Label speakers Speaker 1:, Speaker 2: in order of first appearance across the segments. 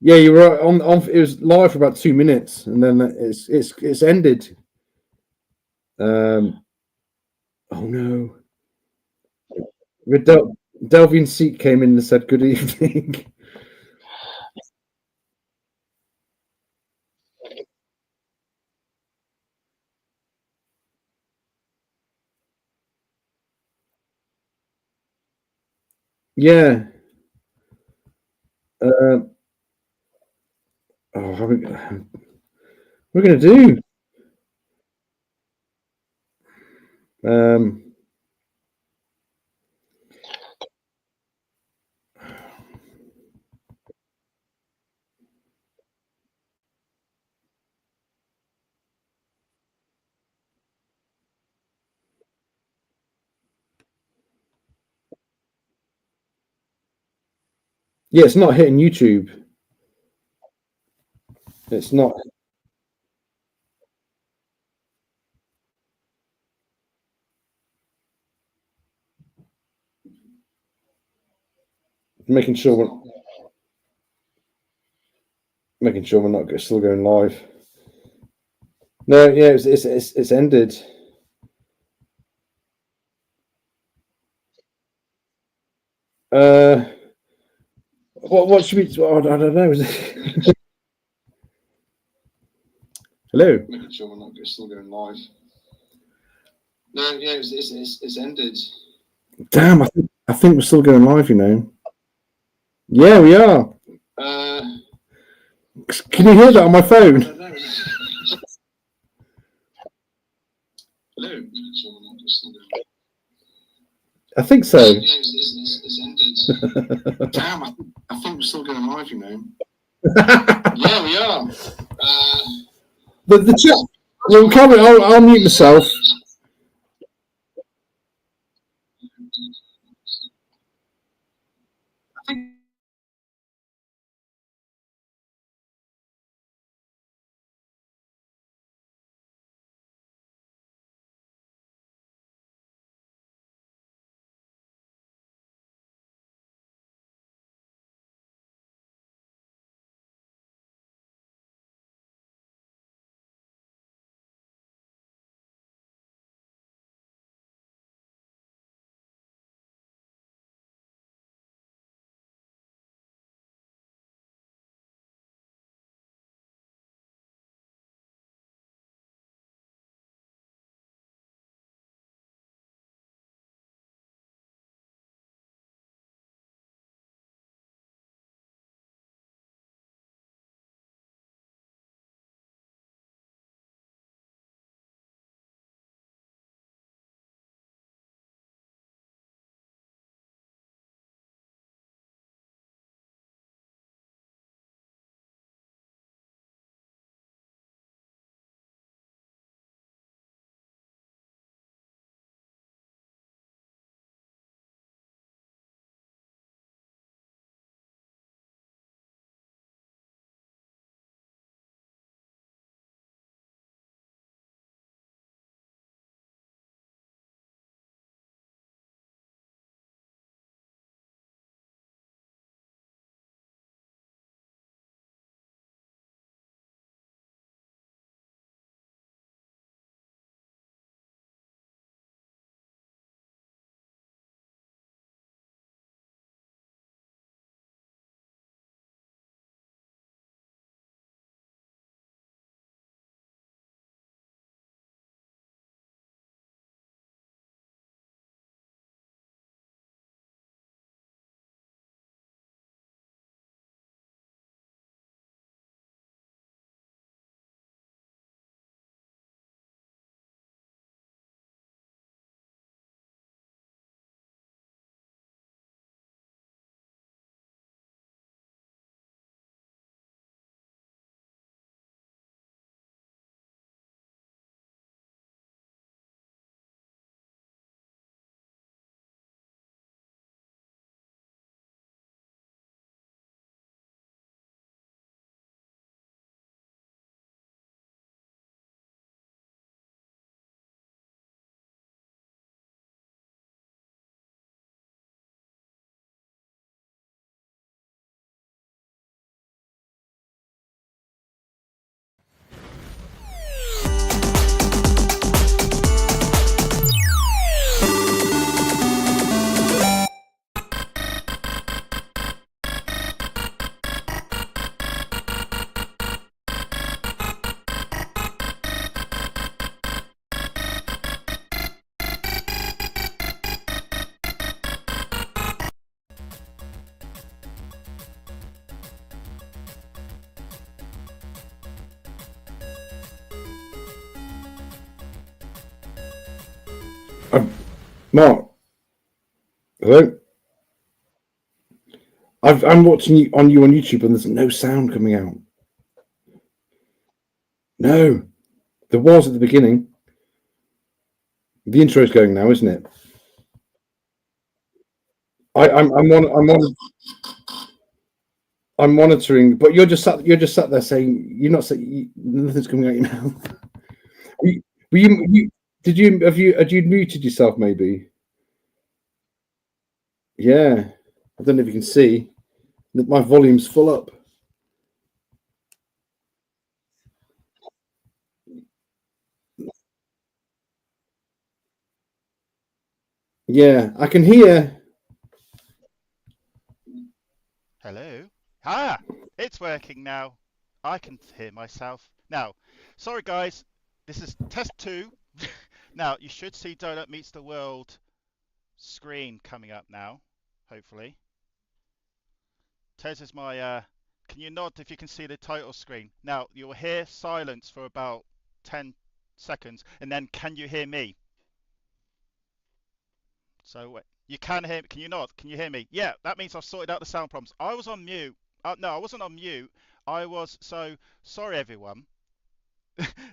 Speaker 1: Yeah, you were on. It was live for about 2 minutes, and then it's ended. Um, oh no, Delvin Seat came in and said good evening. Yeah. Uh, oh, we're gonna do. Um, yeah, it's not hitting YouTube. It's not making sure we're not still going live. No, yeah, it's ended. Uh, what should we? Oh, I don't know. Hello. Making sure we're not still going live. No, yeah, it's ended. Damn, I think we're still going live. You know. Yeah, we are. Uh, can you hear that on my phone? Hello. I think so. Yeah, it's ended. Damn, I think we're still going live. You know. Yeah, we are. The chat. Well, I'll mute myself. Mark, hello. I'm watching you on YouTube, and there's no sound coming out. No, there was at the beginning. The intro's going now, isn't it? I'm monitoring, but you're just sat there saying you're not saying nothing's coming out your mouth. Were you did you had you muted yourself maybe? Yeah, I don't know if you can see that my volume's full up. Yeah, I can hear.
Speaker 2: Hello? It's working now. I can hear myself. Now, sorry guys, this is test 2. Now, you should see Doughnut Meets the World screen coming up now, hopefully. Tez is my, can you nod if you can see the title screen? Now, you'll hear silence for about 10 seconds, and then can you hear me? So, you can hear me. Can you nod? Can you hear me? Yeah, that means I've sorted out the sound problems. I was on mute. No, I wasn't on mute. Sorry everyone.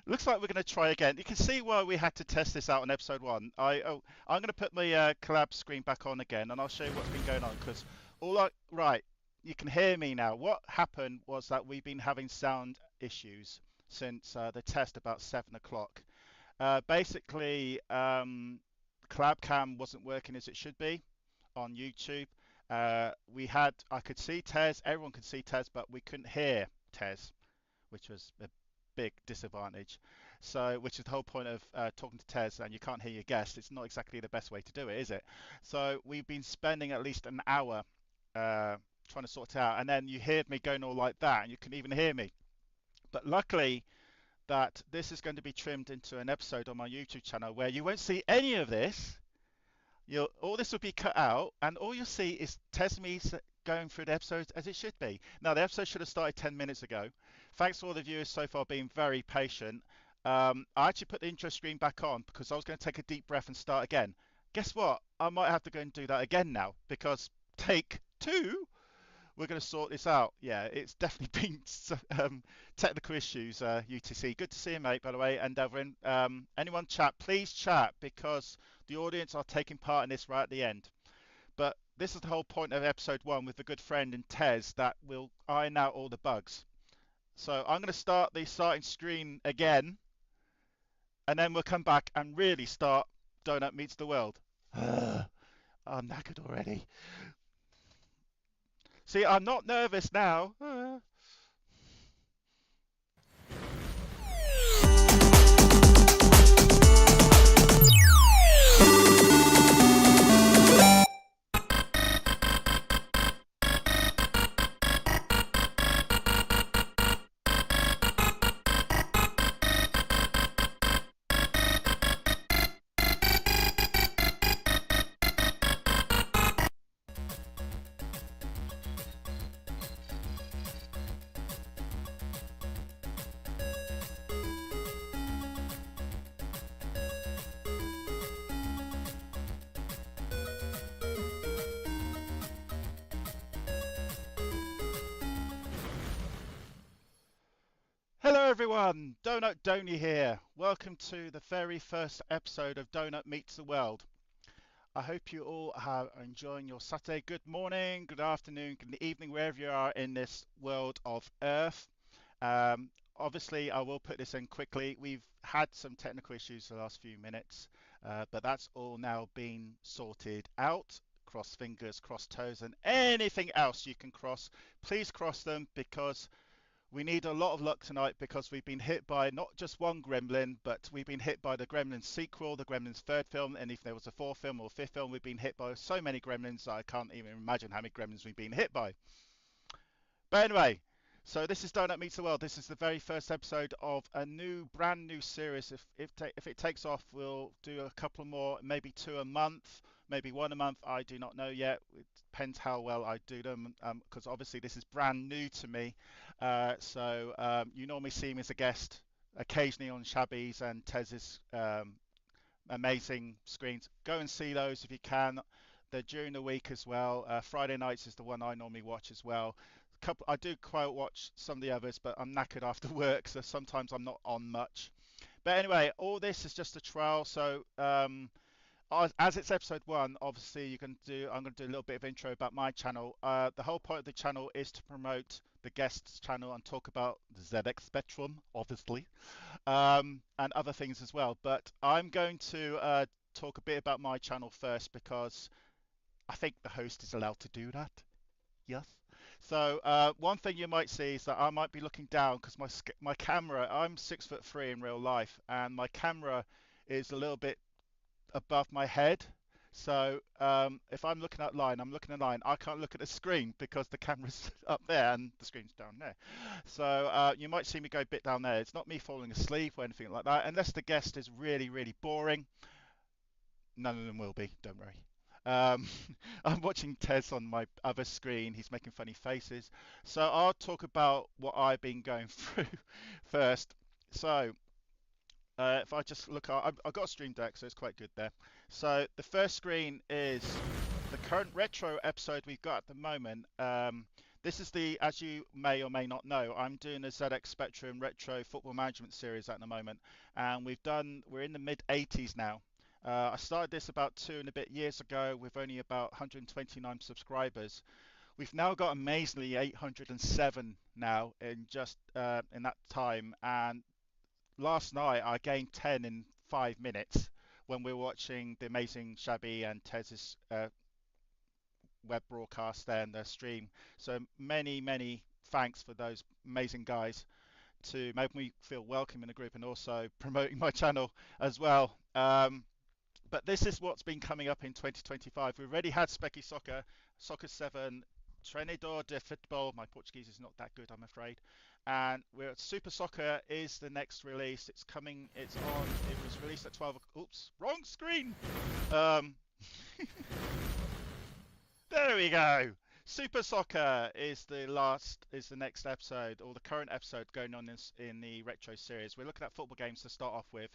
Speaker 2: Looks like we're going to try again. You can see why we had to test this out on episode 1. I'm going to put my collab screen back on again, and I'll show you what's been going on. Because right, you can hear me now. What happened was that we've been having sound issues since the test about 7 o'clock. Basically, collab cam wasn't working as it should be on YouTube. I could see Tez, everyone could see Tez, but we couldn't hear Tez, which was a big disadvantage. So, which is the whole point of talking to Tez, and you can't hear your guest. It's not exactly the best way to do it, is it? So we've been spending at least an hour trying to sort it out, and then you heard me going all like that, and you can even hear me. But luckily, that this is going to be trimmed into an episode on my YouTube channel where you won't see any of this. All this will be cut out, and all you'll see is Tesme going through the episodes as it should be. Now, the episode should have started 10 minutes ago. Thanks to all the viewers so far being very patient. I actually put the intro screen back on because I was going to take a deep breath and start again. Guess what? I might have to go and do that again now because take 2, we're going to sort this out. Yeah, it's definitely been technical issues, UTC. Good to see you, mate, by the way. And Devin, anyone chat, please chat because the audience are taking part in this right at the end. But this is the whole point of episode 1 with a good friend in Tez that will iron out all the bugs. So I'm going to start the starting screen again, and then we'll come back and really start Doughnut Meets the World. I'm knackered already. See, I'm not nervous now. Hello everyone, Doughnut Donny here. Welcome to the very first episode of Doughnut Meets the World. I hope you all are enjoying your Saturday. Good morning, good afternoon, good evening, wherever you are in this world of Earth. Obviously, I will put this in quickly. We've had some technical issues the last few minutes, but that's all now been sorted out. Cross fingers, cross toes, and anything else you can cross, please cross them because we need a lot of luck tonight because we've been hit by not just one Gremlin, but we've been hit by the Gremlins sequel, the Gremlins third film, and if there was a fourth film or fifth film, we've been hit by so many Gremlins I can't even imagine how many Gremlins we've been hit by. But anyway, so this is Doughnut Meets the World. This is the very first episode of a brand new series. If it takes off, we'll do a couple more, maybe 2 a month, maybe 1 a month. I do not know yet. It depends how well I do them, because obviously this is brand new to me. You normally see me as a guest occasionally on Shabby's and Tez's amazing screens. Go and see those if you can. They're during the week as well. Friday nights is the one I normally watch as well. I do quite watch some of the others, but I'm knackered after work, so sometimes I'm not on much. But anyway, all this is just a trial. So as it's episode one, obviously I'm going to do a little bit of intro about my channel. The whole point of the channel is to promote the guests channel and talk about the TheSpectrum, obviously, and other things as well. But I'm going to talk a bit about my channel first because I think the host is allowed to do that. Yes. So one thing you might see is that I might be looking down because my camera. I'm 6'3" in real life, and my camera is a little bit above my head. So if I'm looking at line, I'm looking at line. I can't look at the screen because the camera's up there and the screen's down there. So you might see me go a bit down there. It's not me falling asleep or anything like that, unless the guest is really, really boring. None of them will be, don't worry. I'm watching Tez on my other screen. He's making funny faces. So I'll talk about what I've been going through first. So if I just look, I've got a Stream Deck, so it's quite good there. So the first screen is the current retro episode we've got at the moment. This is as you may or may not know, I'm doing a ZX Spectrum Retro Football Management Series at the moment, and we're in the mid 80s now. I started this about 2 and a bit years ago with only about 129 subscribers. We've now got amazingly 807 now in that time, and last night I gained 10 in 5 minutes when we were watching the amazing Shabby and Tez's web broadcast there and their stream. So many, many thanks for those amazing guys to make me feel welcome in the group and also promoting my channel as well. But this is what's been coming up in 2025. We've already had Specky Soccer, Soccer 7, Treinador de Futebol. My Portuguese is not that good, I'm afraid. And Super Soccer is the next release. It's coming. It's on. It was released at 12. Oops, wrong screen. Um, there we go. Super Soccer is the next episode, or the current episode going on in the retro series. We're looking at football games to start off with,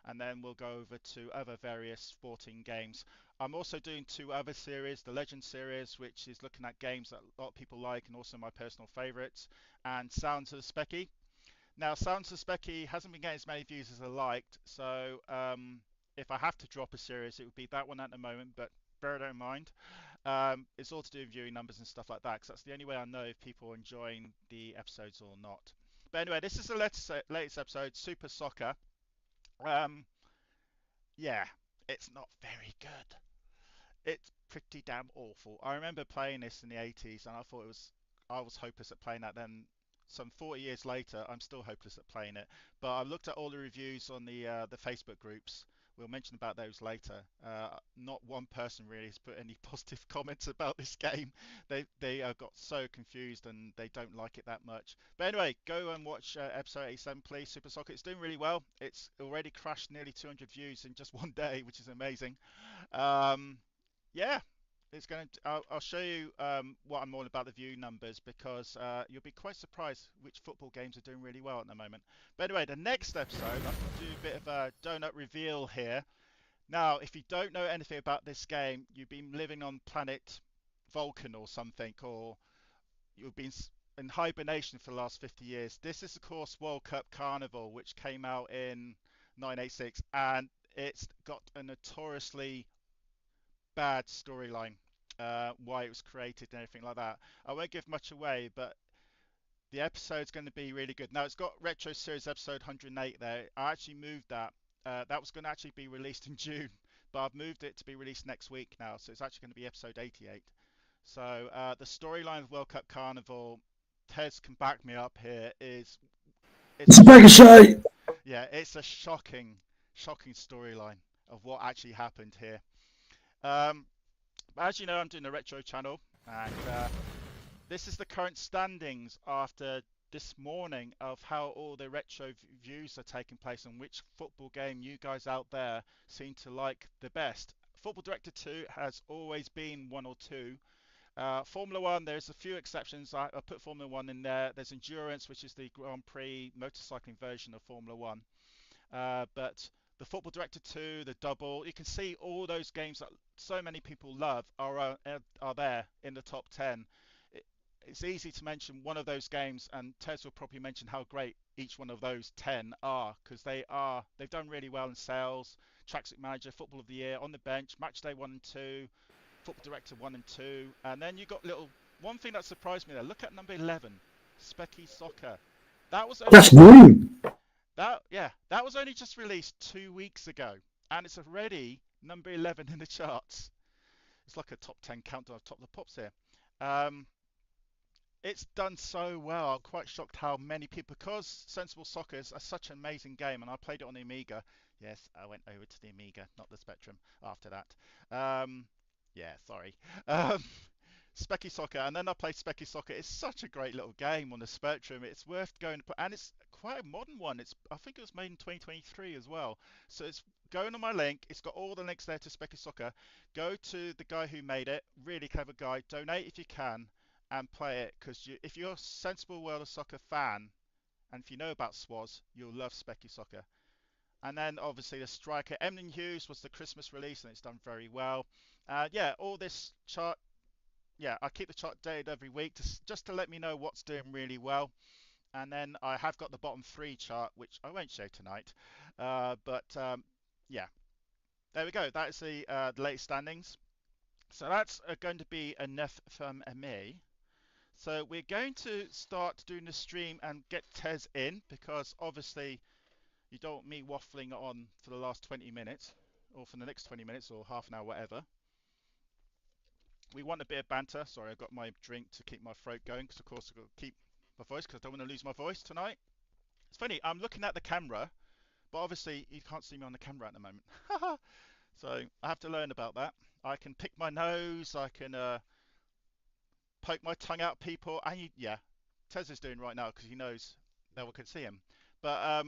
Speaker 2: and then we'll go over to other various sporting games. I'm also doing 2 other series, the Legend series, which is looking at games that a lot of people like, and also my personal favourites, and Sounds of the Specky. Now, Sounds of the Specky hasn't been getting as many views as I liked, so if I have to drop a series, it would be that one at the moment, but bear that in mind. It's all to do with viewing numbers and stuff like that, because that's the only way I know if people are enjoying the episodes or not. But anyway, this is the latest episode, Super Soccer. Yeah, it's not very good. It's pretty damn awful. I remember playing this in the 80s, and I was hopeless at playing that then. Some 40 years later, I'm still hopeless at playing it. But I looked at all the reviews on the Facebook groups. We'll mention about those later. Not one person really has put any positive comments about this game. They got so confused and they don't like it that much. But anyway, go and watch episode 87, please. Super Soccer. It's doing really well. It's already crashed nearly 200 views in just one day, which is amazing. Yeah, I'll show you what I'm all about the view numbers, because you'll be quite surprised which football games are doing really well at the moment. But anyway, the next episode, I'm going to do a bit of a donut reveal here. Now, if you don't know anything about this game, you've been living on planet Vulcan or something, or you've been in hibernation for the last 50 years. This is, of course, World Cup Carnival, which came out in 1986, and it's got a notoriously bad storyline, why it was created and everything like that. I won't give much away, but the episode's going to be really good. Now, it's got Retro Series episode 108 there. I actually moved that. That was going to actually be released in June, but I've moved it to be released next week now, so it's actually going to be episode 88. So the storyline of World Cup Carnival, Tez can back me up here,
Speaker 1: It's a bag of shite.
Speaker 2: Yeah, it's a shocking storyline of what actually happened here. As you know, I'm doing a retro channel, and this is the current standings after this morning of how all the retro views are taking place and which football game you guys out there seem to like the best. Football Director 2 has always been 1 or 2. Formula 1, there's a few exceptions. I put Formula 1 in there. There's Endurance, which is the Grand Prix motorcycling version of Formula 1. But the Football Director 2, the Double. You can see all those games that so many people love are there in the top 10. It's easy to mention one of those games, and Tez will probably mention how great each one of those 10 are, because they've done really well in sales, Tracksuit Manager, Football of the Year, On the Bench, Matchday 1 and 2, Football Director 1 and 2, and then you got one thing that surprised me there. Look at number 11, Specky Soccer. That was only,
Speaker 1: That's new.
Speaker 2: that was only just released 2 weeks ago, and it's already number 11 in the charts. It's like a top 10 countdown of Top of the Pops here. It's done so well. I'm quite shocked how many people, because Sensible Soccer is such an amazing game, and I played it on the Amiga. Yes, I went over to the Amiga, not the Spectrum after that. Yeah, sorry. Specky Soccer, and then I played Specky Soccer. It's such a great little game on the Spectrum. It's worth going to play, and it's quite a modern one. I think it was made in 2023 as well. So it's going on my link. It's got all the links there to Specky Soccer. Go to the guy who made it. Really clever guy. Donate if you can and play it, because if you're a Sensible World of Soccer fan, and if you know about SWAS, you'll love Specky Soccer. And then obviously the Striker Emlyn Hughes was the Christmas release, and it's done very well. Yeah, all this chart. Yeah, I keep the chart dated every week just to let me know what's doing really well. And then I have got the bottom 3 chart, which I won't show tonight. Yeah, there we go. That is the latest standings. So that's going to be enough from me. So we're going to start doing the stream and get Tez in, because obviously you don't want me waffling on for the last 20 minutes, or for the next 20 minutes, or half an hour, whatever. We want a bit of banter. Sorry, I've got my drink to keep my throat going, because of course I've got to keep my voice, because I don't want to lose my voice tonight. It's funny, I'm looking at the camera, but obviously you can't see me on the camera at the moment. So I have to learn about that. I can pick my nose, I can poke my tongue out people, and yeah, Tez is doing right now because he knows no one can see him. But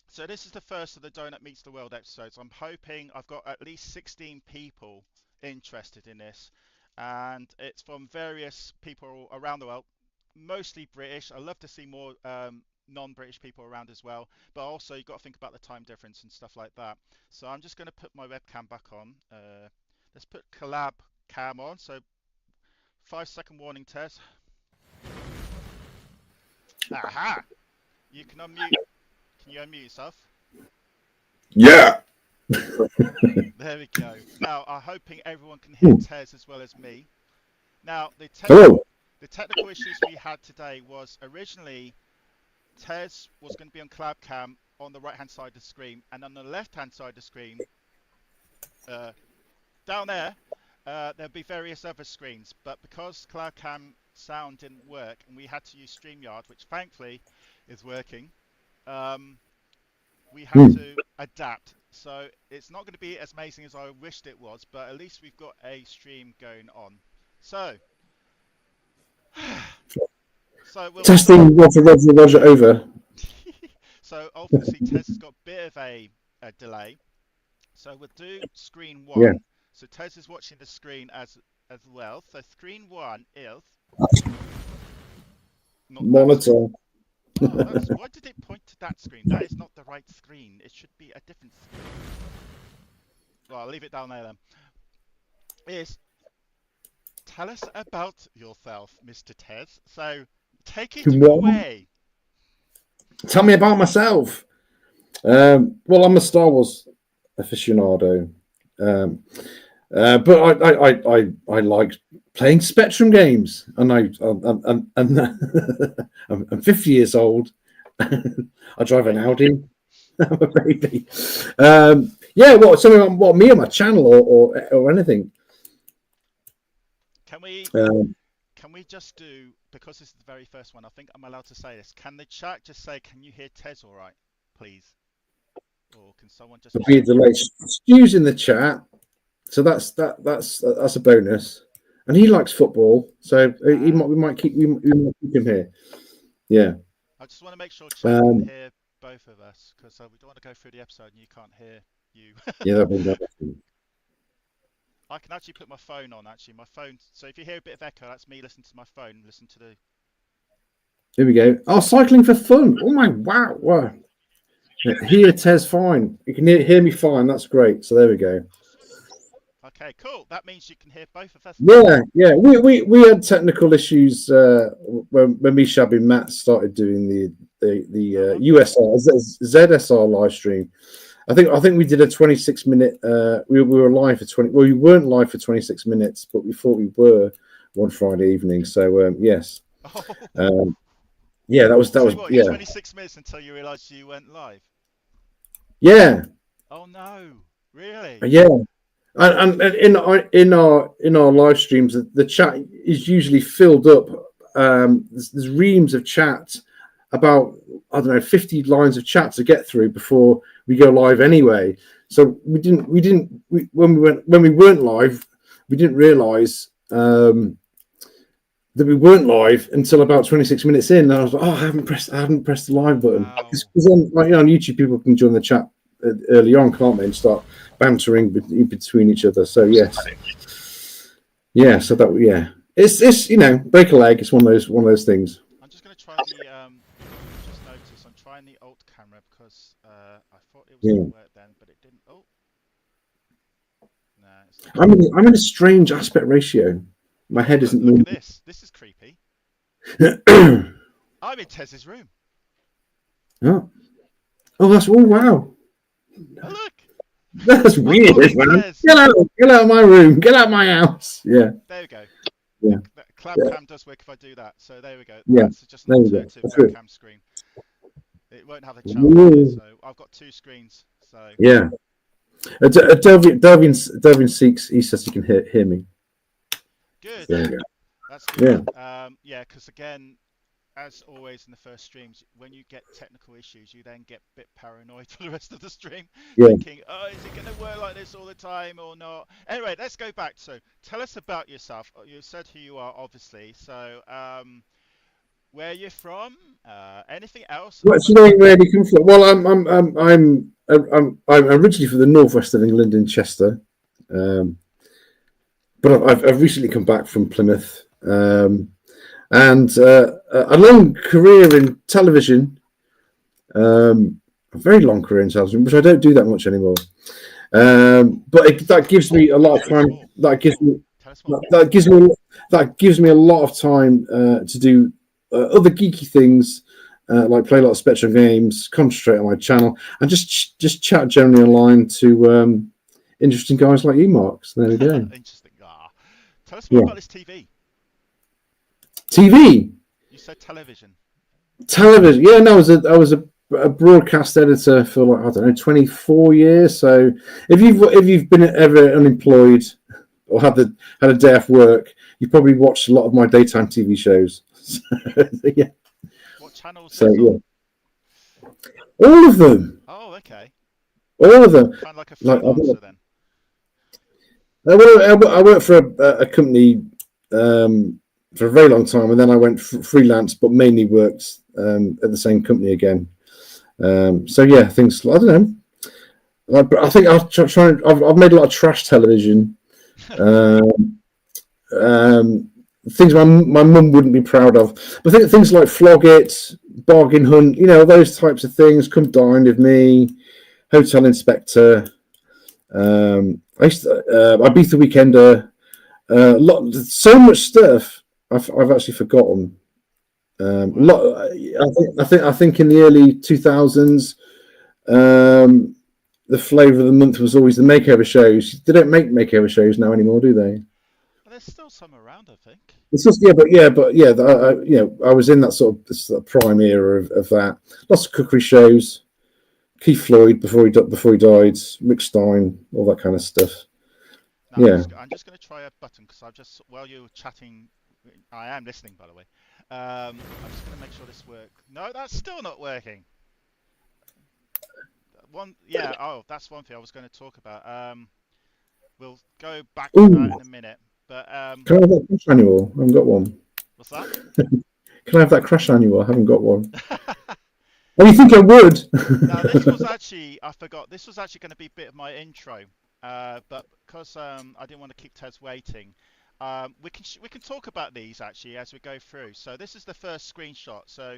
Speaker 2: so this is the first of the Doughnut Meets the World episodes. I'm hoping I've got at least 16 people interested in this, and it's from various people around the world, mostly British. I love to see more non-British people around as well, but also you've got to think about the time difference and stuff like that. So I'm just going to put my webcam back on. Let's put collab cam on. So 5-second warning, Tez. Aha! You can unmute. Can you unmute yourself?
Speaker 1: Yeah.
Speaker 2: There we go. Now, I'm hoping everyone can hear Tez as well as me. Now, the technical issues we had today was originally Tez was going to be on collab cam on the right-hand side of the screen, and on the left-hand side of the screen, down there, there'll be various other screens. But because collab cam sound didn't work, and we had to use StreamYard, which thankfully is working, we had to adapt. So it's not going to be as amazing as I wished it was, but at least we've got a stream going on. So, we'll
Speaker 1: testing Roger over.
Speaker 2: So obviously Tez has got a bit of a delay. So we'll do screen 1. Yeah. So Tez is watching the screen as well. So screen 1 is
Speaker 1: monitor.
Speaker 2: Why did it point to that screen? That is not the right screen. It should be a different screen. Well, I'll leave it down there then. Tell us about yourself, Mr. Tez. So take it away.
Speaker 1: Tell me about myself. Well, I'm a Star Wars aficionado, but I like playing Spectrum games, and I'm 50 years old. I drive an Audi. I'm a baby. Yeah, something on me on my channel or anything.
Speaker 2: Can we just do, because this is the very first one, I think I'm allowed to say this. Can the chat just say, can you hear Tez all right, please? Or can someone just
Speaker 1: be a delay? Stu's in the chat, so that's a bonus. And he likes football, so we might keep him here. Yeah.
Speaker 2: I just want to make sure chat can hear both of us, because we don't want to go through the episode and you can't hear you.
Speaker 1: Yeah, that'd be nice.
Speaker 2: I can actually put my phone on, my phone. So if you hear a bit of echo, that's me listening to my phone, listen to the...
Speaker 1: Here we go. Oh, cycling for fun. Oh, my, wow. Here, Tez, fine. You can hear me fine. That's great. So there we go.
Speaker 2: Okay, cool. That means you can hear both of us.
Speaker 1: Yeah, yeah. We had technical issues when me, Shabby, and Matt started doing the USR ZSR live stream. I think we did a 26-minute. We were live for 20. Well, we weren't live for 26 minutes, but we thought we were one Friday evening. So yes, yeah, that was
Speaker 2: what,
Speaker 1: yeah,
Speaker 2: 26 minutes until you realised you went live.
Speaker 1: yeah,
Speaker 2: Oh no, really?
Speaker 1: yeah. And in our live streams, the chat is usually filled up. There's reams of chat, about I don't know 50 lines of chat to get through before we go live anyway. So when we weren't live, we didn't realise that we weren't live until about 26 minutes in. And I was like, oh, I haven't pressed the live button.
Speaker 2: Wow.
Speaker 1: Because on YouTube, people can join the chat early on, can't they, and start bantering between each other. So yes, yeah. So that it's break a leg. It's one of those things.
Speaker 2: I'm just going to try the just noticed I'm trying the alt camera because I thought it was going to work then, but it didn't. Oh, no.
Speaker 1: I'm in a strange aspect ratio. My head isn't.
Speaker 2: Look at this. This is creepy. I'm in Tez's room.
Speaker 1: Oh, that's wow.
Speaker 2: Oh, look.
Speaker 1: That's weird, man. Get out of my room. Get out of my house. Yeah.
Speaker 2: There we go.
Speaker 1: Yeah.
Speaker 2: Cam does work if I do that. So there we go.
Speaker 1: Yeah.
Speaker 2: That's just an alternative webcam screen. It won't have the chat on, so I've got two screens. So
Speaker 1: yeah. Delvin Seeks. He says he can hear me.
Speaker 2: Good.
Speaker 1: There you go.
Speaker 2: That's good.
Speaker 1: Yeah.
Speaker 2: Because again, as always in the first streams, when you get technical issues, you then get a bit paranoid for the rest of the stream, thinking, oh, is it going to work like this all the time or not? Anyway, let's go back. So tell us about yourself. You said who you are, obviously. So where you're from? Anything else?
Speaker 1: What's where you come from? Well, I'm originally from the northwest of England in Chester, but I've recently come back from Plymouth. And a long career in television, a very long career in television, which I don't do that much anymore. But that gives me a lot of time. That gives me a lot of time to do other geeky things, like play a lot of Spectrum games, concentrate on my channel, and just chat generally online to interesting guys like you, Mark. So there we go.
Speaker 2: Interesting. Tell us more about this TV.
Speaker 1: TV.
Speaker 2: You said television.
Speaker 1: Television. Yeah, no, I was a broadcast editor for like, I don't know, 24 years. So if you've been ever unemployed or had a day off work, you probably watched a lot of my daytime TV shows. Yeah.
Speaker 2: What channels?
Speaker 1: So yeah, all of them.
Speaker 2: Oh, okay.
Speaker 1: All of them.
Speaker 2: Kind of like a freelancer then.
Speaker 1: I worked for a company for a very long time, and then I went freelance, but mainly worked at the same company again. So yeah, things I don't know. I think I've made a lot of trash television. Things my mum wouldn't be proud of. But I think things like Flog It, Bargain Hunt, those types of things. Come Dine with Me, Hotel Inspector. I used to, Ibiza Weekender. So much stuff I've actually forgotten. I think in the early 2000s, the flavour of the month was always the makeover shows. They don't make makeover shows now anymore, do they?
Speaker 2: Well, there's still some around, I think.
Speaker 1: It's just I was in that sort of prime era of that. Lots of cookery shows. Keith Floyd before he died, Rick Stein, all that kind of stuff.
Speaker 2: Now, I'm just going to try a button because while you're chatting, I am listening, by the way. I'm just going to make sure this works. No, that's still not working. That's one thing I was going to talk about. We'll go back to that in a minute. But
Speaker 1: can I have that crash annual? I haven't got one.
Speaker 2: What's that?
Speaker 1: Can I have that crash annual? I haven't got one. Oh, you think I would?
Speaker 2: No, this was actually, I forgot. This was actually going to be a bit of my intro, but because I didn't want to keep Tez waiting, we can talk about these actually as we go through. So this is the first screenshot. So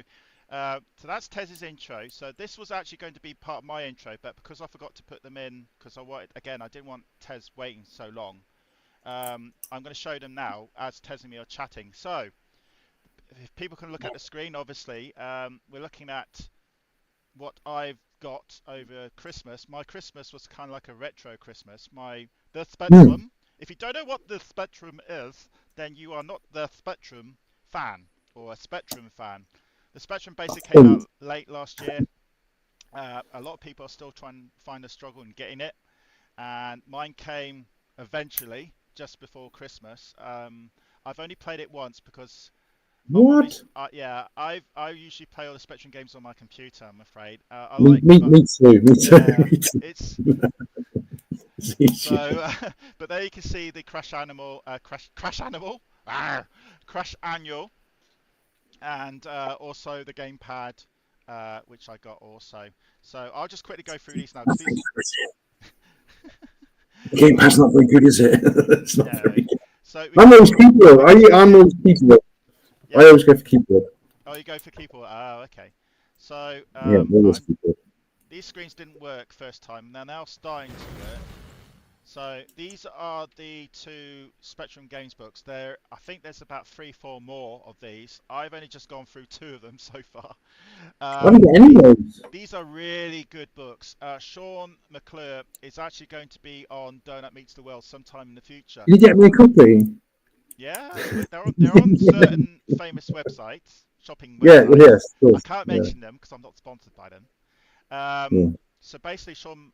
Speaker 2: So that's Tez's intro. So this was actually going to be part of my intro, but because I forgot to put them in, because I didn't want Tez waiting so long. I'm going to show them now as Tez and me are chatting. So if people can look at the screen, obviously, we're looking at what I've got over Christmas. My Christmas was kind of like a retro Christmas. The
Speaker 1: Hmm.
Speaker 2: Spectrum. If you don't know what the Spectrum is, then you are not the Spectrum fan or a Spectrum fan. The Spectrum basically came out late last year. A lot of people are still trying to find a struggle in getting it, and mine came eventually just before Christmas. I've only played it once because
Speaker 1: What?
Speaker 2: I usually play all the Spectrum games on my computer. I'm afraid.
Speaker 1: Me too. Me too.
Speaker 2: Yeah,
Speaker 1: Me too.
Speaker 2: it's so. But there you can see the Crash Animal, Crash Annual, and also the gamepad, which I got also. So I'll just quickly go through these now because these.
Speaker 1: The gamepad's not very good, is it? It's not
Speaker 2: No.
Speaker 1: very good.
Speaker 2: So we
Speaker 1: I'm
Speaker 2: got
Speaker 1: always
Speaker 2: Sean.
Speaker 1: keyboard.
Speaker 2: We got Sean
Speaker 1: I'm
Speaker 2: here.
Speaker 1: always keyboard. I
Speaker 2: Yeah.
Speaker 1: always go for keyboard.
Speaker 2: Oh, you go for keyboard. Oh, okay. So
Speaker 1: Yeah, always keyboard.
Speaker 2: these screens didn't work first time. They're now starting to work. So these are the two Spectrum Games books. I think there's about 3, 4 more of these. I've only just gone through 2 of them so far.
Speaker 1: I haven't got any of those.
Speaker 2: These are really good books. Sean McClure is actually going to be on Doughnut Meets the World sometime in the future.
Speaker 1: Can you get me a copy?
Speaker 2: Yeah, they're on certain famous websites, shopping
Speaker 1: Yeah,
Speaker 2: websites.
Speaker 1: yes, of
Speaker 2: I
Speaker 1: course.
Speaker 2: can't
Speaker 1: Yeah,
Speaker 2: mention them because I'm not sponsored by them.
Speaker 1: yeah.
Speaker 2: So basically, Sean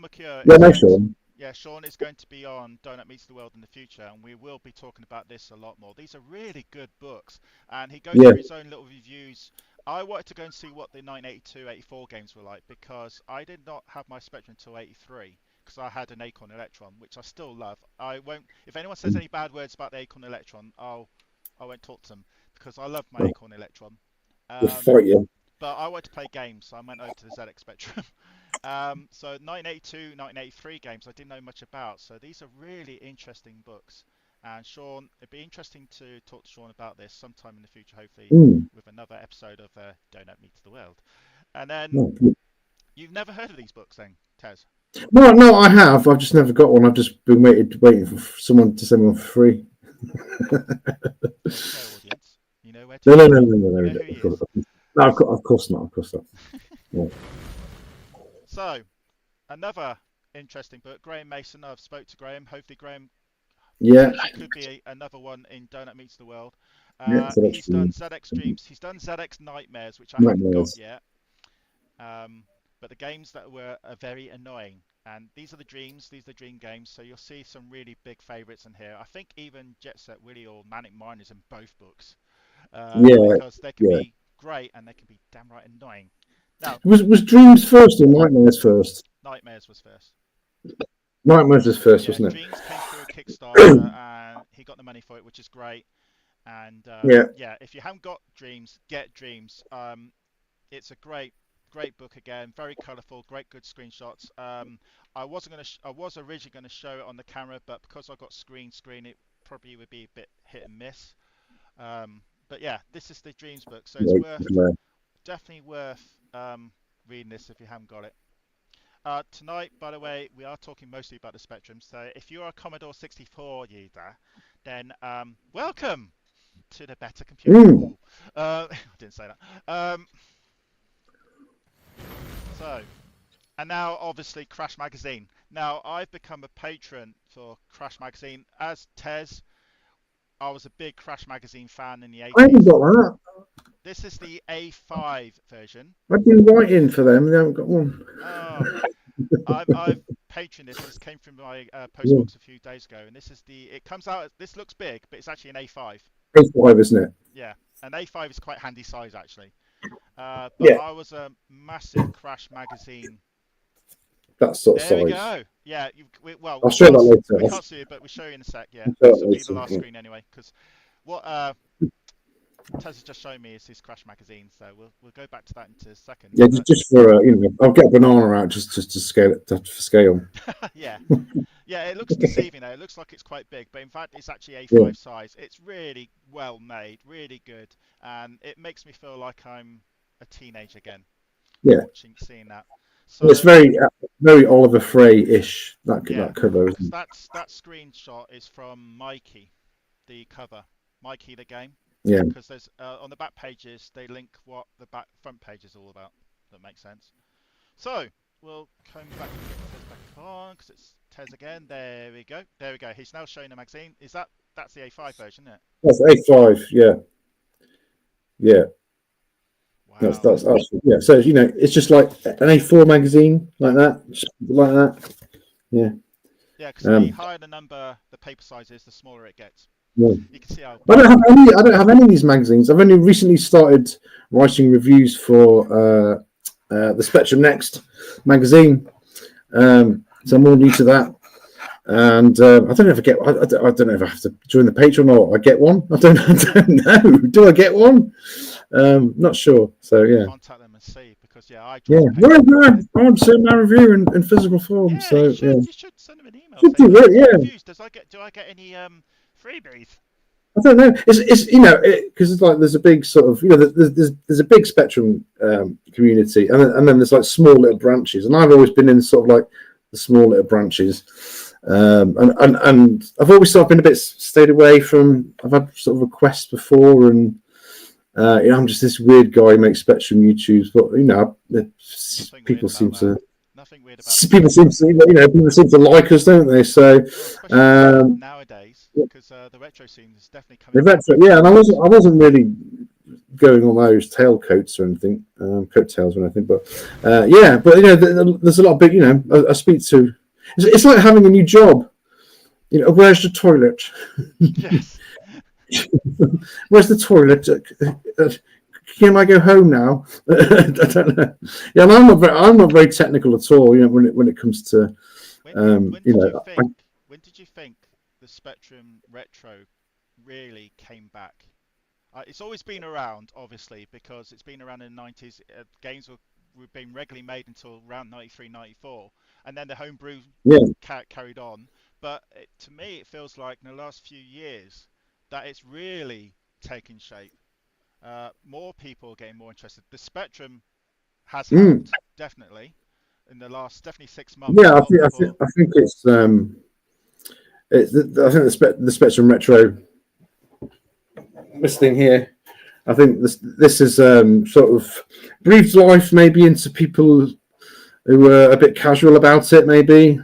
Speaker 2: McClure
Speaker 1: Yeah,
Speaker 2: is
Speaker 1: no,
Speaker 2: going to,
Speaker 1: Sean.
Speaker 2: yeah, Sean is going to be on Doughnut Meets the World in the future, and we will be talking about this a lot more. These are really good books, and he goes
Speaker 1: Yeah.
Speaker 2: through his own little reviews. I wanted to go and see what the 1982-84 games were like because I did not have my Spectrum until '83 because I had an Acorn Electron, which I still love. I won't. If anyone says any bad words about the Acorn Electron, I won't talk to them because I love my
Speaker 1: Oh,
Speaker 2: Acorn Electron.
Speaker 1: we'll fight you.
Speaker 2: But I wanted to play games, so I went over to the ZX Spectrum. So 1982, 1983 games I didn't know much about. So these are really interesting books. And Sean, it'd be interesting to talk to Sean about this sometime in the future, hopefully with another episode of Doughnut Meets the World. And then
Speaker 1: No,
Speaker 2: you've never heard of these books, then, Tez?
Speaker 1: no, I have. I've just never got one. I've just been waiting for someone to send me one for free.
Speaker 2: There you go, audience. You know where to
Speaker 1: No,
Speaker 2: find him.
Speaker 1: no.
Speaker 2: You know who he is.
Speaker 1: No, of course not. Of course not. Yeah.
Speaker 2: So, another interesting book, Graham Mason. I've spoke to Graham. Hopefully, Graham
Speaker 1: Yeah.
Speaker 2: potentially could be another one in Doughnut Meets the World.
Speaker 1: Yeah. So
Speaker 2: He's done ZX Dreams. He's done ZX Nightmares, which I haven't got
Speaker 1: nightmares.
Speaker 2: yet. But the games that are very annoying. And these are the dreams. These are the dream games. So you'll see some really big favourites in here. I think even Jet Set Willy or Manic Mine is in both books.
Speaker 1: Yeah.
Speaker 2: Because they can
Speaker 1: Yeah.
Speaker 2: be great and they can be damn right annoying. Now,
Speaker 1: Was Dreams first or Nightmares first?
Speaker 2: Nightmares was first.
Speaker 1: Nightmares was first,
Speaker 2: Yeah,
Speaker 1: wasn't it?
Speaker 2: Dreams came through Kickstarter and he got the money for it, which is great. And
Speaker 1: Yeah.
Speaker 2: if you haven't got Dreams, get Dreams. It's a great book again, very colourful, great good screenshots. I was originally going to show it on the camera, but because I got screen, it probably would be a bit hit and miss. But yeah, this is the Dreams book, so it's definitely worth reading this if you haven't got it. Tonight, by the way, we are talking mostly about the Spectrum. So if you're a Commodore 64 user, then welcome to the better computer. I didn't say that. So, and now obviously Crash Magazine. Now I've become a patron for Crash Magazine. As Tez, I was a big Crash Magazine fan in the 80s.
Speaker 1: I haven't got that.
Speaker 2: This is the A5 version.
Speaker 1: I've been writing for them. They haven't got one.
Speaker 2: Oh, I've patroned this. This came from my postbox a few days ago, and this is it comes out. This looks big, but it's actually an A5.
Speaker 1: A5, isn't it?
Speaker 2: Yeah, an A5 is quite handy size actually. But
Speaker 1: Yeah.
Speaker 2: I was a massive Crash Magazine.
Speaker 1: That sort of
Speaker 2: There
Speaker 1: size.
Speaker 2: we go. Yeah,
Speaker 1: I'll show that later.
Speaker 2: We can't see it, but we'll show you in a sec. Yeah, this will be the last screen anyway. Because what Tez has just shown me is his Crash Magazine, so we'll go back to that in a second.
Speaker 1: Yeah, just for I'll get a banana out just to scale it for scale.
Speaker 2: Yeah, it looks deceiving though. It looks like it's quite big, but in fact it's actually A5 size. It's really well made, really good, and it makes me feel like I'm a teenager again.
Speaker 1: Yeah.
Speaker 2: Seeing that. So
Speaker 1: it's very Oliver Frey-ish, that cover.
Speaker 2: Because that screenshot is from Mikey, the cover, Mikey the game.
Speaker 1: Yeah.
Speaker 2: Because there's on the back pages they link what the front page is all about. That makes sense. So we'll come back and get Tez back on because it's Tez again. There we go. There we go. He's now showing the magazine. That's the A5 version, isn't it?
Speaker 1: That's A5. Yeah. Yeah.
Speaker 2: Wow.
Speaker 1: That's yeah. So it's just like an A4 magazine, like that, like that. Yeah.
Speaker 2: Yeah, because the higher the number, the paper size is, the smaller it gets.
Speaker 1: Yeah.
Speaker 2: You can see how.
Speaker 1: I don't have any of these magazines. I've only recently started writing reviews for the Spectrum Next magazine, so I'm more new to that. And I don't know if I get. I don't know if I have to join the Patreon or I get one. I don't know. Do I get one? Not sure. So yeah.
Speaker 2: Contact them and see because I.
Speaker 1: Yeah. Well, I want to send my review in physical form.
Speaker 2: Yeah,
Speaker 1: so
Speaker 2: you should send them an email.
Speaker 1: Should do it, yeah.
Speaker 2: Reviews. Do I get any freebies?
Speaker 1: I don't know. It's because it's like there's a big sort of there's a big Spectrum community, and then there's like small little branches, and I've always been in sort of like the small little branches. And I've always sort of been a bit stayed away from. I've had sort of requests before, and I'm just this weird guy who makes Spectrum YouTubes. But people seem to.
Speaker 2: Nothing weird about
Speaker 1: people seem to people seem to like us, don't they? So
Speaker 2: nowadays, because the retro scene is definitely coming.
Speaker 1: The retro, yeah, and I wasn't really going on those tailcoats or anything, coattails or anything, but there's a lot of big. I speak to. It's like having a new job. Where's the toilet?
Speaker 2: Yes.
Speaker 1: Where's the toilet? Can I go home now? I don't know. Yeah, and I'm not very technical at all. When it comes to.
Speaker 2: When did you think the Spectrum Retro really came back? It's always been around, obviously, because it's been around in the 90s. Games were being regularly made until around 93, 94. And then the homebrew carried on. But to me, it feels like in the last few years that it's really taken shape. More people are getting more interested. The Spectrum has helped, definitely, in the last 6 months.
Speaker 1: Yeah, I think it's I think the Spectrum Retro. This thing here, I think this is sort of breathed life maybe into people who were a bit casual about it, maybe.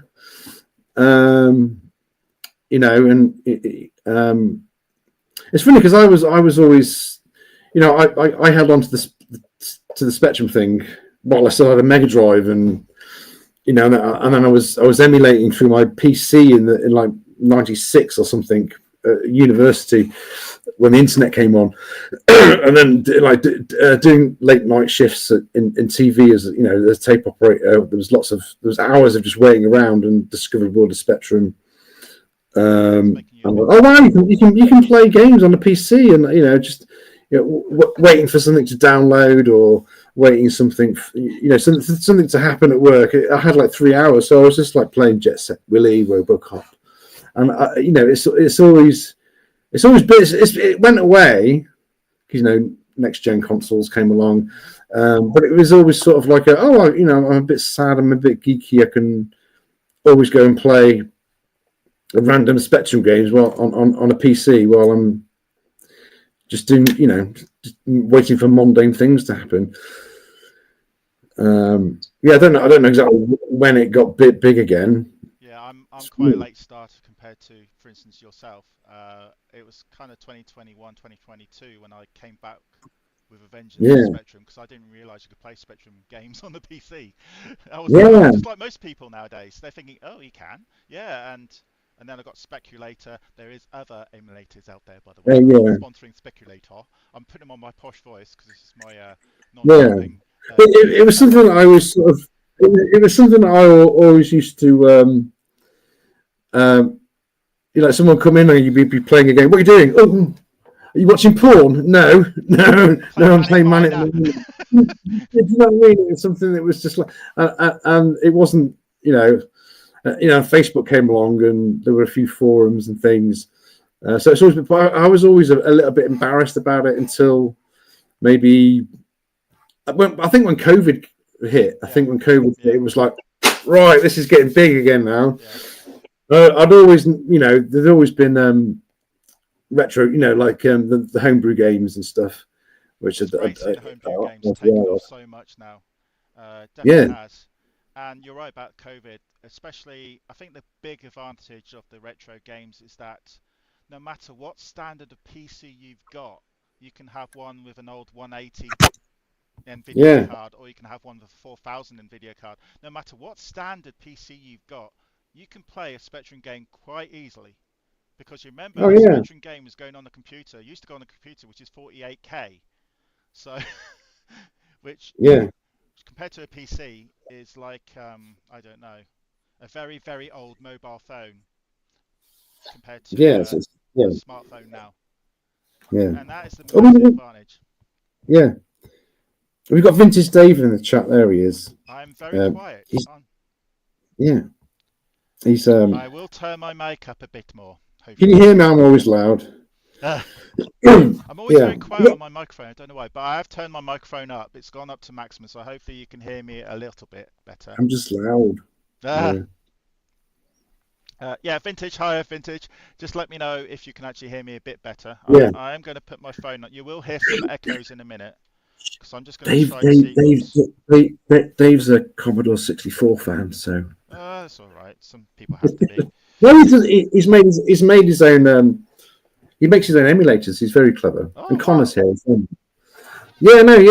Speaker 1: And it's funny because I was always, I held on to the Spectrum thing while I still had a Mega Drive, and and then I was emulating through my PC in like '96 or something at university when the internet came on, and then doing late night shifts in TV as as a tape operator. There was hours of just waiting around and discovered World of Spectrum. Oh wow, you can play games on the PC, and just waiting for something to download or waiting something something to happen at work. I had like 3 hours, so I was just like playing Jet Set Willy, RoboCop, and it went away because next gen consoles came along, but it was always sort of like I'm a bit sad, I'm a bit geeky, I can always go and play random Spectrum games while on a PC while I'm just doing just waiting for mundane things to happen. I don't know exactly when it got big again.
Speaker 2: Yeah, I'm quite a late starter compared to, for instance, yourself. It was kind of 2021, 2022 when I came back with a vengeance on Spectrum, because I didn't realise you could play Spectrum games on the PC. I was just like most people nowadays. They're thinking, oh, you can, and then I got Speculator. There is other emulators out there, by the way. I'm sponsoring Speculator. I'm putting them on my posh voice because this is my non-thing.
Speaker 1: It was something that I was sort of. It was something that I always used to. Someone come in and you'd be playing a game. What are you doing? Oh, are you watching porn? No. I'm playing Man. Do you know what I mean? It's something that was just like, and it wasn't. Facebook came along and there were a few forums and things. So it's always. I was always a little bit embarrassed about it until maybe I think when COVID hit, it was like, right, this is getting big again now. I'd always, there's always been retro, like the homebrew games and stuff, which
Speaker 2: it's great seeing homebrew games taking off so much now. Definitely has. And you're right about COVID, especially. I think the big advantage of the retro games is that no matter what standard of PC you've got, you can have one with an old 180 NVIDIA card, or you can have one with a 4000 NVIDIA card. No matter what standard PC you've got, you can play a Spectrum game quite easily. Because you remember, the Spectrum game was going on the computer. It used to go on the computer, which is 48K. So, which compared to a PC is like, I don't know, a very, very old mobile phone compared to a smartphone now.
Speaker 1: Yeah.
Speaker 2: And that is the massive advantage.
Speaker 1: Yeah. We've got Vintage Dave in the chat. There he is.
Speaker 2: I'm very quiet.
Speaker 1: He's.
Speaker 2: I will turn my mic up a bit more. Hopefully.
Speaker 1: Can you hear me? I'm always loud.
Speaker 2: I'm always very quiet on my microphone. I don't know why, but I have turned my microphone up. It's gone up to maximum, so hopefully you can hear me a little bit better.
Speaker 1: I'm just loud.
Speaker 2: Vintage. Hi, Vintage. Just let me know if you can actually hear me a bit better. I am going to put my phone on. You will hear some echoes in a minute. Because I'm just going to try
Speaker 1: Dave's a Commodore 64 fan, so.
Speaker 2: That's all right. Some people have to be.
Speaker 1: No, he's made his own. He makes his own emulators. He's very clever. And Connor's here.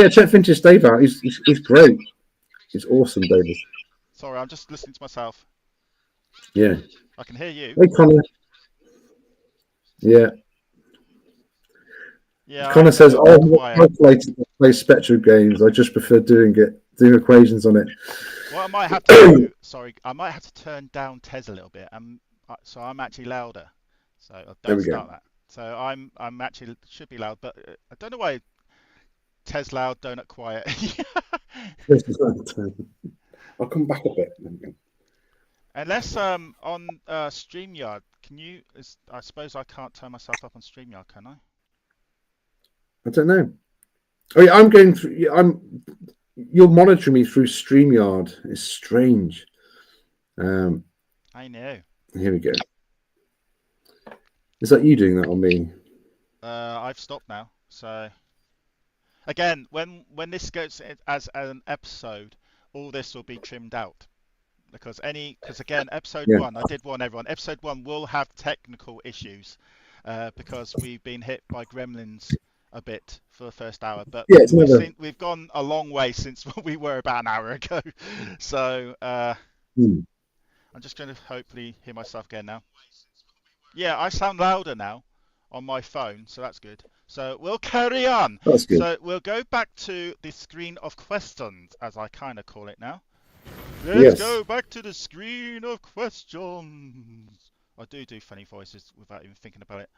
Speaker 1: Check Vintage Dave out. He's great. He's awesome, David.
Speaker 2: Sorry, I'm just listening to myself.
Speaker 1: Yeah.
Speaker 2: I can hear you.
Speaker 1: Hey, Connor. Yeah.
Speaker 2: Yeah.
Speaker 1: Connor says, I play Spectrum games. I just prefer doing equations on it.
Speaker 2: Well, I might have to. I might have to turn down Tez a little bit. So I'm actually louder. So don't start that. So I'm actually should be loud, but I don't know why. Tez loud, Doughnut quiet.
Speaker 1: I'll come back a bit.
Speaker 2: Unless on StreamYard, can you? I suppose I can't turn myself up on StreamYard, can I?
Speaker 1: I don't know. Oh yeah, I'm going through. You're monitoring me through StreamYard. It's strange.
Speaker 2: I know.
Speaker 1: Here we go. Is that you doing that on me?
Speaker 2: I've stopped now. So again, when this goes as an episode, all this will be trimmed out. Because again, episode 1, I did warn everyone. Episode 1 will have technical issues because we've been hit by gremlins a bit for the first hour, but we've gone a long way since we were about an hour ago. So I'm just going to hopefully hear myself again now. Yeah, I sound louder now on my phone, so that's good. So we'll carry on.
Speaker 1: That's good.
Speaker 2: So we'll go back to the screen of questions, as I kind of call it now. Let's go back to the screen of questions. I do funny voices without even thinking about it.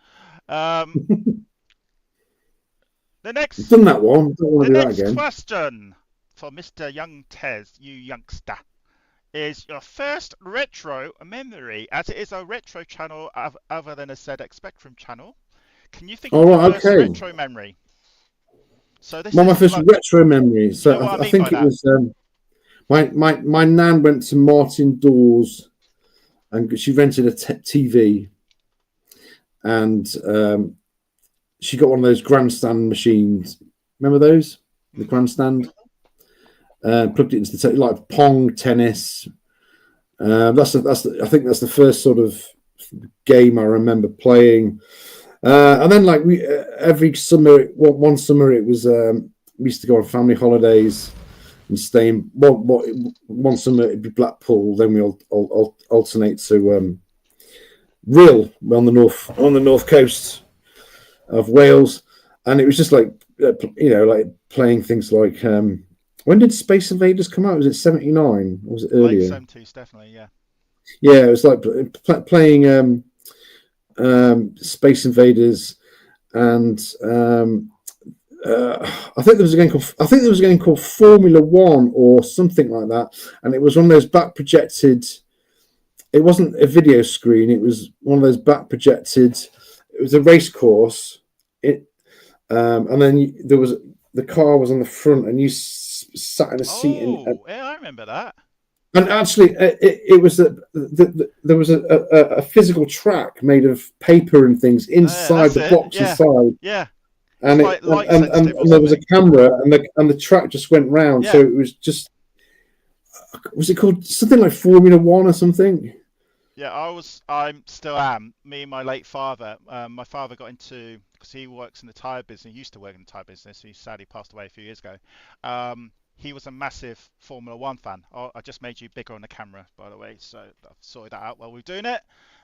Speaker 2: The next,
Speaker 1: You've done that one. Don't want to do that again.
Speaker 2: Question for Mr. Young Tez, you youngster, is your first retro memory, as it is a retro channel other than a ZX Spectrum channel. Can you think of your first retro memory? So this
Speaker 1: my first retro memory. So
Speaker 2: you know
Speaker 1: I think it was my nan went to Martin Dawes and she rented a TV, and she got one of those grandstand machines. Remember those? The grandstand. Plugged it into the like Pong, tennis. I think that's the first sort of game I remember playing. And then like every summer, one summer it was we used to go on family holidays and stay in. One summer it'd be Blackpool. Then we all alternate to Rhyl on the north coast of Wales, and it was just like like playing things like when did Space Invaders come out? Was it 79 or was it earlier?
Speaker 2: Late 70s, definitely, yeah.
Speaker 1: Yeah, it was like playing Space Invaders, and I think there was a game called Formula One or something like that, and it was one of those back projected. It wasn't a video screen; it was one of those back projected. It was a race course. And then there was the car was on the front, and you sat in a seat.
Speaker 2: Yeah, I remember that.
Speaker 1: And actually, it was there was a physical track made of paper and things inside the box inside.
Speaker 2: Yeah.
Speaker 1: And
Speaker 2: like light sensitive
Speaker 1: and there was a camera, and the track just went round. So it was just, was it called something like Formula One or something?
Speaker 2: Yeah, I'm still am. Me and my late father. My father got into, because he works in the tyre business. He used to work in the tyre business. He sadly passed away a few years ago. He was a massive Formula One fan. Oh, I just made you bigger on the camera, by the way, so I've sorted that out while we're doing it.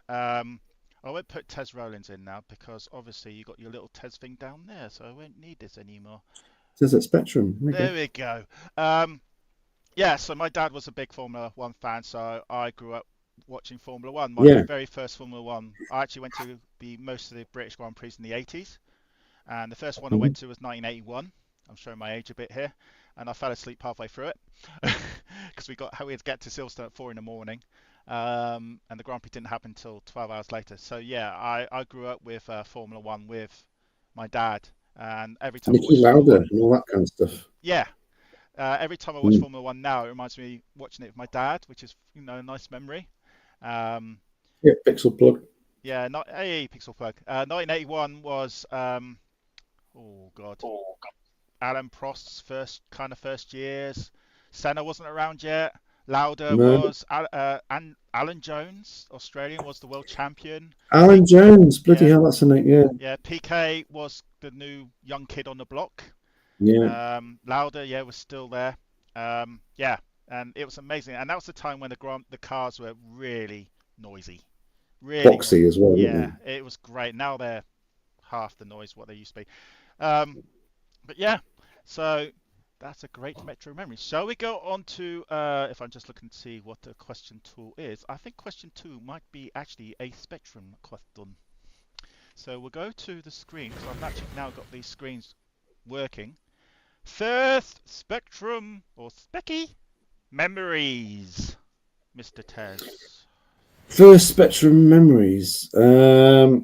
Speaker 2: I won't put Tez Rowlands in now because obviously you got your little Tez thing down there, so I won't need this anymore.
Speaker 1: There's that Spectrum.
Speaker 2: There we go. Yeah, so my dad was a big Formula One fan, so I grew up watching Formula One. My very first Formula One, I actually went to most of the British Grand Prix in the 80s, and the first one I went to was 1981. I'm showing my age a bit here, and I fell asleep halfway through it because we had to get to Silverstone at 4 in the morning, and the Grand Prix didn't happen until 12 hours later. So yeah, I grew up with Formula One with my dad, and every time
Speaker 1: Nicky Lauda and all that kind of stuff.
Speaker 2: Yeah. Every time I watch Formula One now, it reminds me watching it with my dad, which is a nice memory.
Speaker 1: Yeah, Pixel Plug.
Speaker 2: Yeah, Pixel Plug. 1981 was oh god, Alan Prost's first years. Senna wasn't around yet. Lauda was. And Alan Jones, Australian, was the world champion.
Speaker 1: Alan Jones, bloody hell, that's a name. Yeah.
Speaker 2: Yeah, PK was the new young kid on the block.
Speaker 1: Yeah.
Speaker 2: Lauda, was still there. Yeah, and it was amazing. And that was the time when the cars were really noisy, really
Speaker 1: boxy as well.
Speaker 2: Yeah, it was great. Now they're half the noise what they used to be. But yeah, so that's a great Metro memory. Shall we go on to, if I'm just looking to see what the question 2 is, I think question 2 might be actually a Spectrum question. So we'll go to the screen, because I've actually now got these screens working. First Spectrum, or Specky, memories, Mr. Tez.
Speaker 1: First Spectrum memories. Well,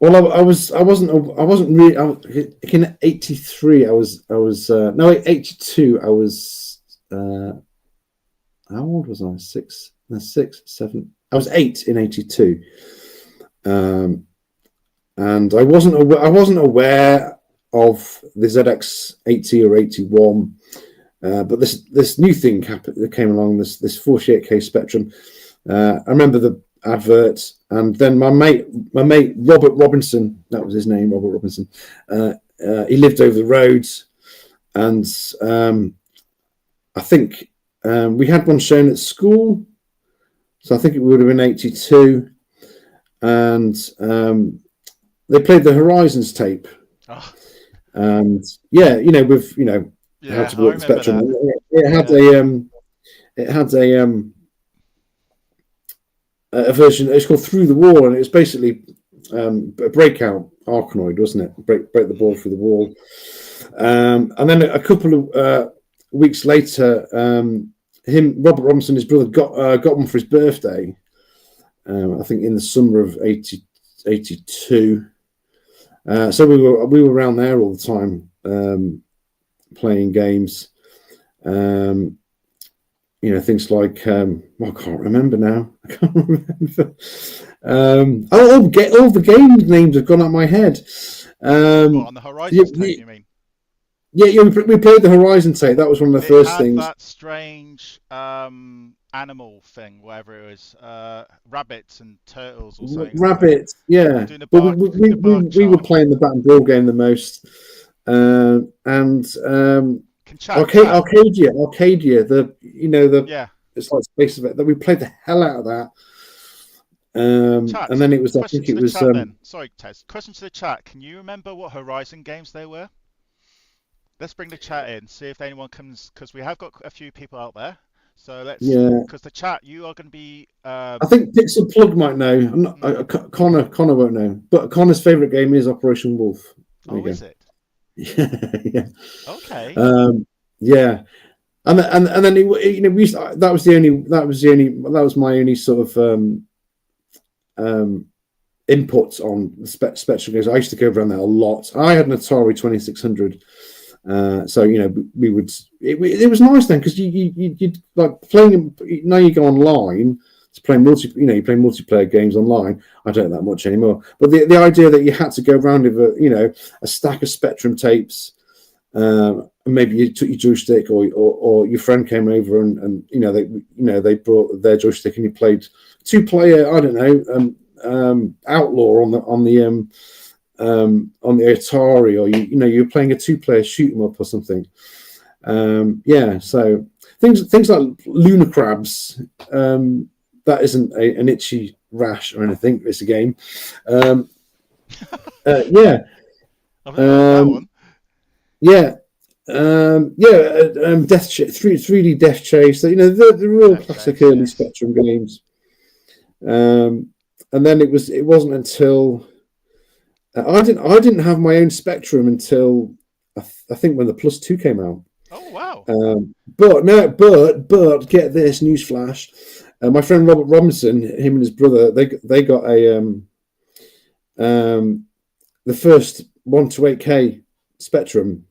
Speaker 1: I wasn't really. In '83, I was. No, 82. I was. How old was I? 6, 7. I was 8 in '82. And I wasn't aware of the ZX80 or 81, but this new thing that came along, this 48K Spectrum. I remember the advert, and then my mate Robert Robinson, that was his name, Robert Robinson. He lived over the road, and I think we had one shown at school, so I think it would have been '82, and they played the Horizons tape.
Speaker 2: Oh.
Speaker 1: And with how to work the Spectrum. It had a version. It's called Through the Wall, and it was basically a breakout Arkanoid, wasn't it? Break the ball through the wall. And then a couple of weeks later, Robert Robinson, his brother, got one for his birthday. I think in the summer of '82. So we were around there all the time, playing games. Things like I can't remember now. I can't remember. All the game names have gone out of my head.
Speaker 2: On the Horizon tape, you mean?
Speaker 1: Yeah. We played the Horizon tape. That was one of the first things.
Speaker 2: That strange animal thing, whatever it was, rabbits and turtles or something.
Speaker 1: Rabbits, yeah. But we were playing the Bat and Ball game the most, and Arcadia, it's like Space of it, that we played the hell out of that. And then it was, I think it was.
Speaker 2: Sorry, Tez. Question to the chat: can you remember what Horizon games they were? Let's bring the chat in, see if anyone comes, because we have got a few people out there. So let's, because the chat, you are going to be.
Speaker 1: I think Pixel Plug might know. I'm not. Connor won't know. But Connor's favourite game is Operation Wolf.
Speaker 2: Is it?
Speaker 1: Yeah.
Speaker 2: Okay.
Speaker 1: Yeah, and then that was my only sort of inputs on the Spectrum games. I used to go around there a lot. I had an Atari 2600. So we would. It was nice then because you'd like playing. Now you go online to play you play multiplayer games online. I don't that much anymore. But the idea that you had to go around with a stack of Spectrum tapes, and maybe you took your joystick or your friend came over and they brought their joystick and you played 2-player. I don't know, Outlaw on the Atari, or you're playing a 2-player shoot 'em up or something. So things like Lunar Crabs, that isn't an itchy rash or anything. It's a game. Yeah.
Speaker 2: I've never heard that one.
Speaker 1: Yeah. Death 3D Death Chase. The real classic early Spectrum games. And then it wasn't until I didn't have my own Spectrum until I think when the Plus 2 came out.
Speaker 2: Oh wow!
Speaker 1: But get this newsflash. My friend Robert Robinson, him and his brother, they got the first 1 to 8K Spectrum,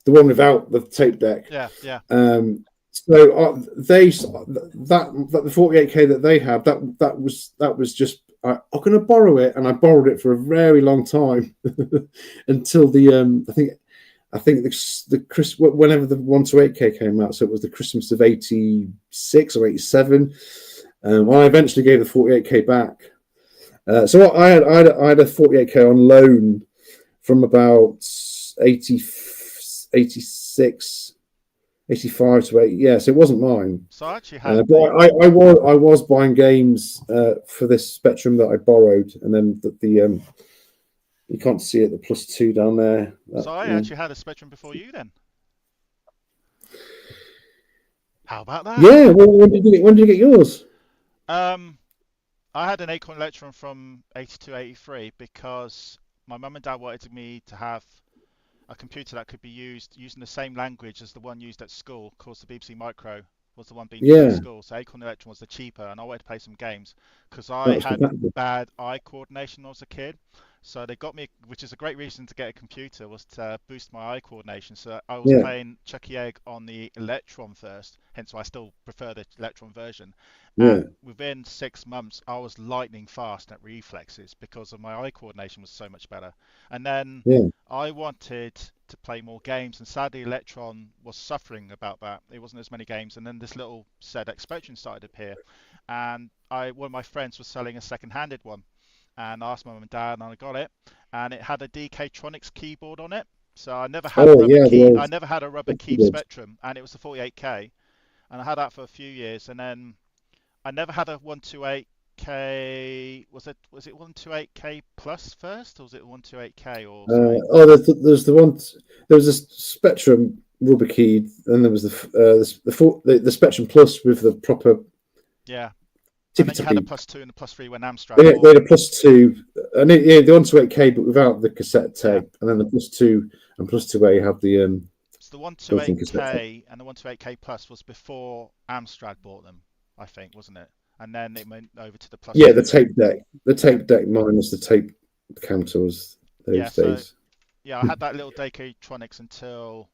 Speaker 1: the one without the tape deck.
Speaker 2: Yeah.
Speaker 1: So the 48K that they had, that was just I'm going to borrow it, and I borrowed it for a very long time until the I think whenever the 1 to 8K came out, so it was the Christmas of '86 or '87. I eventually gave the 48K back. So I had a 48K on loan from about 86, 85 to 80. Yeah, so it wasn't mine.
Speaker 2: So I actually had.
Speaker 1: But I was buying games for this Spectrum that I borrowed, and then the you can't see it, the Plus 2 down there.
Speaker 2: So I actually had a Spectrum before you then. How about that?
Speaker 1: Yeah. Well, when did you get yours?
Speaker 2: I had an Acorn Electron from 82, 83 because my mum and dad wanted me to have a computer that could be used using the same language as the one used at school. Of course, the BBC Micro was the one being used at school, so Acorn Electron was the cheaper, and I wanted to play some games because I had bad eye coordination when I was a kid. So they got me, which is a great reason to get a computer, was to boost my eye coordination. So I was playing Chucky Egg on the Electron first, hence why I still prefer the Electron version. And within 6 months, I was lightning fast at reflexes because of my eye coordination was so much better. And then I wanted to play more games, and sadly Electron was suffering about that. It wasn't as many games, and then this little ZX Spectrum started to appear, and one of my friends was selling a second-handed one. And I asked my mum and dad, and I got it, and it had a DK-Tronics keyboard on it. So I never had I never had a rubber keyed Spectrum, and it was the 48K, and I had that for a few years, and then I never had a 128K. Was it 128K plus first, or was it 128K or something?
Speaker 1: There's the one. There was a Spectrum rubber keyed, and there was the Spectrum Plus with the proper.
Speaker 2: Yeah. And then you had a Plus 2 and a Plus 3 when Amstrad.
Speaker 1: They had a Plus 2, and the 128K, but without the cassette tape, and then the Plus 2 and Plus 2A had the. So
Speaker 2: the 128K and the 128K Plus was before Amstrad bought them, I think, wasn't it? And then it went over to the Plus.
Speaker 1: Yeah, 2. The tape deck. The tape deck minus the tape counter was those days.
Speaker 2: I had that little DK-Tronics until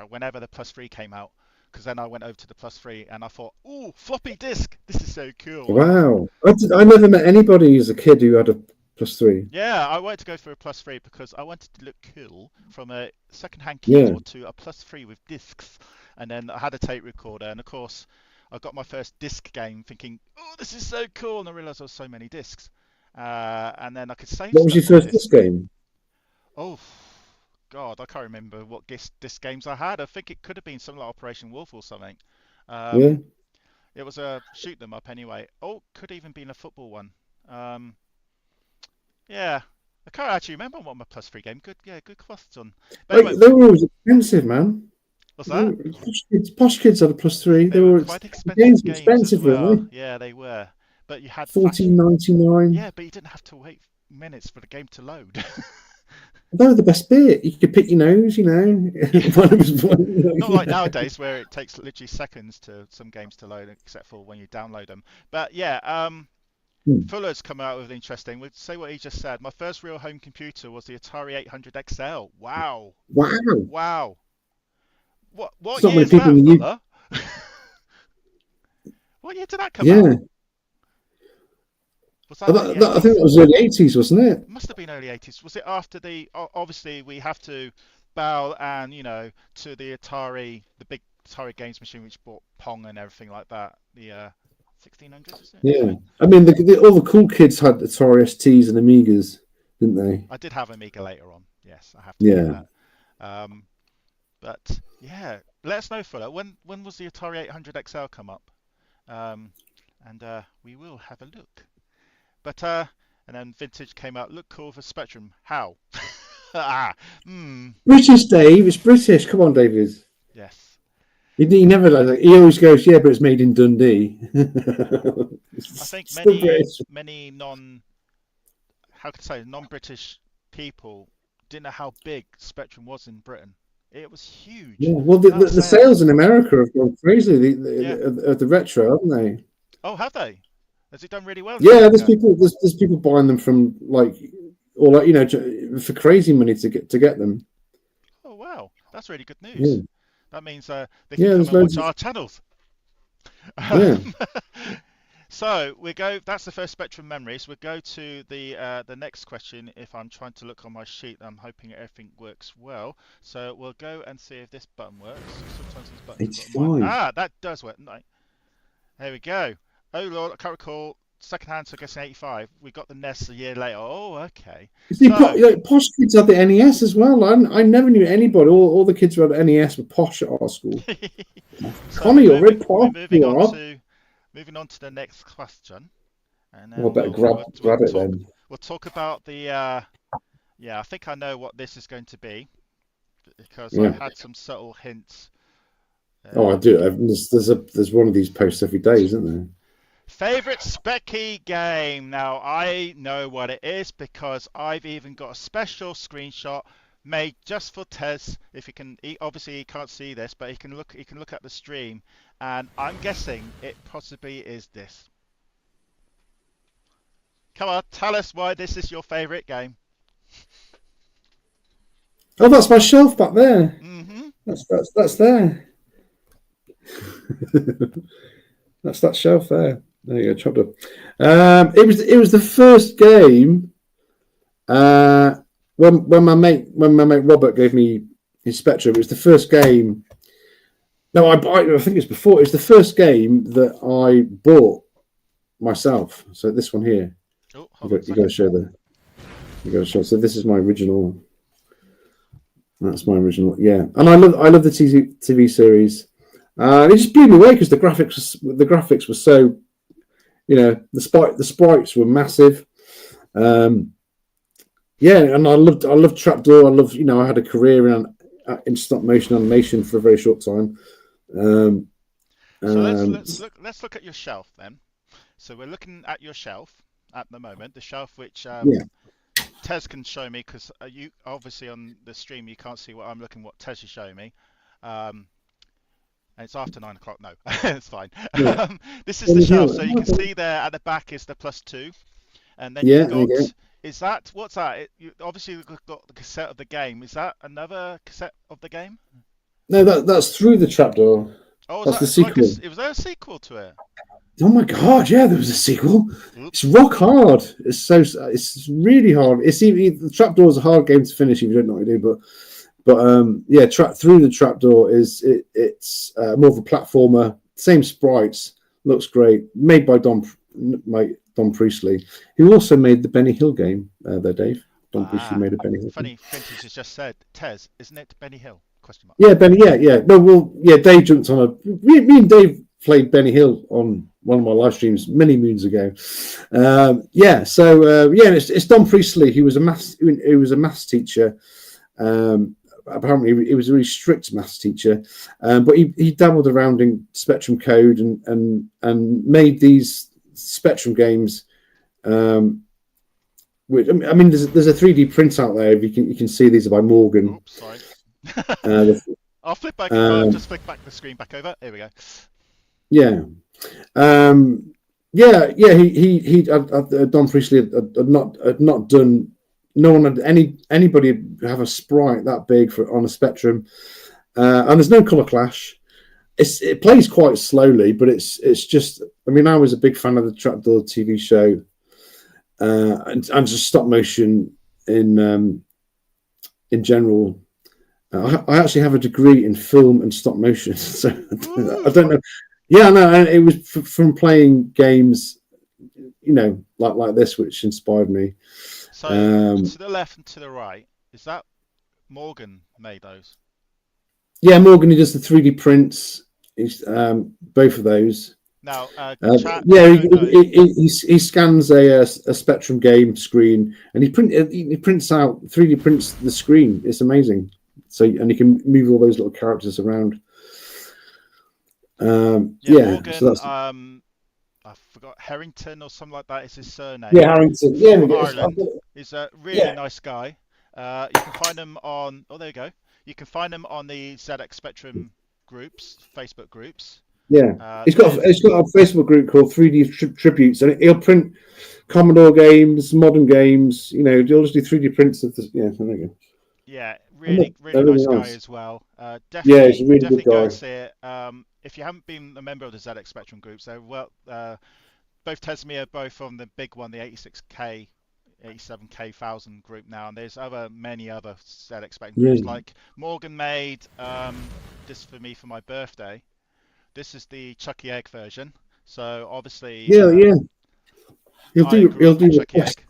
Speaker 2: whenever the Plus 3 came out. Because then I went over to the Plus 3 and I thought, ooh, floppy disk, this is so cool.
Speaker 1: Wow. I never met anybody as a kid who had a Plus 3.
Speaker 2: Yeah, I wanted to go for a Plus 3 because I wanted to look cool from a second-hand keyboard to a Plus 3 with discs. And then I had a tape recorder, and of course, I got my first disc game thinking, oh, this is so cool, and I realised there was so many discs. And then I could save.
Speaker 1: What was your first disc game?
Speaker 2: Oh, God, I can't remember what disc games I had. I think it could have been something like Operation Wolf or something. It was a shoot them up anyway. Oh, could even been a football one. Yeah, I can't actually remember what my Plus 3 game. Good question.
Speaker 1: Anyway, they were always expensive, man.
Speaker 2: What's that?
Speaker 1: Posh kids had a Plus 3.
Speaker 2: They were quite expensive well.
Speaker 1: Weren't they?
Speaker 2: Yeah, they were. But you had
Speaker 1: $14.99.
Speaker 2: Yeah, but you didn't have to wait minutes for the game to load.
Speaker 1: That was the best bit. You could pick your nose,
Speaker 2: Not like nowadays where it takes literally seconds to some games to load, except for when you download them. But yeah,
Speaker 1: Hmm.
Speaker 2: Fuller's come out with interesting. We'll say what he just said. My first real home computer was the Atari 800 XL. Wow.
Speaker 1: Wow.
Speaker 2: Wow.
Speaker 1: There's
Speaker 2: What
Speaker 1: not
Speaker 2: year
Speaker 1: many
Speaker 2: is
Speaker 1: people
Speaker 2: that,
Speaker 1: in the UK.
Speaker 2: Fuller? What year did that come out?
Speaker 1: Yeah.
Speaker 2: Was that early
Speaker 1: I think
Speaker 2: 80s?
Speaker 1: that was early 80s, wasn't it?
Speaker 2: It must have been early 80s. Was it after obviously we have to bow and, to the Atari, the big Atari games machine which bought Pong and everything like that. The 1600s, is it?
Speaker 1: Yeah.
Speaker 2: Yeah.
Speaker 1: I mean, all the cool kids had Atari STs and Amigas, didn't they?
Speaker 2: I did have Amiga later on. Yes, I have to admit
Speaker 1: Yeah.
Speaker 2: that. Um, but yeah, let us know, Fuller. When was the Atari 800 XL come up? And we will have a look. But and then Vintage came out. Look cool for Spectrum. How?
Speaker 1: British, Dave. It's British. Come on, David.
Speaker 2: Yes.
Speaker 1: He never does it. He always goes, yeah, but it's made in Dundee.
Speaker 2: I think
Speaker 1: Still British.
Speaker 2: many non-British people didn't know how big Spectrum was in Britain. It was huge.
Speaker 1: Yeah. Well,
Speaker 2: That
Speaker 1: the sales in America have gone crazy. The retro, haven't they?
Speaker 2: Oh, have they? Has it done really well in
Speaker 1: Yeah,
Speaker 2: America?
Speaker 1: there's people buying them from for crazy money to get them.
Speaker 2: Oh wow, that's really good news.
Speaker 1: Yeah.
Speaker 2: That means they can
Speaker 1: Yeah,
Speaker 2: come
Speaker 1: there's
Speaker 2: and watch
Speaker 1: loads of
Speaker 2: our channels.
Speaker 1: yeah.
Speaker 2: So we go. That's the first Spectrum memories. We go to the next question. If I'm trying to look on my sheet, I'm hoping everything works well. So we'll go and see if this button works. Sometimes these buttons
Speaker 1: It's
Speaker 2: have got mine.
Speaker 1: fine.
Speaker 2: That does work. No. There we go. Oh Lord, I can't recall. Second hand, so I guess in '85. We got the NES a year later. Oh, okay.
Speaker 1: You see,
Speaker 2: So
Speaker 1: posh kids had the NES as well. I never knew anybody. All the kids who had NES were posh at our school.
Speaker 2: so
Speaker 1: Connie, you're very posh.
Speaker 2: moving
Speaker 1: You
Speaker 2: on
Speaker 1: are.
Speaker 2: to the next question, and
Speaker 1: Well, I
Speaker 2: then
Speaker 1: better grab it then.
Speaker 2: we'll talk about the yeah. I think I know what this is going to be because I
Speaker 1: Yeah.
Speaker 2: had some subtle hints.
Speaker 1: Oh, I do. There's one of these posts every day, isn't there?
Speaker 2: Favorite Specky game. Now I know what it is because I've even got a special screenshot made just for Tez. If he can, obviously he can't see this, but he can look. He can look at the stream, and I'm guessing it possibly is this. Come on, tell us why this is your favorite game.
Speaker 1: Oh, that's my shelf back there.
Speaker 2: Mm-hmm.
Speaker 1: That's there. That's that shelf there. There you go, chopped up. It was the first game. When my mate Robert gave me his Spectrum, it was the first game. No, I think it's before. It's the first game that I bought myself. So this one here.
Speaker 2: Oh,
Speaker 1: You got to show You got to show. So this is my original. That's my original. Yeah, and I love the TV series. It just blew me away because the graphics were so, the sprites were massive. Yeah, and I loved Trapdoor. I had a career in stop motion animation for a very short time.
Speaker 2: So let's look at your shelf then. So we're looking at your shelf at the moment, the shelf which Tez can show me because you obviously on the stream you can't see what I'm looking what Tez is showing me. And it's after 9 o'clock. No, it's fine.
Speaker 1: Yeah.
Speaker 2: This is the shelf, so you can see there at the back is the +2, and then you've got. Is that what's that? Obviously you've got the cassette of the game. Is that another cassette of the game?
Speaker 1: No, that's through the Trapdoor.
Speaker 2: Oh,
Speaker 1: that's the sequel.
Speaker 2: Was there a sequel to it?
Speaker 1: Oh my god! Yeah, there was a sequel. Oops. It's rock hard. It's really hard. The Trapdoor is a hard game to finish if you don't know what to do. But through the Trapdoor it's more of a platformer. Same sprites. Looks great. Made by Don Priestley, who also made the Benny Hill game. There, Dave. Don Priestley made a Benny Hill.
Speaker 2: Funny, Vintage has just said, Tez, isn't it Benny Hill? Question mark.
Speaker 1: Yeah, Benny. Yeah. No, well, yeah. Dave jumped on me and Dave played Benny Hill on one of my live streams many moons ago. It's Don Priestley. He was a maths teacher. Apparently, he was a really strict maths teacher, but he dabbled around in Spectrum code and made these Spectrum games. Which I mean, there's a 3D print out there. You can see these are by Morgan.
Speaker 2: Oops, sorry. I'll flip back. Just flick back the screen back over. Here we go.
Speaker 1: Yeah. Yeah. Don Priestley had not done. No one had anybody have a sprite that big for on a Spectrum, and there's no color clash. It plays quite slowly, but it's just. I mean, I was a big fan of the Trapdoor TV show, and just stop motion in general. I actually have a degree in film and stop motion, so I
Speaker 2: Woo!
Speaker 1: don't know. Yeah, no, and it was from playing games, like this, which inspired me.
Speaker 2: So
Speaker 1: Um,
Speaker 2: to the left and to the right, is that Morgan made those?
Speaker 1: yeah, Morgan, he does the 3D prints. He's both of those.
Speaker 2: Now, chat, if
Speaker 1: Yeah,
Speaker 2: you
Speaker 1: he,
Speaker 2: don't know,
Speaker 1: he scans a Spectrum game screen, and he prints out 3D prints the screen. It's amazing. So and he can move all those little characters around.
Speaker 2: yeah,
Speaker 1: Yeah, so
Speaker 2: Morgan,
Speaker 1: that's
Speaker 2: I forgot Harrington or something like that is his
Speaker 1: yeah,
Speaker 2: surname.
Speaker 1: Harrington. Yeah,
Speaker 2: From Ireland, he's a really
Speaker 1: yeah,
Speaker 2: nice guy. You can find him on. Oh, there you go. You can find him on the ZX Spectrum groups, Facebook groups.
Speaker 1: yeah.
Speaker 2: There's
Speaker 1: He's got a Facebook group called 3D Tributes, and he'll print Commodore games, modern games. He'll just do 3D prints of the. Yeah, there you go.
Speaker 2: Yeah,
Speaker 1: And
Speaker 2: really, really
Speaker 1: they're really
Speaker 2: nice guy
Speaker 1: nice.
Speaker 2: as well.
Speaker 1: Yeah, he's a
Speaker 2: Definitely,
Speaker 1: really good
Speaker 2: definitely go and
Speaker 1: guy.
Speaker 2: see it. If you haven't been a member of the ZX Spectrum group, so both Tez and me are both on the big one, the 86K, 87K thousand group now, and there's many other ZX Spectrum
Speaker 1: Yeah,
Speaker 2: groups. Like Morgan made this for me for my birthday. This is the Chucky Egg version. So obviously,
Speaker 1: yeah.
Speaker 2: I grew
Speaker 1: He'll
Speaker 2: up
Speaker 1: do
Speaker 2: on Chucky
Speaker 1: requests.
Speaker 2: Egg.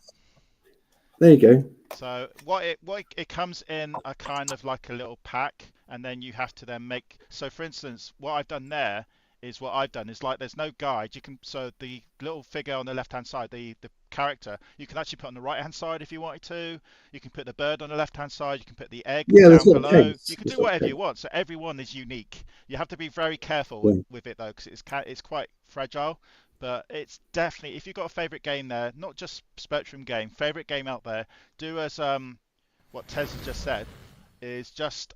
Speaker 1: There you go.
Speaker 2: So what it comes in a kind of like a little pack, and then you have to then make. So for instance, what I've done there is what I've done is like there's no guide. You can so the little figure on the left hand side, the character, you can actually put on the right hand side if you wanted to. You can put the bird on the left hand side. You can put the egg
Speaker 1: Yeah, there's
Speaker 2: down
Speaker 1: got
Speaker 2: below. You
Speaker 1: cakes.
Speaker 2: can
Speaker 1: There's
Speaker 2: do
Speaker 1: got
Speaker 2: whatever you
Speaker 1: cake.
Speaker 2: want. So everyone is unique. You have to be very careful
Speaker 1: Yeah,
Speaker 2: with it though, because it's quite fragile. But it's definitely if you've got a favorite game there, not just Spectrum game, favorite game out there, do as what Tez has just said is just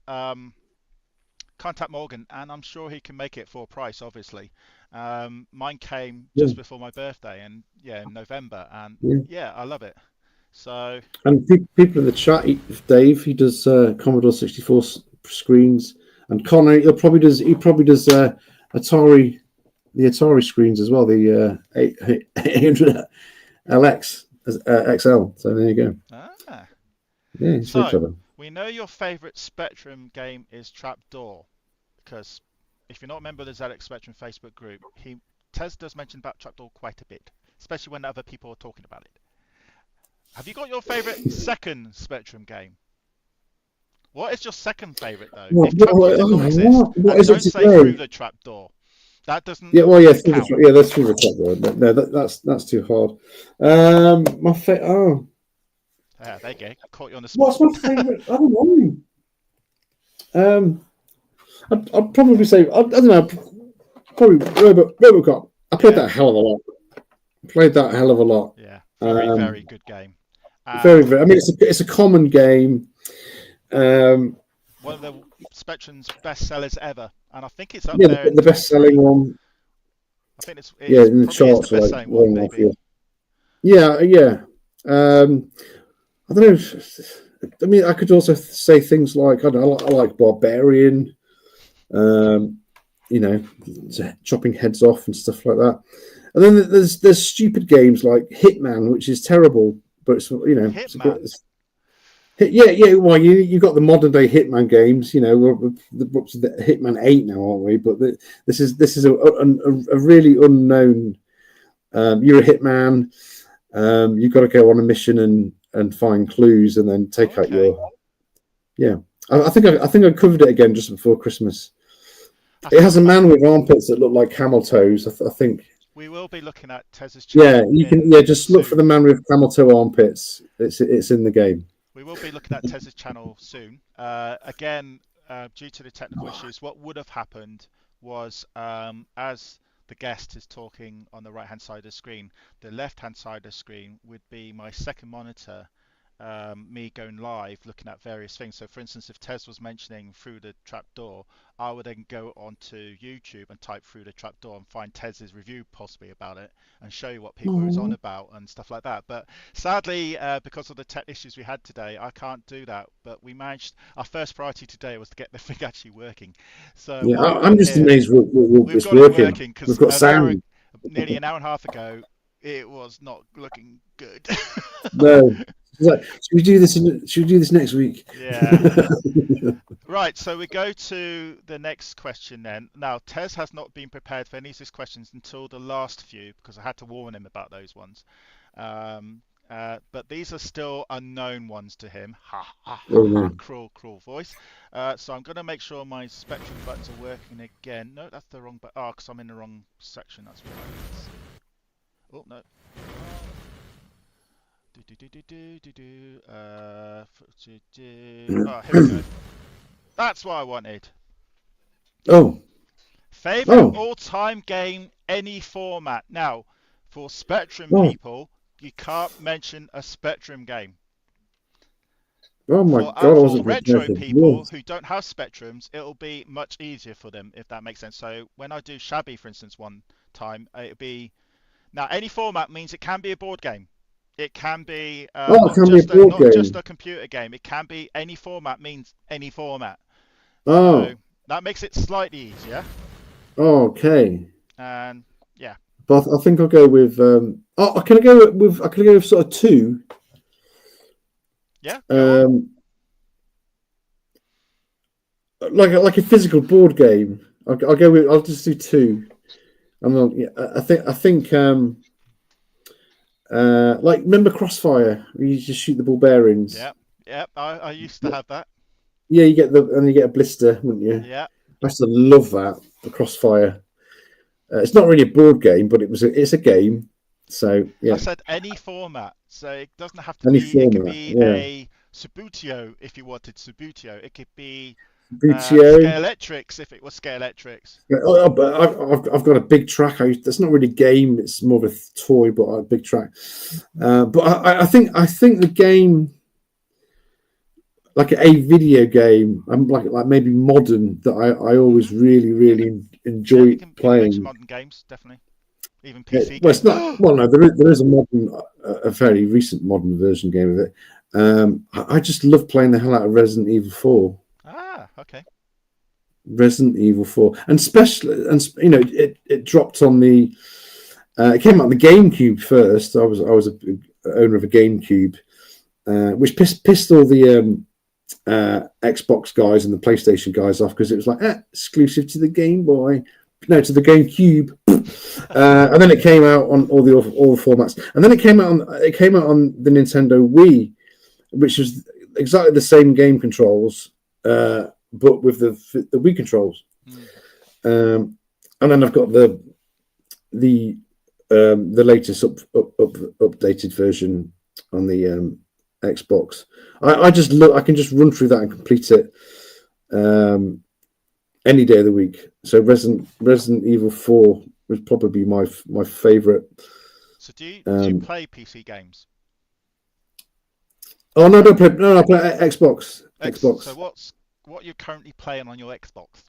Speaker 2: contact Morgan, and I'm sure he can make it for a price. Obviously, mine came
Speaker 1: yeah,
Speaker 2: just before my birthday, and yeah, in November, and
Speaker 1: yeah.
Speaker 2: yeah, I love it. So
Speaker 1: And people in the chat, Dave, he does Commodore 64 screens, and Connor, he probably does Atari, the Atari screens as well, the 800 LX XL. So there you go.
Speaker 2: ah,
Speaker 1: Yeah, he's really
Speaker 2: so
Speaker 1: clever.
Speaker 2: we know your favorite Spectrum game is Trapdoor because if you're not a member of the ZX Spectrum Facebook group, he Tez does mention about Trapdoor quite a bit, especially when other people are talking about it. Have you got your favorite second Spectrum game? What is your second favorite though? If Trapdoor did not exist,
Speaker 1: What
Speaker 2: and
Speaker 1: is it
Speaker 2: don't say
Speaker 1: today?
Speaker 2: through the Trapdoor, that doesn't
Speaker 1: Yeah, well, yeah,
Speaker 2: count.
Speaker 1: yeah, that's through the top word. No, that's too hard. Oh,
Speaker 2: Yeah, there you go. Caught you on the spot.
Speaker 1: what's my favourite? I don't know. Um, I'd probably say I don't know. Probably Robocop. I played
Speaker 2: Yeah,
Speaker 1: that a hell of a lot. Played that a hell of a lot.
Speaker 2: yeah. Very,
Speaker 1: Um,
Speaker 2: very good game.
Speaker 1: very,
Speaker 2: And
Speaker 1: very. I mean, it's a common game. Um,
Speaker 2: one of the Spectrum's best sellers ever. And I think it's up
Speaker 1: yeah,
Speaker 2: there in
Speaker 1: the
Speaker 2: top
Speaker 1: best selling
Speaker 2: three.
Speaker 1: one.
Speaker 2: I think it
Speaker 1: Yeah,
Speaker 2: is
Speaker 1: in the
Speaker 2: probably is the
Speaker 1: charts for
Speaker 2: best
Speaker 1: like
Speaker 2: selling
Speaker 1: one
Speaker 2: one,
Speaker 1: and a half
Speaker 2: maybe.
Speaker 1: years. Yeah, yeah. I don't know. I mean, I could also say things like I don't know. I like Barbarian. Um, chopping heads off and stuff like that. And then there's stupid games like Hitman, which is terrible, but it's a
Speaker 2: Hitman.
Speaker 1: yeah. Well, you got the modern day Hitman games. We're up to the Hitman 8 now, aren't we? But this is a really unknown. You're a hitman. You've got to go on a mission and find clues and then take out
Speaker 2: Okay.
Speaker 1: your yeah. I think I covered it again just before Christmas.
Speaker 2: I
Speaker 1: It
Speaker 2: think
Speaker 1: has
Speaker 2: we
Speaker 1: a
Speaker 2: might
Speaker 1: man with armpits that look like camel toes. I think.
Speaker 2: we will be looking at Tez's
Speaker 1: Yeah,
Speaker 2: channel
Speaker 1: you can.
Speaker 2: in
Speaker 1: Yeah, just look for the
Speaker 2: soon.
Speaker 1: man with camel toe armpits. It's in the game.
Speaker 2: We will be looking at Tez's channel soon. Again, due to the technical issues, what would have happened was as the guest is talking on the right hand side of the screen, the left hand side of the screen would be my second monitor, me going live looking at various things. So for instance, if Tez was mentioning through the trapdoor, I would then go onto YouTube and type through the trapdoor and find Tez's review possibly about it and show you what people was on about and stuff like that. But sadly, because of the tech issues we had today, I can't do that. But we managed. Our first priority today was to get the thing actually working. So
Speaker 1: Yeah,
Speaker 2: what we've
Speaker 1: I'm
Speaker 2: got
Speaker 1: just
Speaker 2: here,
Speaker 1: amazed
Speaker 2: we've
Speaker 1: it's
Speaker 2: got it
Speaker 1: working.
Speaker 2: working
Speaker 1: We've
Speaker 2: because
Speaker 1: got sound.
Speaker 2: nearly an hour and a half ago, it was not looking good.
Speaker 1: No. It's like, should we do this? Should we do this next week?
Speaker 2: Yeah. Right, so we go to the next question then. Now, Tez has not been prepared for any of his questions until the last few because I had to warn him about those ones. But these are still unknown ones to him. Ha ha ha
Speaker 1: Oh
Speaker 2: ha,
Speaker 1: no.
Speaker 2: cruel, cruel voice. So I'm going to make sure my Spectrum buttons are working again. No, that's the wrong button. Oh, because I'm in the wrong section. That's why. Oh, no. Oh, here we go. That's what I wanted.
Speaker 1: Oh.
Speaker 2: Favorite
Speaker 1: Oh.
Speaker 2: all-time game, any format. Now, for Spectrum
Speaker 1: Oh.
Speaker 2: people, you can't mention a Spectrum game.
Speaker 1: Oh my
Speaker 2: For,
Speaker 1: God! I
Speaker 2: for
Speaker 1: wasn't prepared
Speaker 2: retro
Speaker 1: for
Speaker 2: people
Speaker 1: this.
Speaker 2: who don't have Spectrums, it'll be much easier for them, if that makes sense. So when I do Shabby, for instance, one time, it'll be... Now, any format means it can be a board game. It can be
Speaker 1: Oh, it can be a board
Speaker 2: not just
Speaker 1: game.
Speaker 2: a computer game. It can be any format means any format. So
Speaker 1: Oh.
Speaker 2: that makes it slightly easier.
Speaker 1: Okay.
Speaker 2: And yeah.
Speaker 1: But I think I'll go with. Oh, can I go with? I can go with sort of two.
Speaker 2: Yeah. Go on.
Speaker 1: Like a physical board game. I'll go with. I'll just do two. I think. Like remember Crossfire? Where you just shoot the ball bearings.
Speaker 2: Yeah. Yeah. I used to have that.
Speaker 1: Yeah, you get a blister, wouldn't you?
Speaker 2: Yeah.
Speaker 1: I used to love that, the Crossfire. It's not really a board game, but it's a game. So yeah,
Speaker 2: I said any format, so it doesn't have to
Speaker 1: any
Speaker 2: be. It could
Speaker 1: format.
Speaker 2: be
Speaker 1: Yeah,
Speaker 2: a Subutio if you wanted Subutio. It could be
Speaker 1: BTO.
Speaker 2: Scalextrics if it was Scalextrics.
Speaker 1: But I've got a big track. That's not really a game. It's more of a toy, but a big track. But I think the game, like a video game, I'm like maybe modern that I always really
Speaker 2: Yeah,
Speaker 1: enjoy
Speaker 2: you can mention
Speaker 1: playing.
Speaker 2: modern games definitely, even PC
Speaker 1: Well,
Speaker 2: games.
Speaker 1: it's not. Well, no, there is a modern, a very recent modern version game of it. I just love playing the hell out of Resident Evil 4.
Speaker 2: Ah, okay.
Speaker 1: Resident Evil 4, and especially, and it dropped on the. It came out on the GameCube first. I was a owner of a GameCube, which pissed all the Xbox guys and the PlayStation guys off because it was like exclusive to the Game Boy, no, to the GameCube. And then it came out on all the formats, and then it came out on the Nintendo Wii, which was exactly the same game controls, but with the Wii controls. And then I've got the latest updated version on the Xbox. I just look. I can just run through that and complete it any day of the week. So Resident Evil 4 was probably my favorite.
Speaker 2: So do you play PC games?
Speaker 1: Oh no, don't play. No, I play Xbox. Xbox.
Speaker 2: So what you're currently playing on your Xbox?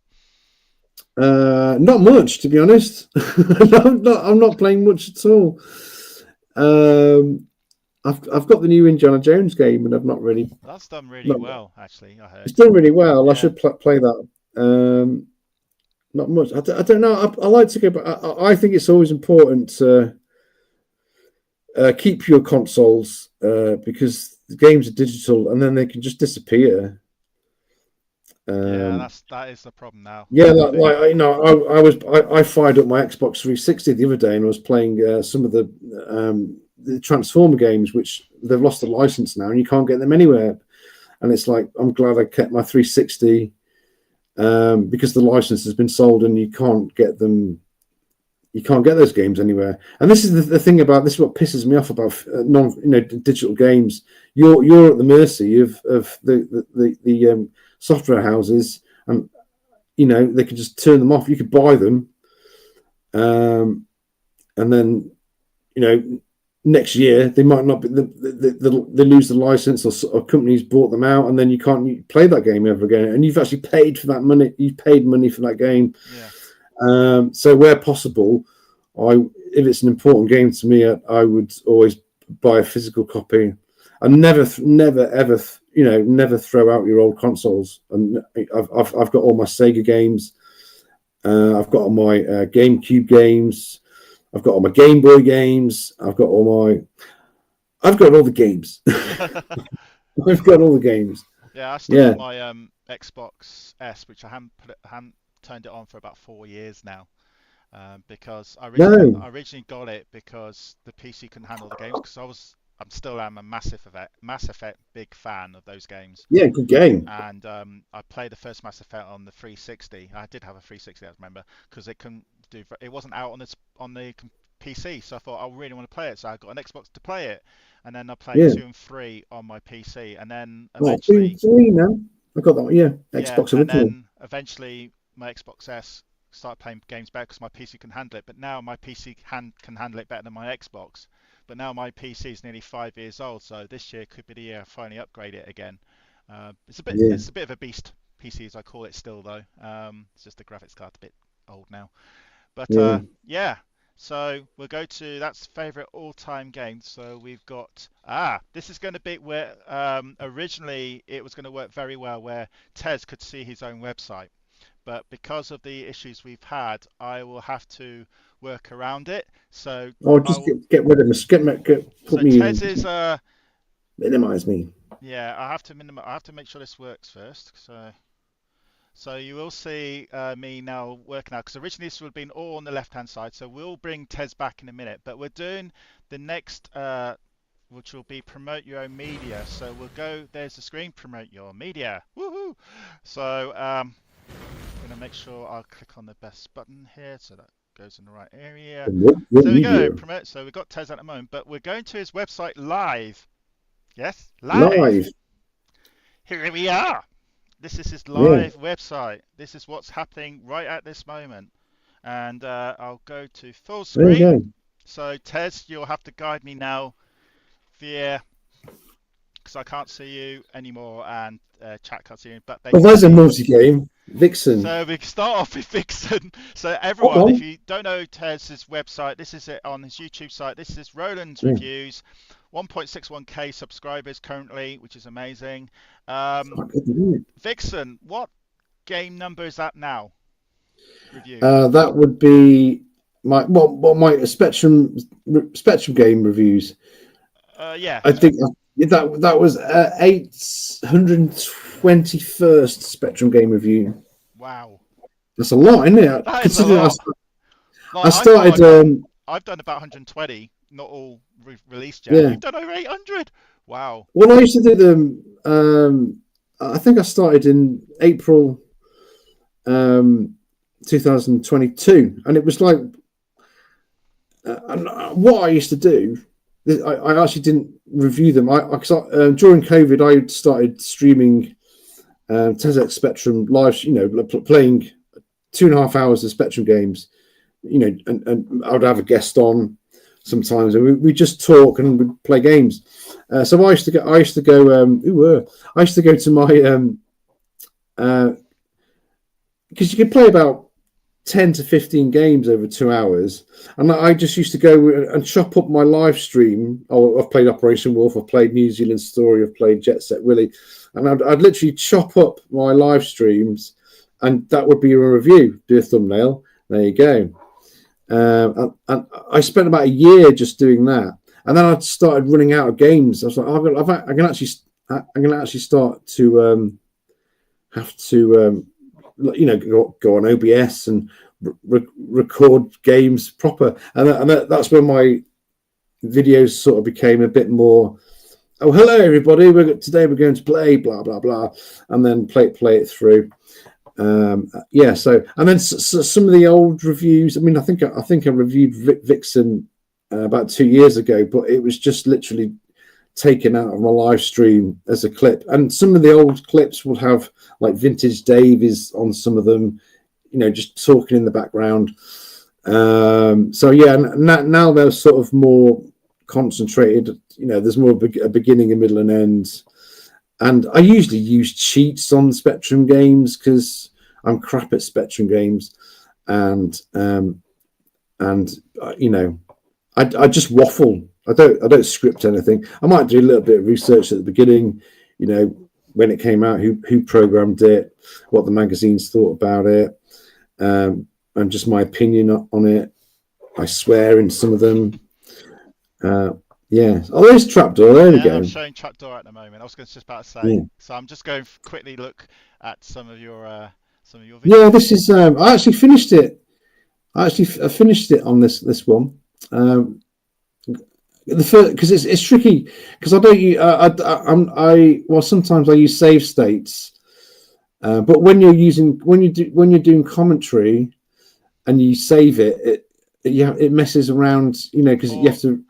Speaker 1: Not much, to be honest. I'm not playing much at all. I've got the new Indiana Jones game, and I've not really.
Speaker 2: That's done really well, actually. I heard
Speaker 1: it's done really well.
Speaker 2: Yeah.
Speaker 1: I should play that. Not much. I don't know. I like to go, but I think it's always important to keep your consoles because the games are digital, and then they can just disappear.
Speaker 2: Yeah, that is the problem now.
Speaker 1: Yeah, I fired up my Xbox 360 the other day, and I was playing some of the Transformer games, which they've lost the license now, and you can't get them anywhere. And it's like, I'm glad I kept my 360 because the license has been sold, and you can't get them. You can't get those games anywhere. And this is the thing about this. Is what pisses me off about digital games. You're at the mercy of the software houses, and they can just turn them off. You could buy them, and then next year they might not be, they lose the license, or companies bought them out, and then you can't play that game ever again. And you've actually paid for that money. You've paid money for that game.
Speaker 2: Yeah.
Speaker 1: So where possible, if it's an important game to me, I would always buy a physical copy. And never ever, never throw out your old consoles. And I've got all my Sega games. I've got all my GameCube games. I've got all my Game Boy games. I've got all the games. I've got all the games.
Speaker 2: Yeah, I still got my Xbox S, which I haven't turned it on for about 4 years now. Because I originally got it because the PC couldn't handle the games, because I'm still a Mass Effect big fan of those games.
Speaker 1: Yeah, good game.
Speaker 2: And I played the first Mass Effect on the 360. I did have a 360, I remember, because it wasn't out on the PC. So I thought I really want to play it. So I got an Xbox to play it, and then I played 2 and 3 on my PC, and then eventually
Speaker 1: 3 now. I got that one. Yeah, Xbox original.
Speaker 2: And then eventually my Xbox S started playing games better because my PC can handle it. But now my PC can handle it better than my Xbox. But now my PC is nearly 5 years old, so this year could be the year I finally upgrade it again. It's a bit of a beast PC, as I call it still, though. It's just the graphics card's a bit old now. But so we'll go to that's favorite all-time game. So we've got this is going to be where originally it was going to work very well, where Tez could see his own website. But because of the issues we've had, I will have to work around it. So
Speaker 1: get rid of me. Put me
Speaker 2: Tez is
Speaker 1: minimize me.
Speaker 2: Yeah, I have to make sure this works first. So you will see me now working out, because originally this would have been all on the left-hand side. So we'll bring Tez back in a minute, but we're doing the next, which will be promote your own media. So we'll go. There's the screen. Promote your media. Woohoo! So I'm gonna make sure I'll click on the best button here, so that goes in the right area. There we go. Promote. So we've got Tez at the moment, but we're going to his website live. Yes, live. Here we are. This is his live website. This is what's happening right at this moment. And I'll go to full screen. So Tez, you'll have to guide me now via, because I can't see you anymore, and chat can't see you. But
Speaker 1: there's a multi-game. Vixen.
Speaker 2: So we can start off with Vixen. So everyone, if you don't know Tez's website, this is it on his YouTube site. This is Rowlands Reviews. 1.61k subscribers currently, which is amazing. Vixen, what game number is that now? Review.
Speaker 1: That would be my Spectrum game reviews.
Speaker 2: Yeah.
Speaker 1: I think that was 821st Spectrum game review.
Speaker 2: Wow.
Speaker 1: That's a lot, isn't it?
Speaker 2: That is a lot.
Speaker 1: I started.
Speaker 2: I've done about 120. Not all released yet. Yeah. You've done over 800. Wow.
Speaker 1: Well, I used to do them. I think I started in April 2022, and it was like, and what I used to do, I actually didn't review them. During COVID, I started streaming TheSpectrum live. Playing 2.5 hours of Spectrum games. And I would have a guest on sometimes, and we just talk and we'd play games. So I used to go to my because you could play about 10 to 15 games over 2 hours, and I just used to go and chop up my live stream. I've played Operation Wolf, I've played New Zealand Story, I've played Jet Set Willy, and I'd literally chop up my live streams, and that would be a review. Do a thumbnail. There you go. And I spent about a year just doing that, and then I started running out of games. I was like, I'm going to actually start to have to go on OBS and record games proper, and that's when my videos sort of became a bit more. Oh, hello everybody! Today we're going to play blah blah blah, and then play it through. So and then some of the old reviews. I mean, I think I reviewed Vixen about 2 years ago, but it was just literally taken out of my live stream as a clip. And some of the old clips will have like Vintage Dave is on some of them, just talking in the background. So yeah, now they're sort of more concentrated. There's more a beginning, a middle, and end. And I usually use cheats on Spectrum games because I'm crap at Spectrum games, and I just waffle. I don't script anything. I might do a little bit of research at the beginning, when it came out, who programmed it, what the magazines thought about it, and just my opinion on it. I swear in some of them. Yeah. Oh, there's Trapdoor. There we go.
Speaker 2: I'm showing Trapdoor at the moment. I was just about to say. Yeah. So I'm just going to quickly look at some of your videos.
Speaker 1: Yeah, this is. I actually finished it. I finished it on this one. Because it's tricky because I don't well, sometimes I use save states, but when you're doing commentary and you save it messes around, because you have to.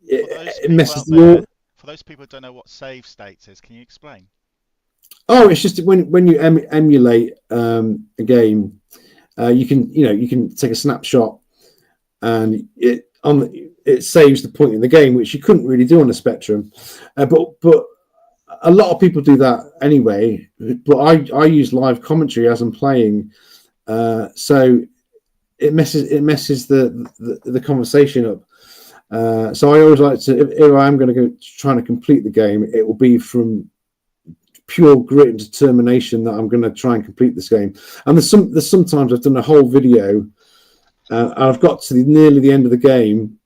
Speaker 1: It messes
Speaker 2: there, for those people who don't know what save states is, can you explain?
Speaker 1: Oh, it's just when you emulate a game, you can take a snapshot and it saves the point in the game, which you couldn't really do on the Spectrum. But a lot of people do that anyway. But I use live commentary as I'm playing, so it messes the conversation up. So I always like to, if I am going to go trying to complete the game, it will be from pure grit and determination that I'm going to try and complete this game. And there's sometimes I've done a whole video, and I've got to nearly the end of the game,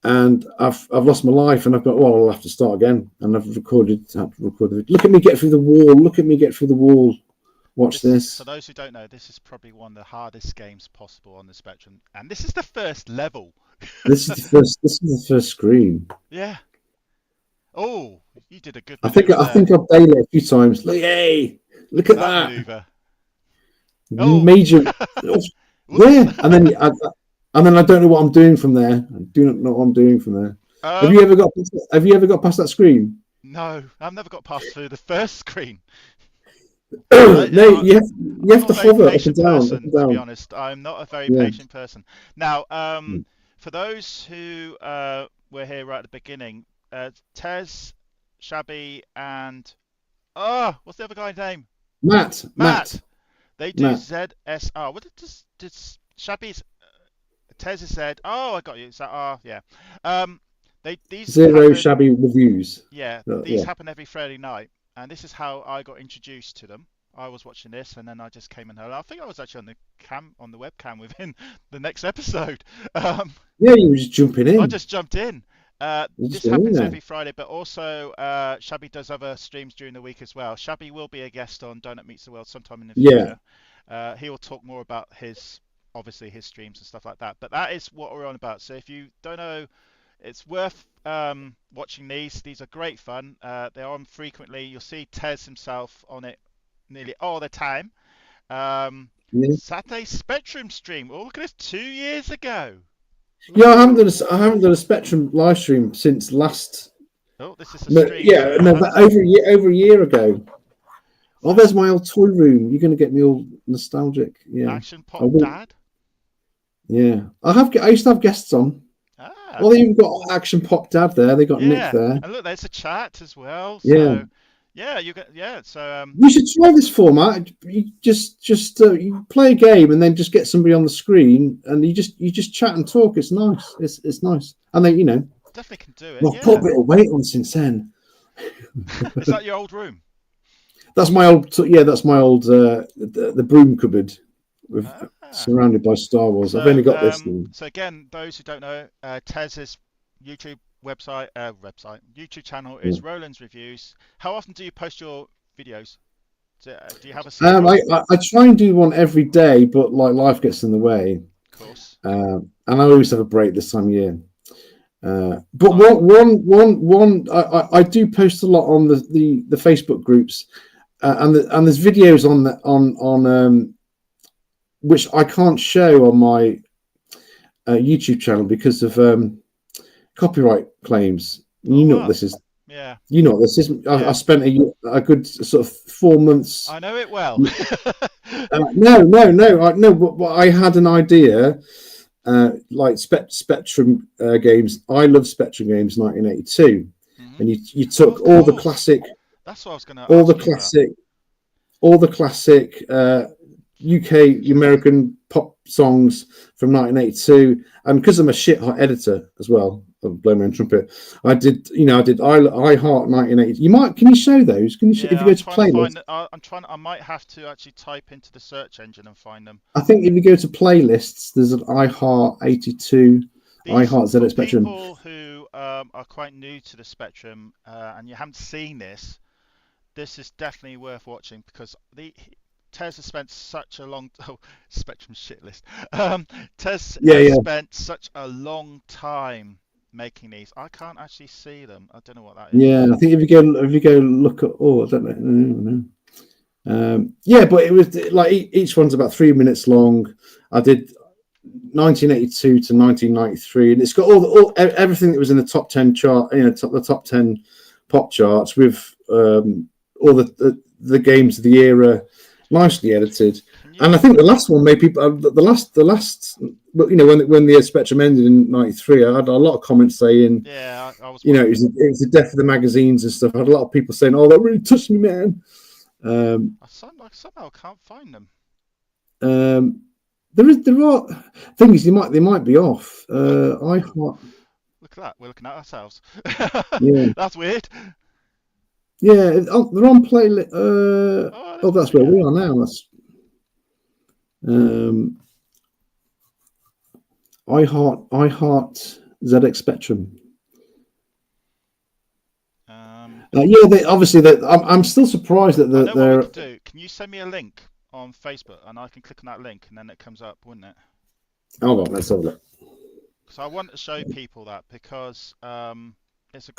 Speaker 1: and I've lost my life, and I've got, I'll have to start again, and I've recorded. Look at me get through the wall. Look at me get through the wall. Watch this.
Speaker 2: For those who don't know, this is probably one of the hardest games possible on the Spectrum, and this is the first level.
Speaker 1: This is the first screen.
Speaker 2: Yeah. Oh, you did a good.
Speaker 1: I think I've bailed it a few times. Hey, look at that.
Speaker 2: Maneuver.
Speaker 1: Major. Yeah, and then I don't know what I'm doing from there. I do not know what I'm doing from there. Have you ever got past that screen?
Speaker 2: No, I've never got past through the first screen.
Speaker 1: No, you have to hover up and down.
Speaker 2: To be honest, I'm not a very patient person. Now, for those who were here right at the beginning, Tez, Shabby, and what's the other guy's name?
Speaker 1: Matt.
Speaker 2: They do ZSR. What did Shabby's? Tez has said, I got you. So, yeah. These
Speaker 1: Shabby reviews.
Speaker 2: Yeah, these happen every Friday night, and this is how I got introduced to them. I was watching this, and then I just came and heard. I think I was actually on the webcam within the next episode.
Speaker 1: Yeah, you were just jumping in.
Speaker 2: I just jumped in. This happens every Friday, but also Shabby does other streams during the week as well. Shabby will be a guest on Doughnut Meets the World sometime in the future. Yeah. He will talk more about his streams and stuff like that. But that is what we're on about. So if you don't know, it's worth watching these. These are great fun. They're on frequently. You'll see Tez himself on it nearly all the time. Saturday Spectrum stream. Oh, look at this, 2 years ago.
Speaker 1: Yeah, I haven't done a Spectrum live stream since last.
Speaker 2: Oh, this is a stream.
Speaker 1: Yeah, no, but over a year ago. Oh, there's my old toy room. You're going to get me all nostalgic. Yeah.
Speaker 2: Action Pop Dad.
Speaker 1: Yeah, I used to have guests on. Well, they even got Action Pop Dad there. They got Nick there.
Speaker 2: And look, there's a chat as well. So, So
Speaker 1: you should try this format. You just you play a game and then just get somebody on the screen and you just chat and talk. It's nice. It's nice. And then
Speaker 2: definitely can do it.
Speaker 1: I've put a bit of weight on since then.
Speaker 2: Is that your old room?
Speaker 1: That's my old. Yeah, that's my old. The broom cupboard. Surrounded by Star Wars. So, I've only got this thing.
Speaker 2: So again, those who don't know, Tez's YouTube YouTube channel is Rowlands Reviews. How often do you post your videos? Do you have a
Speaker 1: I try and do one every day, but life gets in the way.
Speaker 2: Of course.
Speaker 1: And I always have a break this time of year. But one I do post a lot on the Facebook groups, and there's videos on which I can't show on my YouTube channel because of copyright claims. You know what this is.
Speaker 2: Yeah.
Speaker 1: You know what this is. I spent a good sort of 4 months.
Speaker 2: I know it well.
Speaker 1: No. But I had an idea, like Spectrum games. I love Spectrum games, 1982, and you took all the classic.
Speaker 2: That's what I was going to
Speaker 1: all
Speaker 2: ask
Speaker 1: the
Speaker 2: you
Speaker 1: classic, about. All the classic UK American pop songs from 1982, and because I'm a shit hot editor as well, I'll blow my own trumpet. I did I Heart 1980. Can you show those? Can you if you go to playlist?
Speaker 2: I might have to actually type into the search engine and find them.
Speaker 1: I think if you go to playlists, there's an I Heart 82, I Heart ZX Spectrum.
Speaker 2: People who are quite new to the Spectrum and you haven't seen this is definitely worth watching, because Tez has spent such a long Spectrum shit list. Tez has spent such a long time making these. I can't actually see them. I don't know what that is.
Speaker 1: Yeah, I think if you go look at I don't know. But it was like each one's about 3 minutes long. I did 1982 to 1993, and it's got everything that was in the top 10 chart, the top 10 pop charts, with all the games of the era, nicely edited. And I think the last one made people the last when the Spectrum ended in 93, I had a lot of comments saying,
Speaker 2: I was
Speaker 1: it was the death of the magazines and stuff. I had a lot of people saying, "Oh, that really touched me, man."
Speaker 2: I somehow can't find them.
Speaker 1: There are things they might be off.
Speaker 2: Look at that. We're looking at ourselves.
Speaker 1: Yeah,
Speaker 2: that's weird.
Speaker 1: Yeah, they're on playlist. That's where we are now. That's I Heart ZX Spectrum. I'm still surprised that
Speaker 2: I know what we could do. Can you send me a link on Facebook and I can click on that link and then it comes up, wouldn't it?
Speaker 1: Hold on, let's have a look.
Speaker 2: Because I want to show people that, because it's a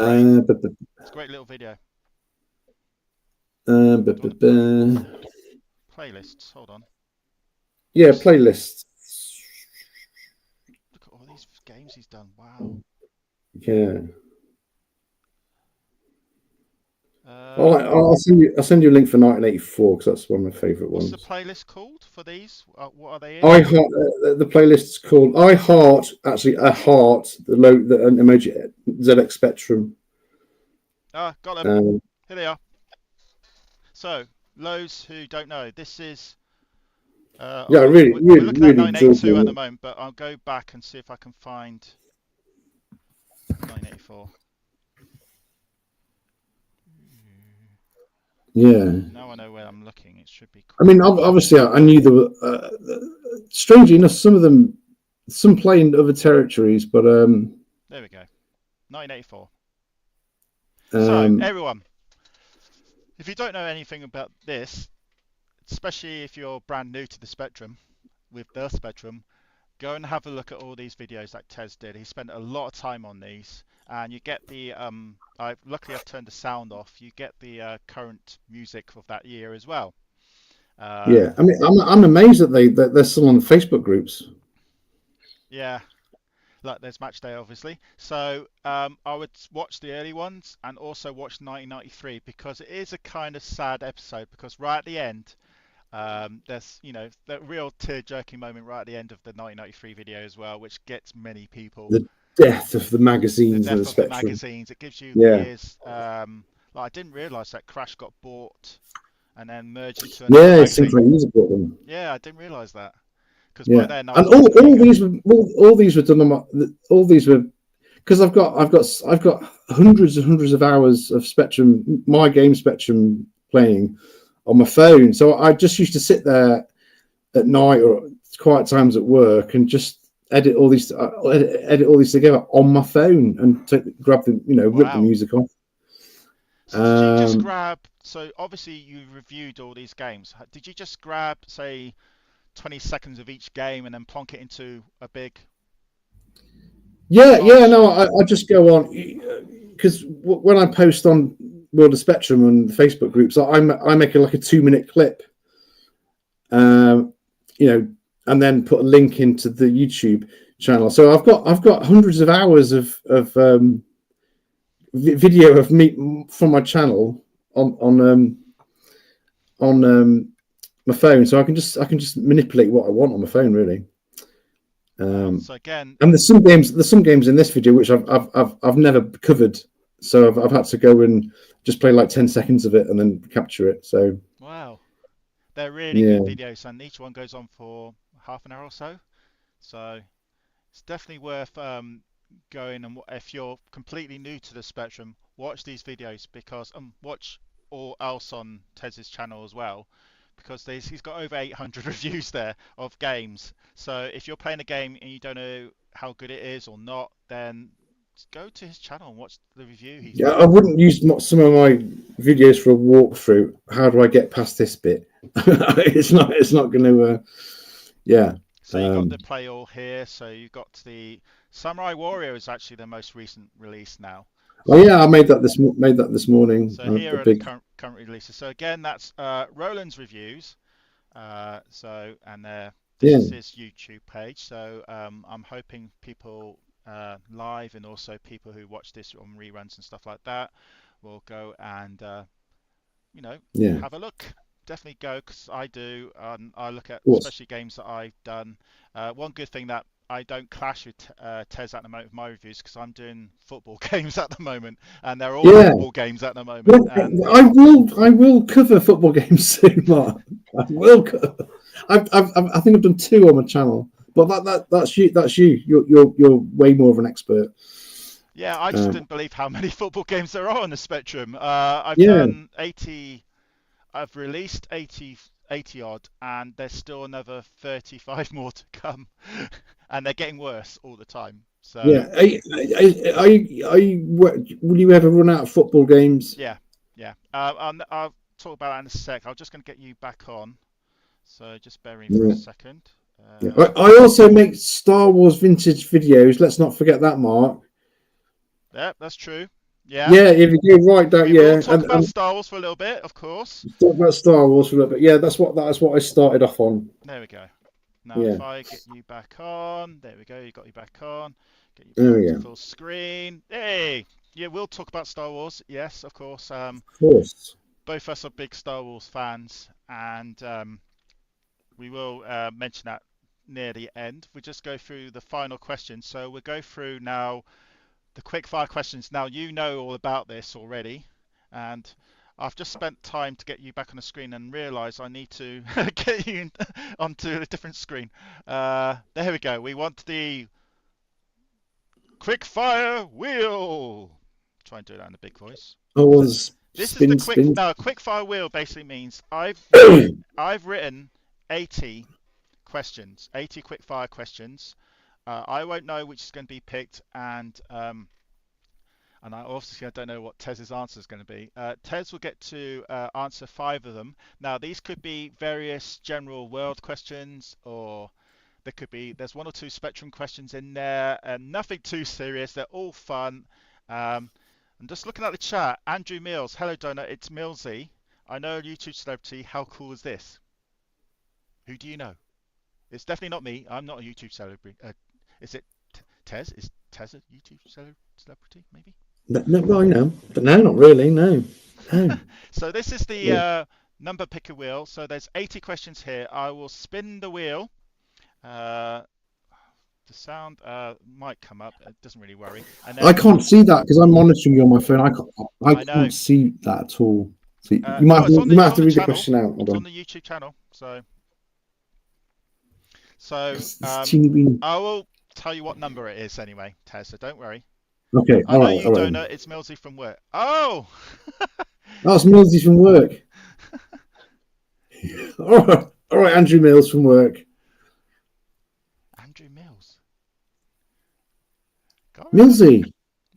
Speaker 2: great little video. Playlists. Hold on.
Speaker 1: Yeah, playlists.
Speaker 2: Look at all these games he's done. Wow.
Speaker 1: Yeah. I'll send you a link for 1984 because that's one of my favourite ones.
Speaker 2: What's the playlist called for these? What are they in?
Speaker 1: I Heart. The playlist is called I Heart. Actually, a heart. The emoji ZX Spectrum.
Speaker 2: Got them. Here they are. So, those who don't know, this is. We're looking at 1982 at the moment, but I'll go back and see if I can find 1984.
Speaker 1: Yeah.
Speaker 2: Now I know where I'm looking. It should be.
Speaker 1: Cool. I mean, obviously, I knew there were. Strangely enough, some play in other territories, but
Speaker 2: there we go. 1984. So everyone, if you don't know anything about this, especially if you're brand new to the Spectrum, with the Spectrum, go and have a look at all these videos that Tez did. He spent a lot of time on these, and you get the luckily I've turned the sound off. You get the current music of that year as well.
Speaker 1: Yeah, I mean, I'm amazed that they're still on Facebook groups.
Speaker 2: Yeah, like there's Match Day, obviously. So I would watch the early ones and also watch 1993, because it is a kind of sad episode, because right at the end, there's that real tear-jerking moment right at the end of the 1993 video as well, which gets many people.
Speaker 1: The death of the magazines.
Speaker 2: The death of the magazines. It gives you years. Like I didn't realise that Crash got bought and then merged into another magazine.
Speaker 1: Music bought them.
Speaker 2: Yeah, I didn't realise that. Because by then,
Speaker 1: and all these were done on all these were, because I've got hundreds and hundreds of hours of Spectrum, my game Spectrum playing on my phone. So I just used to sit there at night or quiet times at work and just edit all these together on my phone and grab the rip the music off.
Speaker 2: So did you just grab? So obviously you reviewed all these games. Did you just grab, say, 20 seconds of each game and then plonk it into a big?
Speaker 1: I just go on, because when I post on World of Spectrum and Facebook groups, I make like a 2-minute clip, and then put a link into the YouTube channel. So I've got hundreds of hours of video of me from my channel on my phone, so I can just manipulate what I want on my phone, really.
Speaker 2: So again,
Speaker 1: and there's some games in this video which I've never covered, so I've had to go and just play like 10 seconds of it and then capture it. So
Speaker 2: wow, they're really good videos, and each one goes on for half an hour or so. So it's definitely worth going, and if you're completely new to the Spectrum, watch these videos, because watch all else on Tez's channel as well, because he's got over 800 reviews there of games. So if you're playing a game and you don't know how good it is or not, then go to his channel and watch the review he's done.
Speaker 1: I wouldn't use some of my videos for a walkthrough. How do I get past this bit? It's not going to. Yeah.
Speaker 2: So you got the play all here. So you got the Samurai Warrior is actually the most recent release now.
Speaker 1: Oh yeah, I made that this morning.
Speaker 2: So here are the current releases. So again, that's Rowlands Reviews. This is his YouTube page. So I'm hoping people live, and also people who watch this on reruns and stuff like that, will go and have a look. Definitely go, because I do. I look at especially games that I've done. One good thing that I don't clash with Tez at the moment with my reviews, because I'm doing football games at the moment, and they're all football games at the moment.
Speaker 1: Well, I will cover football games soon, Mark. I will cover. I think I've done 2 on my channel, but that's you. That's you. You're way more of an expert.
Speaker 2: Yeah, I just didn't believe how many football games there are on the Spectrum. I've done 80. I've released 80 odd, and there's still another 35 more to come, and they're getting worse all the time. So
Speaker 1: yeah, will you ever run out of football games?
Speaker 2: Yeah. I'll talk about that in a sec. I'm just going to get you back on, so just bear with me for a second.
Speaker 1: I also make Star Wars vintage videos. Let's not forget that, Mark.
Speaker 2: Yeah, that's true. Yeah.
Speaker 1: Yeah, if you go right down,
Speaker 2: We'll talk about Star Wars for a little bit, of course.
Speaker 1: Talk about Star Wars for a little bit. Yeah, that's what I started off on.
Speaker 2: There we go. Now, if I get you back on, there we go. You got you back on. Get you back to full screen. Hey, yeah, we'll talk about Star Wars. Yes, of course.
Speaker 1: Of course.
Speaker 2: Both of us are big Star Wars fans, and we will mention that near the end. We just go through the final question. So we'll go through now the quick fire questions. Now, you know all about this already, and I've just spent time to get you back on the screen and realise I need to get you onto a different screen. There we go. We want the quick fire wheel. Try and do that in a big voice. Quick fire wheel basically means I've written 80 questions, 80 quick fire questions. I won't know which is going to be picked, and I don't know what Tez's answer is going to be. Tez will get to answer 5 of them. Now, these could be various general world questions, or there's 1 or 2 Spectrum questions in there, and nothing too serious. They're all fun. I'm just looking at the chat. Andrew Mills, hello Doughnut, it's Millsy. I know a YouTube celebrity. How cool is this? Who do you know? It's definitely not me. I'm not a YouTube celebrity. Is it Tez? Is Tez a YouTube celebrity, maybe?
Speaker 1: No, I know. But no, not really, no.
Speaker 2: So this is the number picker wheel. So there's 80 questions here. I will spin the wheel. The sound might come up. It doesn't really worry. And then,
Speaker 1: I can't see that because I'm monitoring you on my phone. I can't see that at all. So you might have to read the question out.
Speaker 2: It's on the YouTube channel. So I will tell you what number it is anyway, Tez, so don't worry.
Speaker 1: Okay,
Speaker 2: I know you don't know. It's Millsy from work. Oh!
Speaker 1: That's Millsy from work. All right, Andrew Mills from work.
Speaker 2: Andrew Mills.
Speaker 1: Millsy.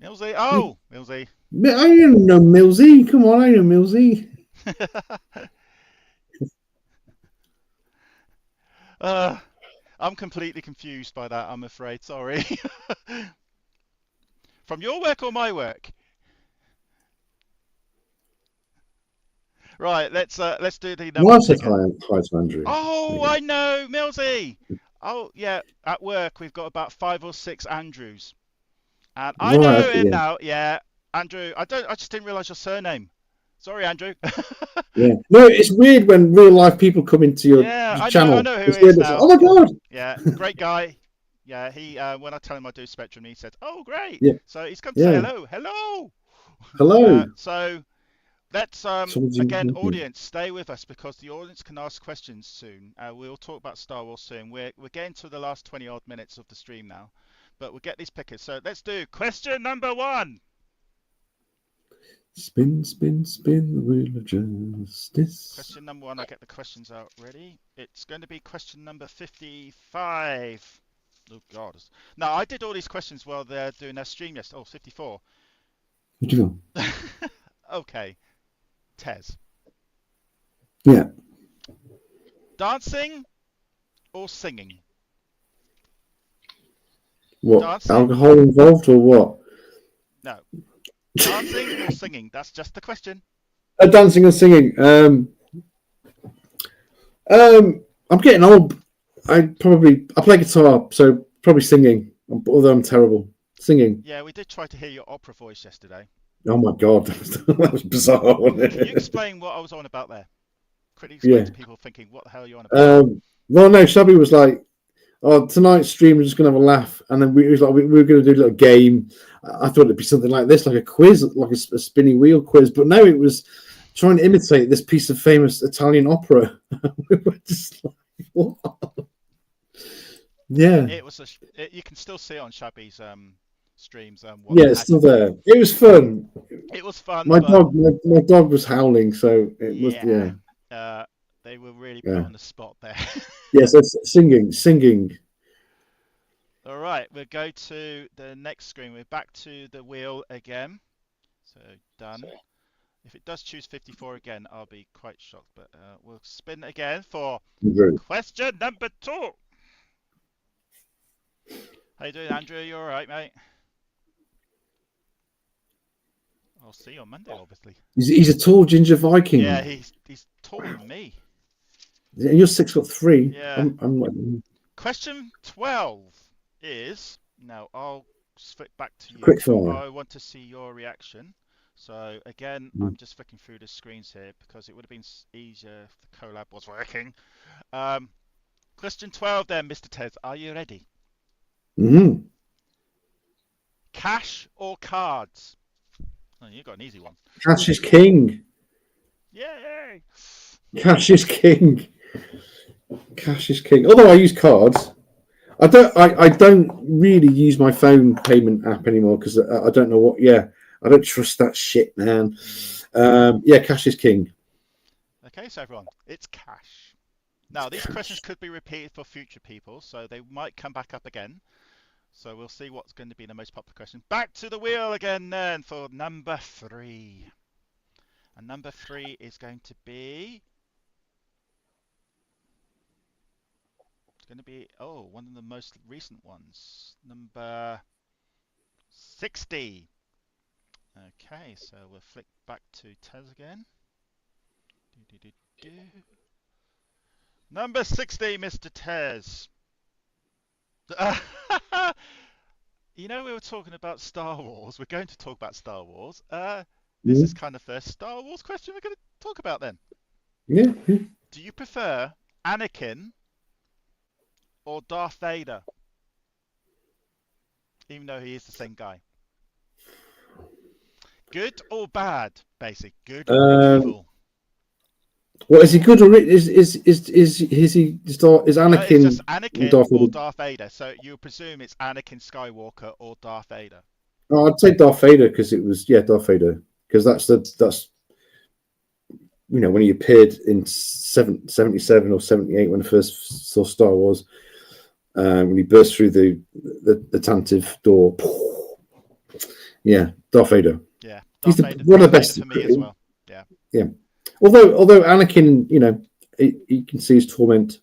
Speaker 2: Millsy. Oh, Millsy.
Speaker 1: I don't know Millsy. Come on, I know Millsy.
Speaker 2: I'm completely confused by that, I'm afraid. Sorry. From your work or my work? Right, let's do the number.
Speaker 1: Why said hi to Andrew?
Speaker 2: Oh, I know, Millsy. Oh, yeah. At work, we've got about 5 or 6 Andrews, and I know him now. Yeah, Andrew. I just didn't realise your surname. Sorry, Andrew.
Speaker 1: Yeah. No, it's weird when real life people come into your channel.
Speaker 2: I know who he is now.
Speaker 1: Oh my god.
Speaker 2: Yeah, great guy. Yeah, he when I tell him I do Spectrum, he said, "Oh, great!"
Speaker 1: Yeah,
Speaker 2: So he's come to say
Speaker 1: yeah.
Speaker 2: hello, hello.
Speaker 1: Hello.
Speaker 2: So let's again, audience, stay with us because the audience can ask questions soon. We'll talk about Star Wars soon. We're getting to the last 20 odd minutes of the stream now, but we'll get these pickers. So let's do question number 1.
Speaker 1: Spin, spin, spin the wheel of justice.
Speaker 2: Question number 1. I'll get the questions out ready. It's going to be question number 55. Oh God! No, I did all these questions while they're doing their stream yesterday. Oh, 54.
Speaker 1: What do you feel?
Speaker 2: Okay, Tez.
Speaker 1: Yeah.
Speaker 2: Dancing or singing?
Speaker 1: What?
Speaker 2: Dancing?
Speaker 1: Alcohol involved or what?
Speaker 2: No. Dancing or singing? That's just the question.
Speaker 1: Dancing or singing? I'm getting old. I play guitar, so probably singing. Although I'm terrible singing.
Speaker 2: Yeah, we did try to hear your opera voice yesterday.
Speaker 1: Oh my God, that was bizarre, wasn't it?
Speaker 2: Can you explain what I was on about there? Quickly explain to people thinking, what the hell are you on about?
Speaker 1: Well, no, Shabby was like, "Oh, tonight's stream, we're just going to have a laugh." And then we were going to do a little game. I thought it'd be something like this, like a quiz, like a spinny wheel quiz. But no, it was trying to imitate this piece of famous Italian opera. We were just like, what? Yeah.
Speaker 2: It was you can still see on Shabby's streams.
Speaker 1: Yeah, it's still there. It was fun.
Speaker 2: It was fun.
Speaker 1: My dog was howling, so it was
Speaker 2: they were really put on the spot there.
Speaker 1: Yes, singing.
Speaker 2: All right, we'll go to the next screen. We're back to the wheel again. So done. If it does choose 54 again, I'll be quite shocked. But we'll spin again for question number 2. How you doing, Andrew? You all right, mate? I'll see you on Monday, obviously.
Speaker 1: He's a tall ginger Viking.
Speaker 2: Yeah, he's taller than me.
Speaker 1: And you're 6'3".
Speaker 2: Yeah.
Speaker 1: I'm like...
Speaker 2: Question 12 is, now I'll flick back to you.
Speaker 1: Quick fire.
Speaker 2: I want to see your reaction. So again, I'm just flicking through the screens here because it would have been easier if the collab was working. Question 12 then, Mr. Tez. Are you ready?
Speaker 1: Mm-hmm.
Speaker 2: Cash or cards? Oh, you got an easy one.
Speaker 1: Cash is king.
Speaker 2: Yay!
Speaker 1: Cash is king. Cash is king. Although I use cards, I don't really use my phone payment app anymore because I don't know what. Yeah, I don't trust that shit, man. Cash is king.
Speaker 2: Okay, so everyone, it's cash. Now these questions could be repeated for future people, so they might come back up again. So we'll see what's going to be the most popular question. Back to the wheel again then for number 3. And number 3 is going to be... It's going to be, one of the most recent ones. Number 60. Okay, so we'll flick back to Tez again. Number 60, Mr. Tez. You know, we were talking about Star Wars. We're going to talk about Star Wars. This is kind of the first Star Wars question we're going to talk about then.
Speaker 1: Yeah.
Speaker 2: Do you prefer Anakin or Darth Vader? Even though he is the same guy. Good or bad, basic. Good or evil.
Speaker 1: Well, is he good or is Anakin?
Speaker 2: It's just Anakin or Darth Vader. So you presume it's Anakin Skywalker or Darth Vader.
Speaker 1: Oh, I'd say Darth Vader because it was Darth Vader because that's when he appeared in 77 or 78 when I first saw Star Wars when he burst through the Tantive door. Yeah, Darth Vader.
Speaker 2: Yeah,
Speaker 1: he's one of the best
Speaker 2: for me as well.
Speaker 1: Yeah. Although Anakin, you can see his torment.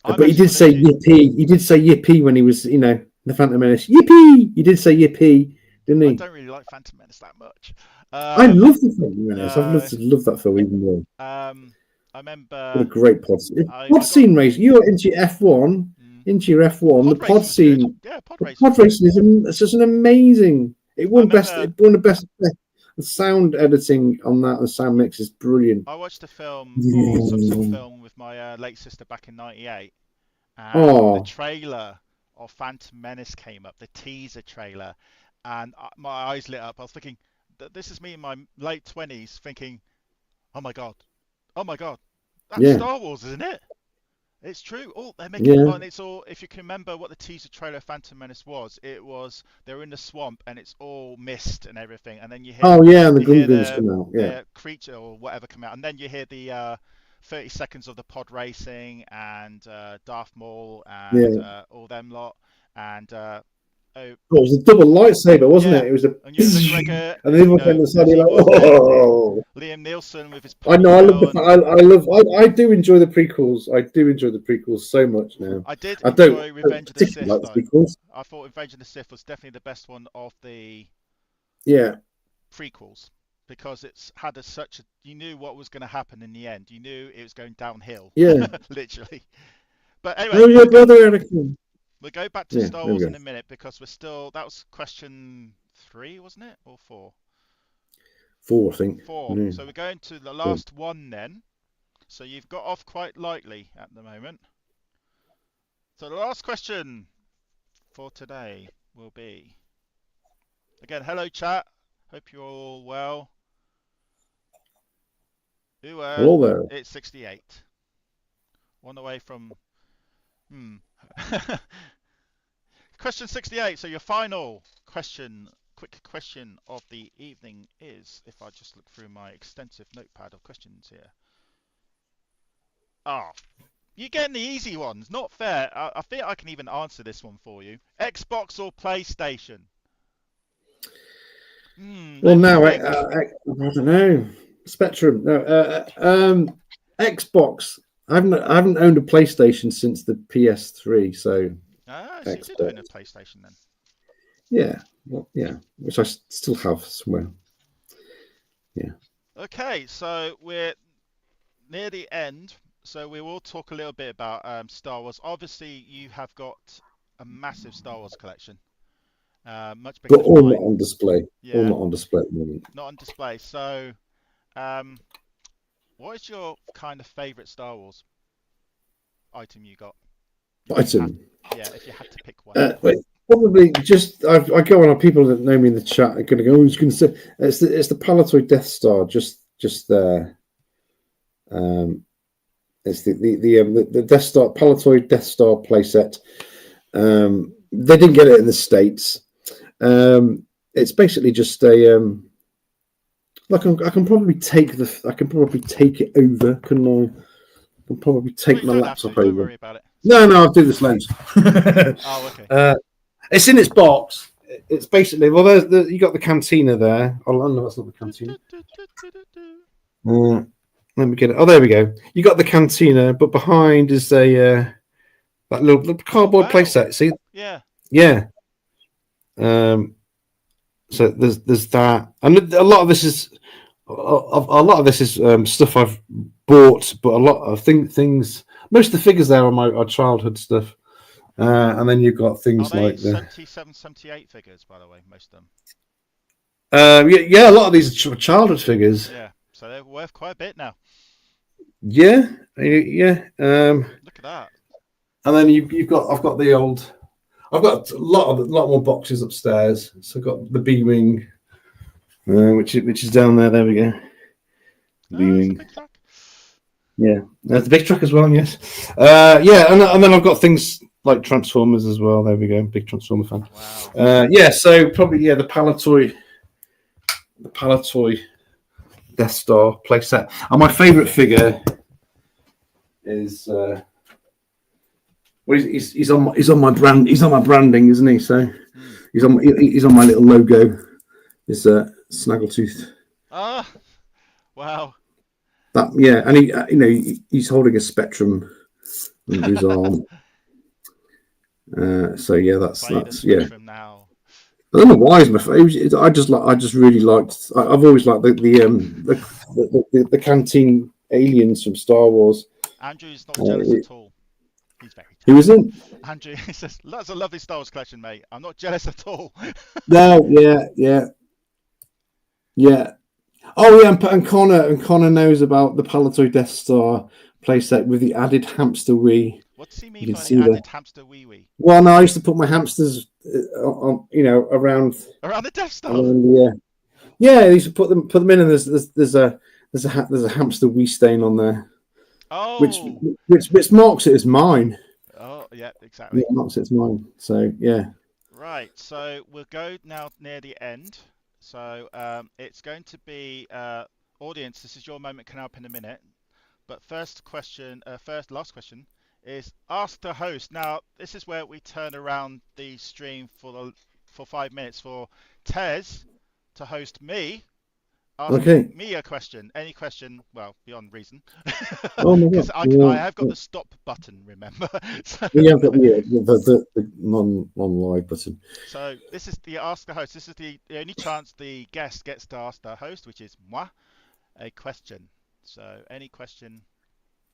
Speaker 1: But he did say yippee. He did say yippee when he was, the Phantom Menace. Yippee! He did say yippee, didn't he?
Speaker 2: I don't really like Phantom Menace that much.
Speaker 1: I love the Phantom Menace. I've loved that film even more.
Speaker 2: I remember.
Speaker 1: What a great pod scene. Pod scene race. You're into your F1. Into your F1. The pod scene.
Speaker 2: Yeah, pod
Speaker 1: racing is just an amazing. It won best. It won the best. The sound editing on that, the sound mix is brilliant.
Speaker 2: I watched a film or some sort of film with my late sister back in '98, and the trailer of Phantom Menace came up, the teaser trailer, and my eyes lit up. I was thinking, this is me in my late 20s thinking, oh my God, that's
Speaker 1: Yeah,
Speaker 2: Star Wars, isn't it? It's true. Oh, they're making,
Speaker 1: yeah.
Speaker 2: oh, and it's all, if you can remember what the teaser trailer of Phantom Menace was, they're in the swamp and it's all mist and everything, and then
Speaker 1: Oh yeah, and the
Speaker 2: you hear
Speaker 1: Gungans come out. Yeah,
Speaker 2: the creature or whatever come out, and then you hear the 30 seconds of the pod racing and Darth Maul and
Speaker 1: yeah.
Speaker 2: all them lot, and oh
Speaker 1: Well, it was a double lightsaber, wasn't
Speaker 2: yeah,
Speaker 1: it? It was a,
Speaker 2: and Ewan McGregor,
Speaker 1: and then everyone came to the side.
Speaker 2: as he
Speaker 1: You're like,
Speaker 2: was then,
Speaker 1: oh.
Speaker 2: Liam Neeson with his
Speaker 1: I know. I love
Speaker 2: ponytail,
Speaker 1: the.
Speaker 2: and
Speaker 1: I do enjoy the prequels. I do enjoy the prequels so much now.
Speaker 2: I did
Speaker 1: I don't
Speaker 2: enjoy Revenge of the
Speaker 1: particularly
Speaker 2: Sith
Speaker 1: like the
Speaker 2: though.
Speaker 1: prequels.
Speaker 2: I thought Revenge of the Sith was definitely the best one of the
Speaker 1: Yeah,
Speaker 2: prequels because it's had such a, you knew what was going to happen in the end. You knew it was going downhill,
Speaker 1: yeah.
Speaker 2: literally. But anyway,
Speaker 1: Oh, your brother Anakin.
Speaker 2: we'll go back to
Speaker 1: Yeah,
Speaker 2: Star
Speaker 1: there we
Speaker 2: Wars
Speaker 1: go.
Speaker 2: in a minute because that was question 3, wasn't it? Or 4?
Speaker 1: 4, I think.
Speaker 2: 4.
Speaker 1: Yeah.
Speaker 2: So we're going to the last one then. So you've got off quite lightly at the moment. So the last question for today will be, again, hello chat. Hope you're all well.
Speaker 1: Hello there.
Speaker 2: It's 68. One away from. Question 68. So your final question, quick question of the evening is, if I just look through my extensive notepad of questions here. Oh, you're getting the easy ones. Not fair. I think I can even answer this one for you. Xbox or PlayStation?
Speaker 1: Well, now I
Speaker 2: think.
Speaker 1: don't know. Spectrum. No. Xbox. I haven't owned a PlayStation since the PS3. So.
Speaker 2: So you did own a PlayStation then?
Speaker 1: Yeah. Well, yeah. Which I still have somewhere. Yeah.
Speaker 2: Okay, so we're near the end. So we will talk a little bit about Star Wars. Obviously, you have got a massive Star Wars collection, much bigger
Speaker 1: But
Speaker 2: than
Speaker 1: all
Speaker 2: mine.
Speaker 1: not on display.
Speaker 2: Yeah.
Speaker 1: All not on display at the moment.
Speaker 2: Not on display. So, what is your kind of favourite Star Wars item you got?
Speaker 1: Item.
Speaker 2: If you had to pick one.
Speaker 1: Probably just I go on. People that know me in the chat are going to go. Who's going to say it's the Palatoy Death Star just there. It's the Death Star Palatoy Death Star playset. They didn't get it in the States. It's basically just a like I can probably take it over. Couldn't I? I can probably take my laptop over.
Speaker 2: Don't worry about it.
Speaker 1: No, I'll do this lens.
Speaker 2: Oh, okay.
Speaker 1: It's in its box. It's basically you got the cantina there. Oh no, that's not the cantina. Let me get it. Oh, there we go. You got the cantina, but behind is a that little cardboard playset. See?
Speaker 2: Yeah.
Speaker 1: Yeah. So there's that, and a lot of this is stuff I've bought, but a lot of things. Most of the figures there are my childhood stuff, and then you've got things like the
Speaker 2: 77, 78 figures, by the way, most of them.
Speaker 1: Yeah, a lot of these are childhood figures.
Speaker 2: Yeah, so they're worth quite a bit now.
Speaker 1: Yeah.
Speaker 2: Look at that.
Speaker 1: And then I've got a lot more boxes upstairs. So I've got the B-wing, which is down there. There we go. B-wing. Yeah, there's the big truck as well. Yes. And then I've got things like Transformers as well. There we go. Big Transformer fan.
Speaker 2: Wow.
Speaker 1: So probably the Palatoy Death Star playset. And my favourite figure is he's on my brand. He's on my branding, isn't he? So he's on my little logo. Is Snaggletooth.
Speaker 2: Ah, wow.
Speaker 1: And he's holding a Spectrum under his arm. So yeah, that's yeah.
Speaker 2: Now.
Speaker 1: I don't know why he's my favorite. I just really liked. I've always liked the canteen aliens from Star Wars.
Speaker 2: Andrew's not jealous at all. He's very jealous.
Speaker 1: Who isn't?
Speaker 2: Andrew, he says, "That's a lovely Star Wars collection, mate. I'm not jealous at all."
Speaker 1: No, yeah. Oh yeah, and Connor knows about the Palatoy Death Star playset with the added hamster wee.
Speaker 2: What does he mean
Speaker 1: You can
Speaker 2: by the
Speaker 1: see
Speaker 2: added
Speaker 1: the.
Speaker 2: hamster wee wee?
Speaker 1: Well, no, I used to put my hamsters on, around
Speaker 2: Around the Death Star.
Speaker 1: the. Yeah, I used to put them in, and there's a hamster wee stain on there, which
Speaker 2: Oh.
Speaker 1: which marks it as mine.
Speaker 2: Oh, yeah,
Speaker 1: Yeah,
Speaker 2: exactly.
Speaker 1: marks it as mine. So yeah.
Speaker 2: Right, so we'll go now near the end. So it's going to be audience. This is your moment. Can help in a minute. But first question, last question is ask the host. Now this is where we turn around the stream for 5 minutes for Tez to host me, asking
Speaker 1: Okay.
Speaker 2: me a question, any question, well beyond reason,
Speaker 1: Oh my
Speaker 2: because
Speaker 1: god.
Speaker 2: I
Speaker 1: Yeah.
Speaker 2: have got the stop button. Remember. So,
Speaker 1: Yeah, I've got the non-live button.
Speaker 2: So this is the ask the host. This is the only chance the guest gets to ask the host, which is moi, a question. So any question.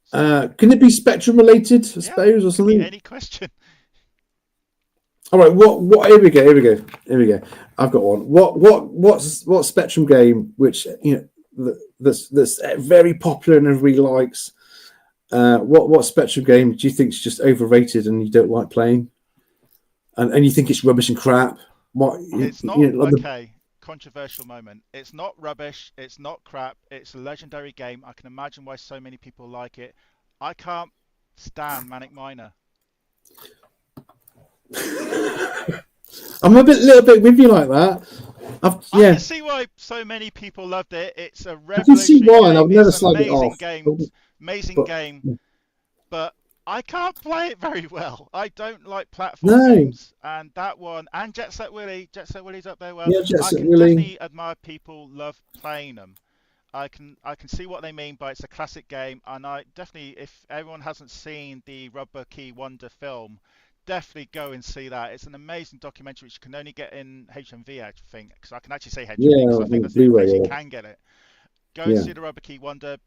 Speaker 2: So
Speaker 1: Can it be Spectrum related, I
Speaker 2: yeah,
Speaker 1: suppose, or
Speaker 2: could be
Speaker 1: something?
Speaker 2: any question.
Speaker 1: All right. What? Here we go. Here we go. Here we go. I've got one. What Spectrum game which that's very popular and everybody likes? What Spectrum game do you think is just overrated and you don't like playing? And you think it's rubbish and crap? What
Speaker 2: It's not
Speaker 1: like
Speaker 2: okay. Controversial moment. It's not rubbish. It's not crap. It's a legendary game. I can imagine why so many people like it. I can't stand Manic Miner.
Speaker 1: I'm a little bit with you like that.
Speaker 2: I
Speaker 1: Yeah,
Speaker 2: can see why so many people loved it. It's a
Speaker 1: I can see
Speaker 2: revolutionary
Speaker 1: why, and
Speaker 2: game.
Speaker 1: I've never
Speaker 2: It's an
Speaker 1: slagged it
Speaker 2: amazing
Speaker 1: off.
Speaker 2: game. Amazing
Speaker 1: But
Speaker 2: game. But I can't play it very well. I don't like platform
Speaker 1: no,
Speaker 2: games, and that one, and Jet Set Willie's up there. Well,
Speaker 1: yeah,
Speaker 2: I
Speaker 1: just
Speaker 2: can
Speaker 1: really,
Speaker 2: definitely admire people love playing them. I can see what they mean by it's a classic game, and I definitely, if everyone hasn't seen the Rubber Key Wonder film, definitely go and see that. It's an amazing documentary which you can only get in HMV, I think, because I can actually say HMV
Speaker 1: yeah,
Speaker 2: because I think
Speaker 1: on
Speaker 2: that's the only place you
Speaker 1: Blu-ray,
Speaker 2: can get it. Go and
Speaker 1: yeah,
Speaker 2: see the Rubber Key Wonder.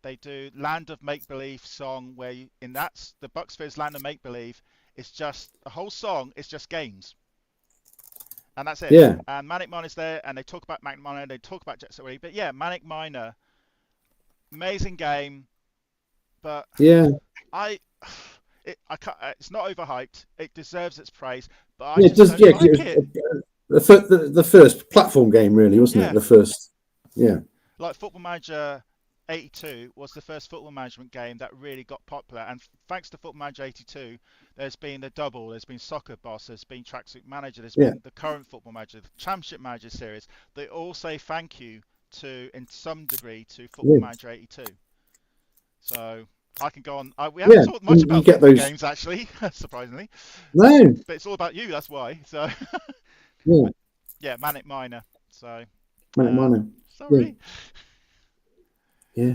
Speaker 2: They do Land of Make Believe song where in that's the Bucks Fizz Land of Make Believe. It's just a whole song. It's just games, and that's it.
Speaker 1: yeah,
Speaker 2: And Manic Miner's there, and they talk about Manic Miner, they talk about Jet Set Willy. But yeah, Manic Miner, amazing game. But
Speaker 1: yeah,
Speaker 2: I, I can't, it's not overhyped. It deserves its praise, but I
Speaker 1: yeah. It
Speaker 2: just
Speaker 1: does,
Speaker 2: don't
Speaker 1: yeah. 'Cause
Speaker 2: like
Speaker 1: it
Speaker 2: it.
Speaker 1: was the first platform game, really, wasn't it?
Speaker 2: Yeah,
Speaker 1: The first, yeah,
Speaker 2: like Football Manager 82 was the first football management game that really got popular, and thanks to Football Manager 82, there's been the Double, there's been Soccer Boss, there's been Tracksuit Manager, there's
Speaker 1: yeah,
Speaker 2: been the current Football Manager, the Championship Manager series. They all say thank you to, in some degree, to Football
Speaker 1: yeah,
Speaker 2: Manager 82. So I can go on. We haven't
Speaker 1: yeah.
Speaker 2: talked much
Speaker 1: And you
Speaker 2: about
Speaker 1: get
Speaker 2: football
Speaker 1: those.
Speaker 2: games actually, surprisingly,
Speaker 1: No,
Speaker 2: but it's all about you. That's why. So,
Speaker 1: yeah,
Speaker 2: but yeah, Manic Miner. So,
Speaker 1: Manic Miner. Yeah,
Speaker 2: sorry.
Speaker 1: yeah.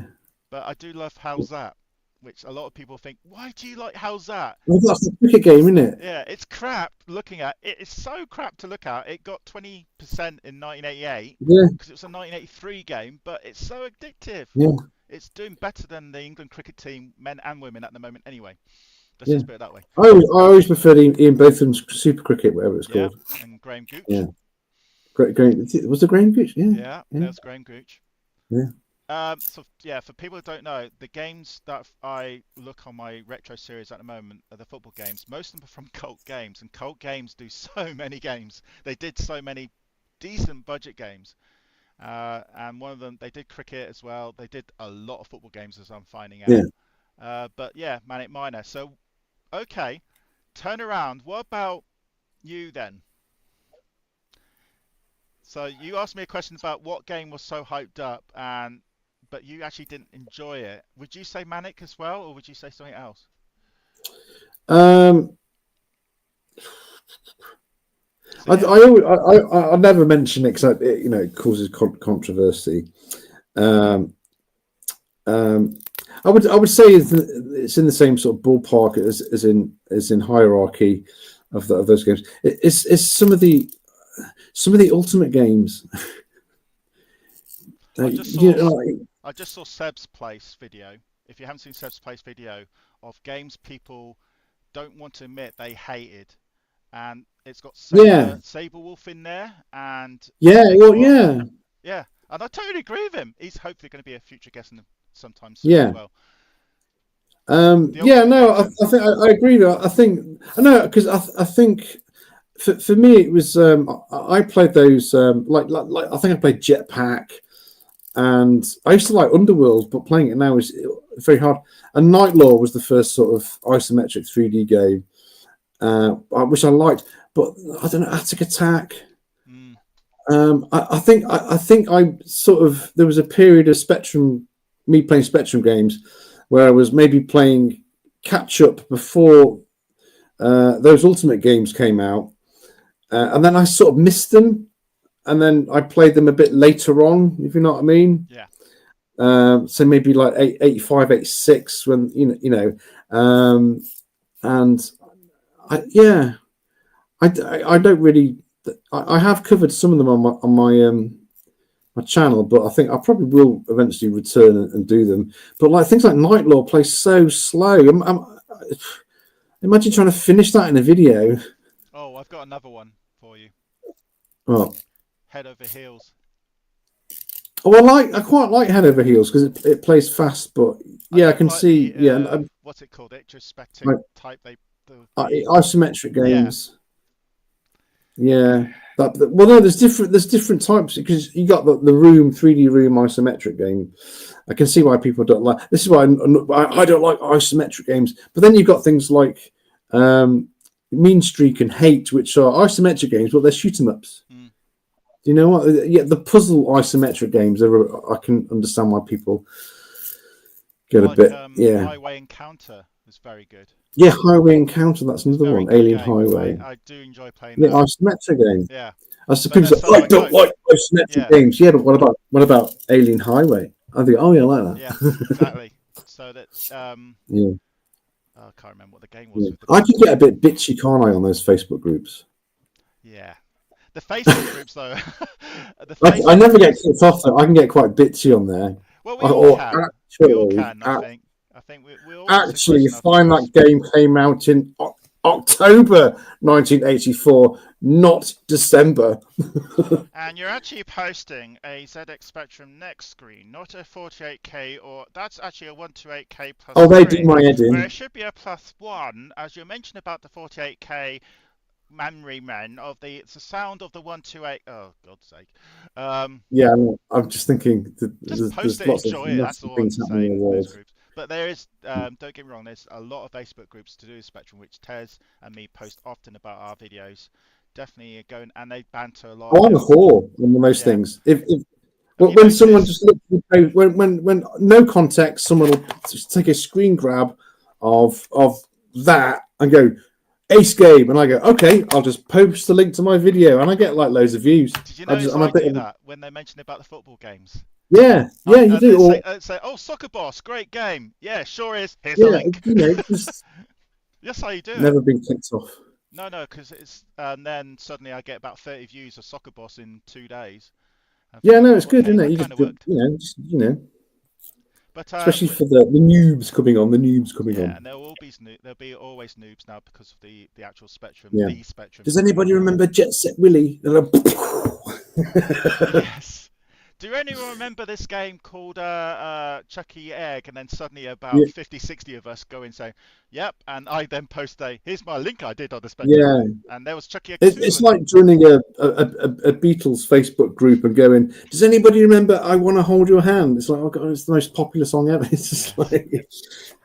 Speaker 2: But I do love How's That, which a lot of people think, why do you like How's That?
Speaker 1: Well, that's the cricket game, isn't it?
Speaker 2: Yeah, it's crap looking at. It's so crap to look at. It got 20% in 1988
Speaker 1: Yeah,
Speaker 2: because it was a 1983 game, but it's so addictive.
Speaker 1: yeah,
Speaker 2: It's doing better than the England cricket team, men and women, at the moment anyway. Let's
Speaker 1: yeah.
Speaker 2: just put it that way.
Speaker 1: I always preferred Ian Botham's Super Cricket, whatever it's
Speaker 2: Yeah,
Speaker 1: called.
Speaker 2: and Graham
Speaker 1: Yeah,
Speaker 2: Gooch.
Speaker 1: great. Was it Graham Gooch? Yeah,
Speaker 2: Yeah,
Speaker 1: yeah,
Speaker 2: there's Graham Gooch.
Speaker 1: yeah,
Speaker 2: So yeah, for people who don't know, the games that I look on my retro series at the moment are the football games. Most of them are from Cult Games, and Cult Games do so many games. They did so many decent budget games, and one of them they did cricket as well. They did a lot of football games, as I'm finding
Speaker 1: yeah.
Speaker 2: out. But yeah, Manic Miner. So okay, turn around. What about you then? So you asked me a question about what game was so hyped up, and but you actually didn't enjoy it. Would you say Manic as well, or would you say something else?
Speaker 1: Um,
Speaker 2: So yeah,
Speaker 1: I never mention it because it causes controversy. Um, I would say it's in the same sort of ballpark as in hierarchy of those games. It's some of the ultimate games.
Speaker 2: I just saw
Speaker 1: Like,
Speaker 2: I just saw Seb's Place video. If you haven't seen Seb's Place video of games people don't want to admit they hated, and it's got
Speaker 1: yeah,
Speaker 2: Saber Wolf in there, and
Speaker 1: yeah,
Speaker 2: they
Speaker 1: well,
Speaker 2: got
Speaker 1: yeah,
Speaker 2: yeah, and I totally agree with him. He's hopefully going to be a future guest sometime soon as
Speaker 1: yeah,
Speaker 2: well. The
Speaker 1: Yeah,
Speaker 2: Ultimate
Speaker 1: no,
Speaker 2: Games then.
Speaker 1: I think I agree. I think I know because I think for me it was I played those like I think I played Jetpack, and I used to like Underworld, but playing it now is very hard. And Night Law was the first sort of isometric 3D game, which I liked. But I don't know, Attic Attack.
Speaker 2: Mm.
Speaker 1: I think I sort of there was a period of me playing Spectrum games, where I was maybe playing catch up before those Ultimate games came out, and then I sort of missed them, and then I played them a bit later on, if you know what I mean.
Speaker 2: Yeah.
Speaker 1: So maybe like 85, 86, when and I don't really. I have covered some of them on my channel, but I think I probably will eventually return and do them. But like things like Night Law play so slow. Imagine trying to finish that in a video.
Speaker 2: Oh, I've got another one for you.
Speaker 1: Oh,
Speaker 2: Head Over Heels.
Speaker 1: I quite like Head Over Heels because it plays fast. But
Speaker 2: I
Speaker 1: yeah, I
Speaker 2: don't
Speaker 1: can
Speaker 2: like
Speaker 1: see.
Speaker 2: the
Speaker 1: Yeah,
Speaker 2: what's it called? Introspective
Speaker 1: like
Speaker 2: type. The
Speaker 1: isometric
Speaker 2: yeah.
Speaker 1: games. Yeah, well, no, there's different types because you got the room 3D room isometric game. I can see why people don't like. This is why I don't like isometric games. But then you've got things like Mean Streak and Hate, which are isometric games, but they're shoot 'em ups.
Speaker 2: Mm.
Speaker 1: You know what? Yeah, the puzzle isometric games. I can understand why people get a
Speaker 2: Like
Speaker 1: bit. Yeah,
Speaker 2: Highway Encounter is very good.
Speaker 1: yeah. Highway Encounter. That's
Speaker 2: It's a
Speaker 1: another
Speaker 2: very
Speaker 1: one.
Speaker 2: good
Speaker 1: Alien
Speaker 2: game.
Speaker 1: Highway.
Speaker 2: I do enjoy playing
Speaker 1: Yeah,
Speaker 2: that.
Speaker 1: isometric game.
Speaker 2: Yeah.
Speaker 1: I see
Speaker 2: But
Speaker 1: people
Speaker 2: they're
Speaker 1: say,
Speaker 2: so
Speaker 1: I
Speaker 2: like
Speaker 1: don't like isometric
Speaker 2: yeah.
Speaker 1: games. Yeah, but what about Alien Highway? I think, oh yeah, I like
Speaker 2: Yeah,
Speaker 1: that.
Speaker 2: exactly. So that
Speaker 1: Yeah,
Speaker 2: I can't remember what the game was
Speaker 1: yeah.
Speaker 2: with the
Speaker 1: I can
Speaker 2: puzzle.
Speaker 1: get a bit bitchy, can't I, on those Facebook groups?
Speaker 2: Yeah. The Facebook groups though. The
Speaker 1: I
Speaker 2: Facebook
Speaker 1: never get
Speaker 2: groups.
Speaker 1: kicked off though. I can get quite bitchy on there.
Speaker 2: Well, we all
Speaker 1: Or
Speaker 2: can. We all can, I think. I think we're all in a
Speaker 1: actually,
Speaker 2: situation
Speaker 1: you
Speaker 2: of
Speaker 1: find that game came out in October 1984, not December.
Speaker 2: and you're actually posting a ZX Spectrum next screen, not a 48K, or that's actually a 128K plus
Speaker 1: Oh, they do
Speaker 2: 3,
Speaker 1: my head
Speaker 2: where
Speaker 1: in.
Speaker 2: it should be a plus 1, as you mentioned about the 48K memory men of it's the sound of the 128. Oh, God's sake.
Speaker 1: Yeah, I'm just thinking that
Speaker 2: Just post
Speaker 1: there's
Speaker 2: it,
Speaker 1: lots of
Speaker 2: enjoy it. That's
Speaker 1: nasty
Speaker 2: all I'm
Speaker 1: things happening in the
Speaker 2: saying. Those
Speaker 1: world.
Speaker 2: groups, but there is. Don't get me wrong. There's a lot of Facebook groups to do with Spectrum, which Tez and me post often about our videos. Definitely going, and they banter a lot.
Speaker 1: Oh, I'm a
Speaker 2: They'll,
Speaker 1: whore on most
Speaker 2: yeah.
Speaker 1: things. If
Speaker 2: Have you
Speaker 1: when someone
Speaker 2: noticed?
Speaker 1: just literally when no context, someone will just take a screen grab of that and go ace game, and I go okay, I'll just post the link to my video, and I get like loads of views.
Speaker 2: Did you notice
Speaker 1: I'm a
Speaker 2: I
Speaker 1: bit
Speaker 2: do
Speaker 1: of
Speaker 2: that when they mention about the football games?
Speaker 1: yeah, you do.
Speaker 2: They
Speaker 1: Or
Speaker 2: say, "Oh, Soccer Boss, great game." Yeah, sure is. Here's the
Speaker 1: yeah,
Speaker 2: link.
Speaker 1: just
Speaker 2: That's how you do it.
Speaker 1: never been kicked off.
Speaker 2: No, because it's and then suddenly I get about 30 views of Soccer Boss in 2 days. I'm
Speaker 1: Yeah,
Speaker 2: thinking,
Speaker 1: no,
Speaker 2: oh,
Speaker 1: it's good,
Speaker 2: okay,
Speaker 1: isn't it?
Speaker 2: that
Speaker 1: You
Speaker 2: kind
Speaker 1: just
Speaker 2: of worked. But
Speaker 1: especially for the noobs coming on, the noobs coming
Speaker 2: yeah,
Speaker 1: on.
Speaker 2: and there'll be always noobs now because of the actual Spectrum,
Speaker 1: Yeah.
Speaker 2: the Spectrum
Speaker 1: Does
Speaker 2: being
Speaker 1: anybody
Speaker 2: around.
Speaker 1: remember Jet Set Willy?
Speaker 2: Yes. Do anyone remember this game called Chucky Egg? And then suddenly
Speaker 1: Yeah,
Speaker 2: about 50, 60 of us go and say, yep. And I then post here's my link I did on the Spectrum.
Speaker 1: yeah.
Speaker 2: And there was Chucky Egg 2.
Speaker 1: It's
Speaker 2: And
Speaker 1: like joining a Beatles Facebook group and going, does anybody remember I Want to Hold Your Hand? It's like, oh God, it's the most popular song ever. It's just
Speaker 2: yes.
Speaker 1: like,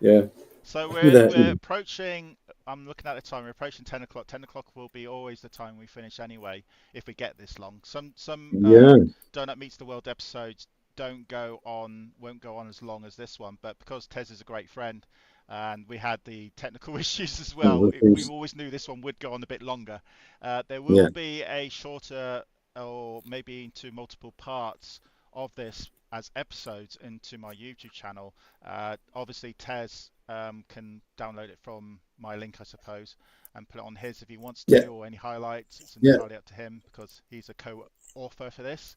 Speaker 1: yeah.
Speaker 2: So
Speaker 1: With
Speaker 2: we're approaching. I'm looking at the time. We're approaching 10 o'clock. 10 o'clock will be always the time we finish anyway, if we get this long. Some
Speaker 1: yeah,
Speaker 2: Donut Meets the World episodes won't go on as long as this one, but because Tez is a great friend, and we had the technical issues as well, we always knew this one would go on a bit longer. There will
Speaker 1: yeah,
Speaker 2: be a shorter, or maybe into multiple parts of this as episodes into my YouTube channel. Obviously, Tez can download it from my link, I suppose, and put it on his if he wants
Speaker 1: yeah,
Speaker 2: to, or any highlights. It's
Speaker 1: yeah.
Speaker 2: entirely up to him because he's a co-author for this.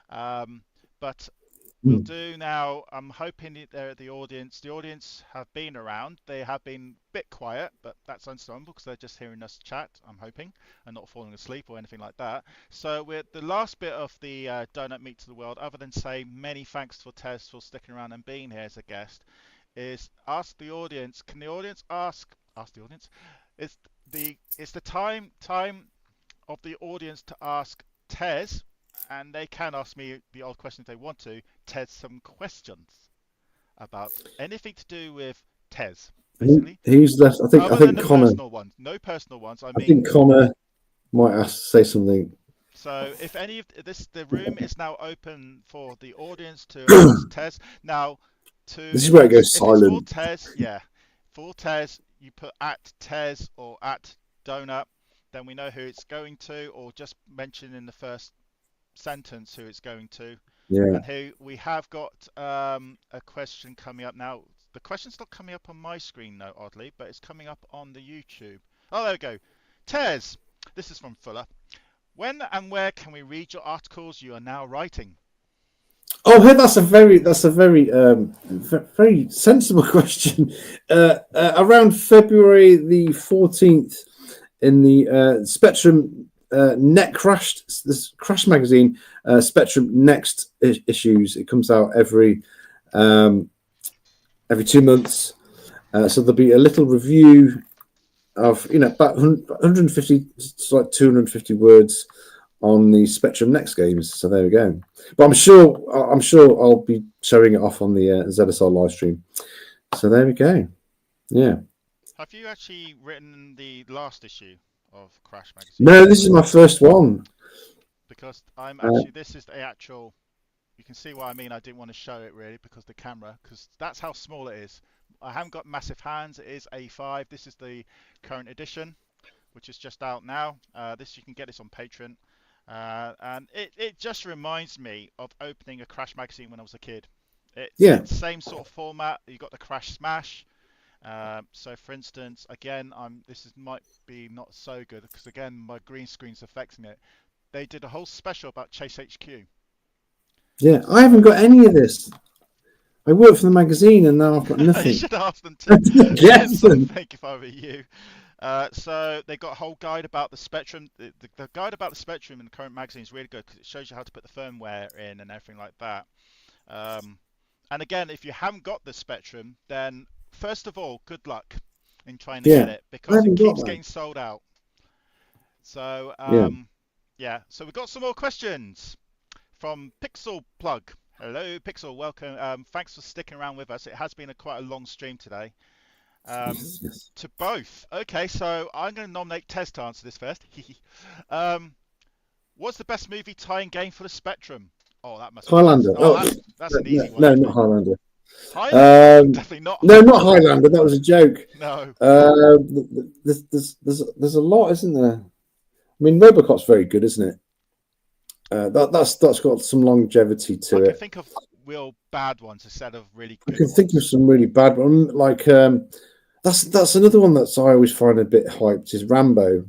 Speaker 2: But we'll do now. I'm hoping that the audience have been around. They have been a bit quiet, but that's understandable because they're just hearing us chat, I'm hoping, and not falling asleep or anything like that. So we're the last bit of the Donut Meet to the World, other than say many thanks for Tez for sticking around and being here as a guest, is ask the audience. Can the audience ask the audience? It's the time of the audience to ask Tez, and they can ask me the odd questions they want to. Tez some questions about anything to do with Tez, basically.
Speaker 1: Who's left? I
Speaker 2: Other than
Speaker 1: think
Speaker 2: the
Speaker 1: Connor.
Speaker 2: personal ones, no personal ones. I
Speaker 1: I
Speaker 2: mean,
Speaker 1: think Connor might ask to say something.
Speaker 2: so if any of this, the room is now open for the audience to ask Tez. Now,
Speaker 1: This is where it goes
Speaker 2: if it's for
Speaker 1: silent.
Speaker 2: Tez, yeah, for Tez, you put at Tez or at Doughnut, then we know who it's going to, or just mention in the first sentence who it's going to.
Speaker 1: Yeah.
Speaker 2: And who we have got a question coming up now. The question's not coming up on my screen, though, oddly, but it's coming up on the YouTube. Oh, there we go. Tez, this is from Fuller. When and where can we read your articles you are now writing?
Speaker 1: Oh, hey, that's a very sensible question. Around February the 14th, in the Spectrum Net Crashed, this Crash magazine, Spectrum Next issues. It comes out every 2 months. So there'll be a little review of about 150 to like 250 words on the Spectrum Next games. So there we go. But I'm sure I'll be showing it off on the ZSR live stream. So there we go. Yeah.
Speaker 2: Have you actually written the last issue of Crash magazine?
Speaker 1: No, this is my first one.
Speaker 2: Because this is the actual. You can see what I mean. I didn't want to show it really because the camera, because that's how small it is. I haven't got massive hands. It is A5. This is the current edition, which is just out now. You can get this on Patreon. And it just reminds me of opening a Crash magazine when I was a kid. It's the same sort of format. You got the Crash Smash. So for instance, again, might be not so good because again my green screen's affecting it. They did a whole special about Chase HQ.
Speaker 1: Yeah, I haven't got any of this. I work for the magazine and now I've got nothing.
Speaker 2: You should ask them to get something if I were you. So they got a whole guide about the Spectrum. The guide about the Spectrum in the current magazine is really good because it shows you how to put the firmware in and everything like that. And again, if you haven't got the Spectrum, then first of all, good luck in trying to get it because it keeps getting sold out. So so we've got some more questions from Pixel Plug. Hello, Pixel. Welcome. Thanks for sticking around with us. It has been quite a long stream today.
Speaker 1: Yes.
Speaker 2: To both. Okay, so I'm going to nominate Tez to answer this first. What's the best movie tie-in game for the Spectrum? Oh, that must be
Speaker 1: Highlander.
Speaker 2: That's an easy one.
Speaker 1: No, not Highlander.
Speaker 2: Highlander? Definitely not.
Speaker 1: No, not Highlander. That was a joke.
Speaker 2: No.
Speaker 1: There's a lot, isn't there? I mean, RoboCop's very good, isn't it? That's got some longevity to it.
Speaker 2: I can think of real bad ones instead of really good.
Speaker 1: I can think of some really bad ones. Like that's another one that's I always find a bit hyped is Rambo.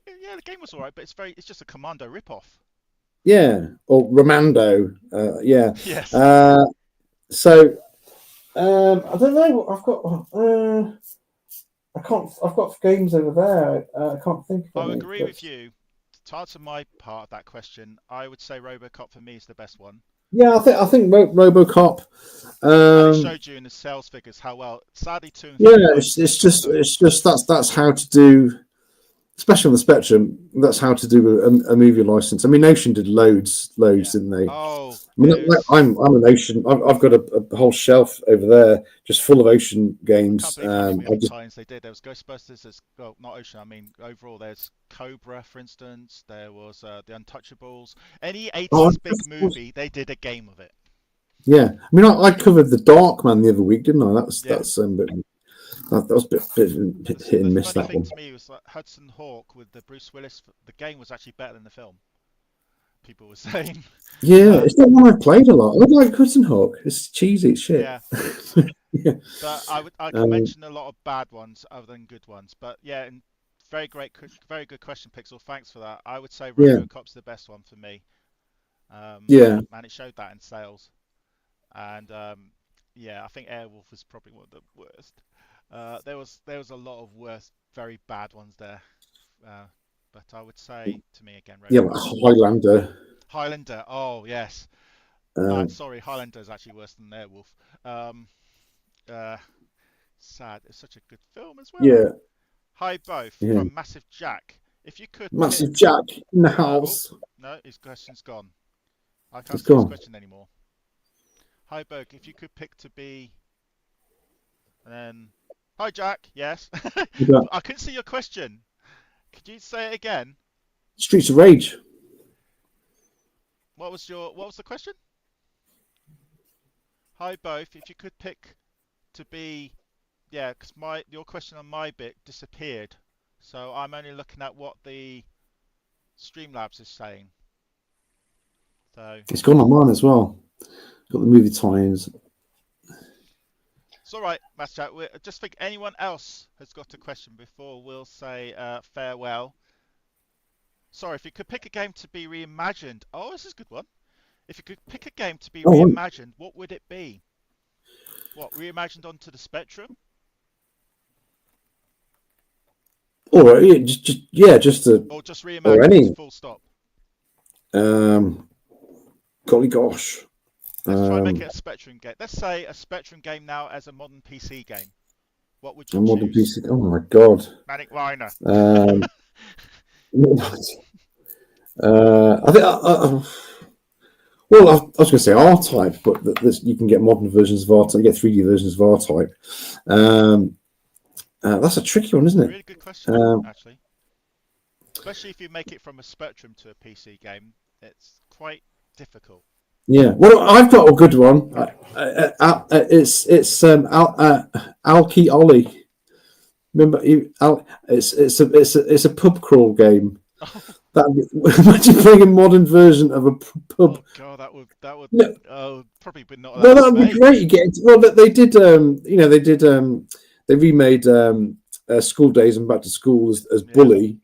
Speaker 2: Yeah, the game was alright, but it's just a Commando ripoff.
Speaker 1: Yeah, or Romando. Yeah.
Speaker 2: Yes.
Speaker 1: So I don't know. I've got games over there. I can't think of
Speaker 2: I agree with you. To answer my part of that question, I would say RoboCop for me is the best one.
Speaker 1: Yeah, I think RoboCop.
Speaker 2: And it showed you in the sales figures how well. Sadly, 2 and 3.
Speaker 1: Yeah, it's just that's how to do, especially on the Spectrum. That's how to do a movie license. I mean, Ocean did loads, didn't they?
Speaker 2: Oh,
Speaker 1: I mean, I'm an Ocean. I've got a whole shelf over there just full of Ocean games.
Speaker 2: Times they did. There was Ghostbusters. Well, not Ocean. I mean, overall, there's Cobra, for instance. There was the Untouchables. Any 80s big movie, they did a game of it.
Speaker 1: Yeah, I mean, I covered the Darkman the other week, didn't I? That was a bit hit and miss.
Speaker 2: The funny thing to me was like Hudson Hawk with the Bruce Willis. The game was actually better than the film. People were saying.
Speaker 1: Yeah, it's not one I've played a lot. I like Hudson Hawk. It's cheesy, it's shit.
Speaker 2: Yeah.
Speaker 1: Yeah.
Speaker 2: But I can mention a lot of bad ones other than good ones. But yeah, and very good question, Pixel. Thanks for that. I would say RoboCop's the best one for me. And it showed that in sales. And I think Airwolf was probably one of the worst. There was a lot of very bad ones there. But I would say to me again,
Speaker 1: Highlander.
Speaker 2: Highlander. Oh yes. Sorry, Highlander is actually worse than Airwolf. Sad. It's such a good film as well.
Speaker 1: Yeah,
Speaker 2: Hi both
Speaker 1: yeah.
Speaker 2: from Massive Jack. If you could pick.
Speaker 1: Massive Jack in the
Speaker 2: Oh
Speaker 1: house.
Speaker 2: no, his question's gone. I can't
Speaker 1: It's
Speaker 2: see his
Speaker 1: gone.
Speaker 2: question anymore. Hi Berg, if you could pick to be, and then hi Jack. Yes,
Speaker 1: Yeah.
Speaker 2: I couldn't see your question. Could you say it again?
Speaker 1: Streets of Rage.
Speaker 2: What was the question? Hi both. If you could pick to be, yeah, because your question on my bit disappeared, so I'm only looking at what the Streamlabs is saying. So
Speaker 1: It's gone on mine as well. Got the movie tie-ins.
Speaker 2: it's all right, Master Chat. I just think anyone else has got a question before we'll say farewell. Sorry, if you could pick a game to be reimagined. Oh, this is a good one. If you could pick a game to be reimagined, what would it be? What, reimagined onto the Spectrum?
Speaker 1: Or yeah, just
Speaker 2: Or just reimagined,
Speaker 1: any.
Speaker 2: full stop?
Speaker 1: Golly gosh.
Speaker 2: Let's try and make it a Spectrum game. Let's say a Spectrum game now as a modern PC game. What would you choose?
Speaker 1: Modern PC. Oh my god.
Speaker 2: Manic Miner.
Speaker 1: I think. Well, I was going to say R-Type, but you can get modern versions of R-Type. You get 3D versions of R-Type. That's a tricky one, isn't it?
Speaker 2: Really good question, actually. Especially if you make it from a Spectrum to a PC game, it's quite difficult.
Speaker 1: Yeah. Well, I've got a good one. It's Alki Ollie. Remember, it's a pub crawl game. Imagine playing a modern version of a pub.
Speaker 2: Oh god, that would probably be not.
Speaker 1: No, that would be great. They remade School Days and Back to School as Bully,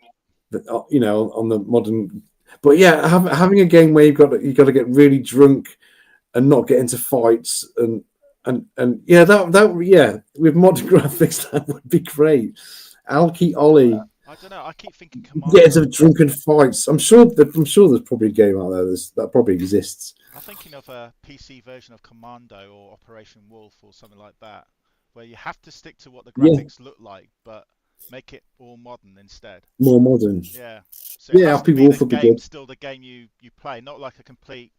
Speaker 1: on the modern. But yeah, having a game where you've got to get really drunk and not get into fights and yeah, that with modern graphics that would be great. Alki Ollie.
Speaker 2: I don't know. I keep thinking Commando.
Speaker 1: Yeah, into drunken fights. I'm sure there's probably a game out there that probably exists.
Speaker 2: I'm thinking of a PC version of Commando or Operation Wolf or something like that, where you have to stick to what the graphics look like, but make it all modern instead.
Speaker 1: More modern.
Speaker 2: Yeah. So it has to be
Speaker 1: Wolf would be good.
Speaker 2: Still the game you play, not like a complete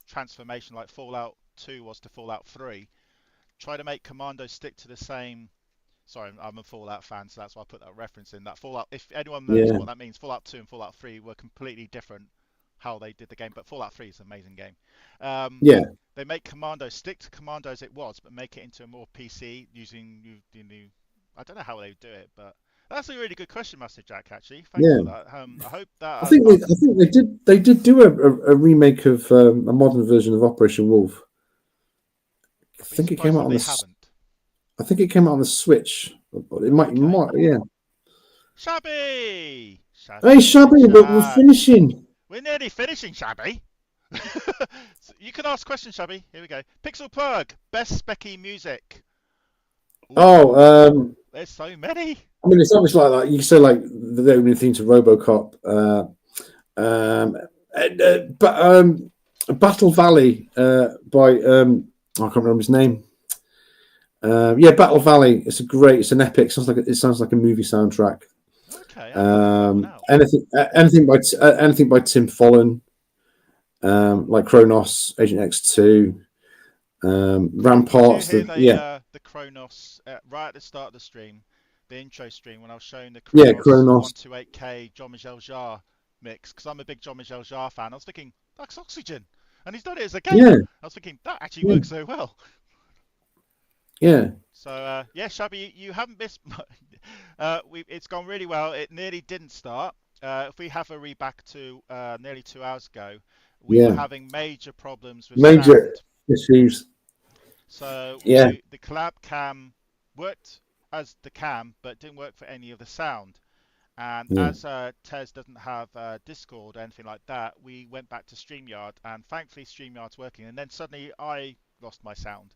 Speaker 2: transformation like Fallout 2 was to Fallout 3. Try to make Commando stick to the same. Sorry, I'm a Fallout fan, so that's why I put that reference in. That Fallout, if anyone knows what that means, Fallout 2 and Fallout 3 were completely different how they did the game, but Fallout 3 is an amazing game. They make Commando stick to Commando as it was, but make it into a more PC using the new. I don't know how they do it, but that's a really good question, Master Jack. Actually, thanks for that. I hope that.
Speaker 1: I think they did do a remake of a modern version of Operation Wolf. I think it came out on the. I think it came out on the Switch. It might, yeah.
Speaker 2: Shabby!
Speaker 1: Hey, Shabby, but we're finishing.
Speaker 2: We're nearly finishing, Shabby. So you can ask questions, Shabby. Here we go. Pixel Plug, best specky music.
Speaker 1: Ooh.
Speaker 2: There's so many.
Speaker 1: I mean, it's obviously like that. You can say like the opening theme to RoboCop. Battle Valley by I can't remember his name. Battle Valley. It's an epic. It sounds like a movie soundtrack.
Speaker 2: Okay.
Speaker 1: Anything by Tim Follen, like Kronos, Agent X2, Ramparts.
Speaker 2: The Kronos right at the start of the stream, the intro stream when I was showing the Kronos 128K Jean-Michel Jarre mix, because I'm a big Jean-Michel Jarre fan. I was thinking that's Oxygen, and he's done it as a game. Yeah. I was thinking that actually works so well.
Speaker 1: Yeah.
Speaker 2: So Shabby, you haven't missed. It's gone really well. It nearly didn't start. If we have a read back to nearly 2 hours ago, we were having major problems with sound
Speaker 1: issues.
Speaker 2: So the collab cam worked as the cam, but didn't work for any of the sound. And as Tez doesn't have Discord or anything like that, we went back to StreamYard, and thankfully StreamYard's working. And then suddenly I lost my sound.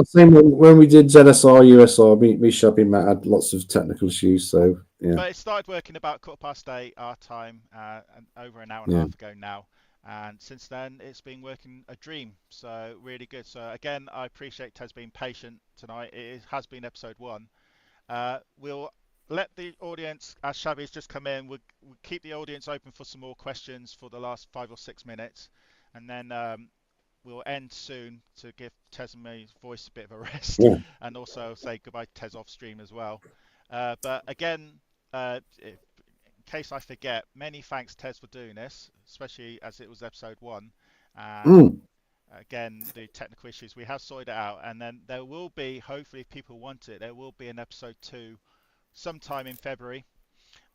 Speaker 1: Same when we did ZSR, USR, me, Shabby, Matt had lots of technical issues. So yeah.
Speaker 2: But it started working about 8:15 our time, and over an hour and a half ago now. And since then, it's been working a dream. So really good. So again, I appreciate Tez being patient tonight. Has been episode 1. We'll let the audience, as Shabby's just come in, we'll keep the audience open for some more questions for the last 5 or 6 minutes, and then we'll end soon to give Tez and me's voice a bit of a rest,
Speaker 1: Yeah.
Speaker 2: and also say goodbye to Tez off stream as well. But again, in case I forget, many thanks Tez for doing this, especially as it was episode 1, and again, the technical issues, we have sorted it out, and then there will be, hopefully if people want it, there will be an episode 2 sometime in February.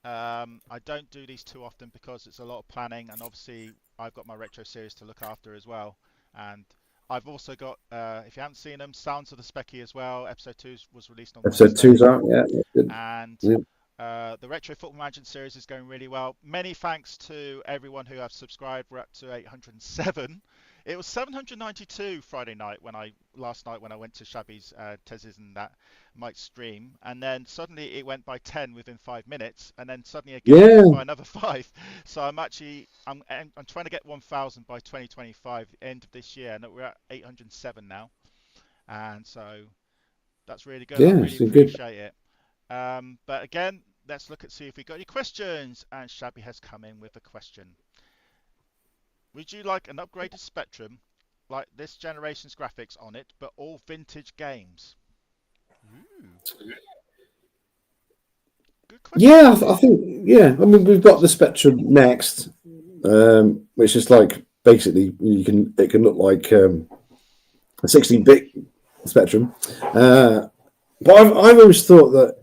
Speaker 2: I don't do these too often because it's a lot of planning, and obviously I've got my retro series to look after as well. And I've also got, if you haven't seen them, Sounds of the Specky as well. Episode 2 was released on
Speaker 1: Episode
Speaker 2: Wednesday.
Speaker 1: 2's out, yeah. Good.
Speaker 2: And the Retro Football Management series is going really well. Many thanks to everyone who have subscribed. We're up to 807. It was 792 Friday night last night when I went to Shabby's, Tez's and that Mike's stream, and then suddenly it went by 10 within 5 minutes, and then suddenly again by another 5. So I'm trying to get 1,000 by 2025, end of this year, and we're at 807 now, and so that's really good. I really appreciate it. But again, let's see if we got any questions, and Shabby has come in with a question. Would you like an upgraded Spectrum, like this generation's graphics on it, but all vintage games? Ooh. Good question.
Speaker 1: Yeah, I think, yeah. I mean, we've got the Spectrum next, which is like, basically, it can look like a 16-bit Spectrum. But I've always thought that,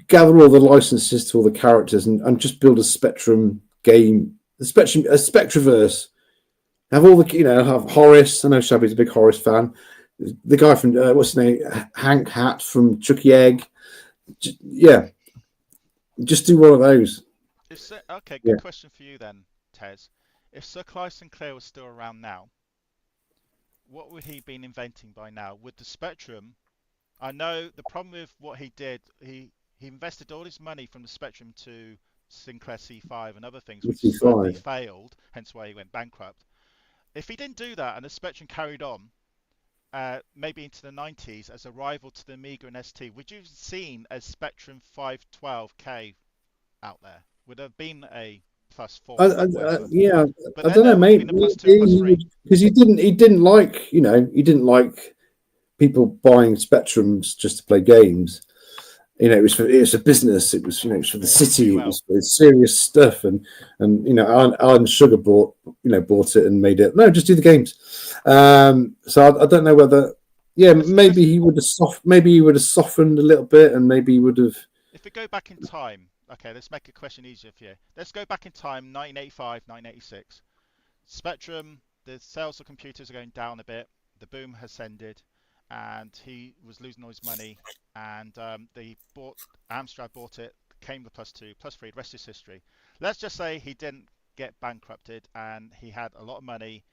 Speaker 1: gather all the licenses to all the characters and just build a Spectrum game, a Spectroverse. Have all the, have Horace. I know Shabby's a big Horace fan. The guy from what's his name, Hank Hat from Chucky Egg. Yeah, just do one of those.
Speaker 2: Okay, good question for you then, Tez. If Sir Clive Sinclair was still around now, what would he been inventing by now? With the Spectrum, I know the problem with what he did, he invested all his money from the Spectrum to Sinclair C5 and other things, which sadly failed, hence why he went bankrupt. If he didn't do that and the Spectrum carried on, maybe into the 90s as a rival to the Amiga and ST, would you have seen a Spectrum 512K out there? Would have been a +4?
Speaker 1: Yeah,
Speaker 2: but
Speaker 1: I don't know, mate. Because he didn't like people buying Spectrums just to play games. It was a business. It was for the city. It was for serious stuff. And Alan Sugar bought it and made it. No, just do the games. So I don't know whether. Yeah, maybe he would have softened a little bit, and maybe he would have.
Speaker 2: If we go back in time, okay, let's make a question easier for you. Let's go back in time, 1985, 1986. Spectrum, the sales of computers are going down a bit. The boom has ended, and he was losing all his money. And Amstrad bought it, came the +2, +3, the rest is history. Let's just say he didn't get bankrupted and he had a lot of money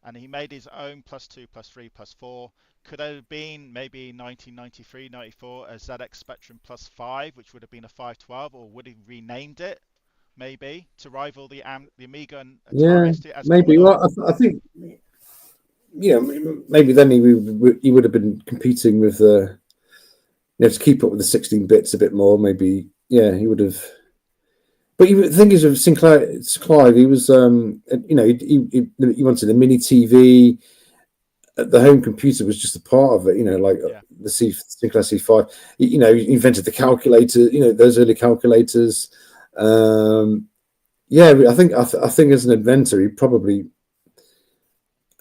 Speaker 2: and he made his own +2, +3, +4. Could it have been maybe 1993, 94 a ZX Spectrum +5, which would have been a 512, or would he renamed it maybe to rival the Amiga and Atari ST?
Speaker 1: Maybe. Well, I think, maybe then he would have been competing with to keep up with the 16 bits a bit more. Maybe, he would have. But the thing is, with Clive, he was, he wanted a mini TV. The home computer was just a part of it, the Sinclair C5. He invented the calculator, those early calculators. I think as an inventor, he probably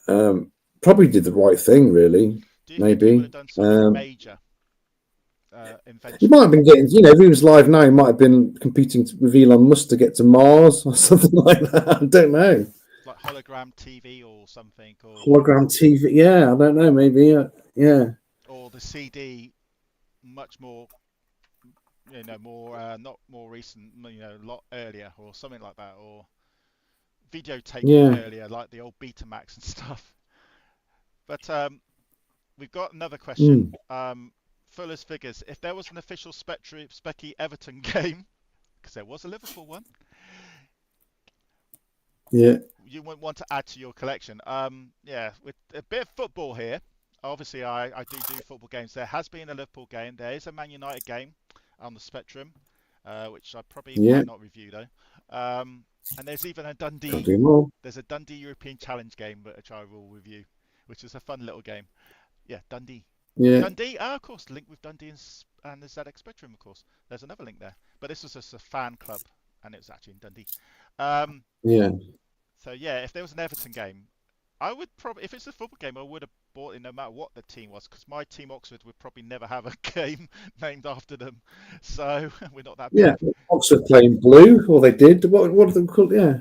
Speaker 1: did the right thing, really.
Speaker 2: Do you think he would have done something major?
Speaker 1: He might have been getting, if he was live now, he might have been competing with Elon Musk to get to Mars or something like that. I don't know.
Speaker 2: Like hologram TV or something. Or
Speaker 1: hologram TV, yeah, I don't know, maybe, yeah.
Speaker 2: Or the CD, much more, not more recent, a lot earlier, or something like that, or videotape earlier, like the old Betamax and stuff. But we've got another question. Fuller's figures. If there was an official Specky Everton game, because there was a Liverpool one,
Speaker 1: Yeah.
Speaker 2: you wouldn't want to add to your collection. Yeah, with a bit of football here. Obviously, I do football games. There has been a Liverpool game. There is a Man United game on the Spectrum, which I probably
Speaker 1: Yeah.
Speaker 2: might not review though. And there's even a
Speaker 1: Gotta
Speaker 2: Dundee.
Speaker 1: do more.
Speaker 2: There's a Dundee European Challenge game which I will review, which is a fun little game. Yeah, Dundee.
Speaker 1: Yeah.
Speaker 2: Dundee, of course, linked with Dundee and the ZX Spectrum, of course. There's another link there, but this was just a fan club, and it was actually in Dundee.
Speaker 1: Yeah.
Speaker 2: So yeah, if there was an Everton game, I would probably, if it's a football game, I would have bought it no matter what the team was, because my team Oxford would probably never have a game named after them. So we're not that
Speaker 1: Yeah.
Speaker 2: big.
Speaker 1: Oxford playing blue, or they did. What are they called? Yeah.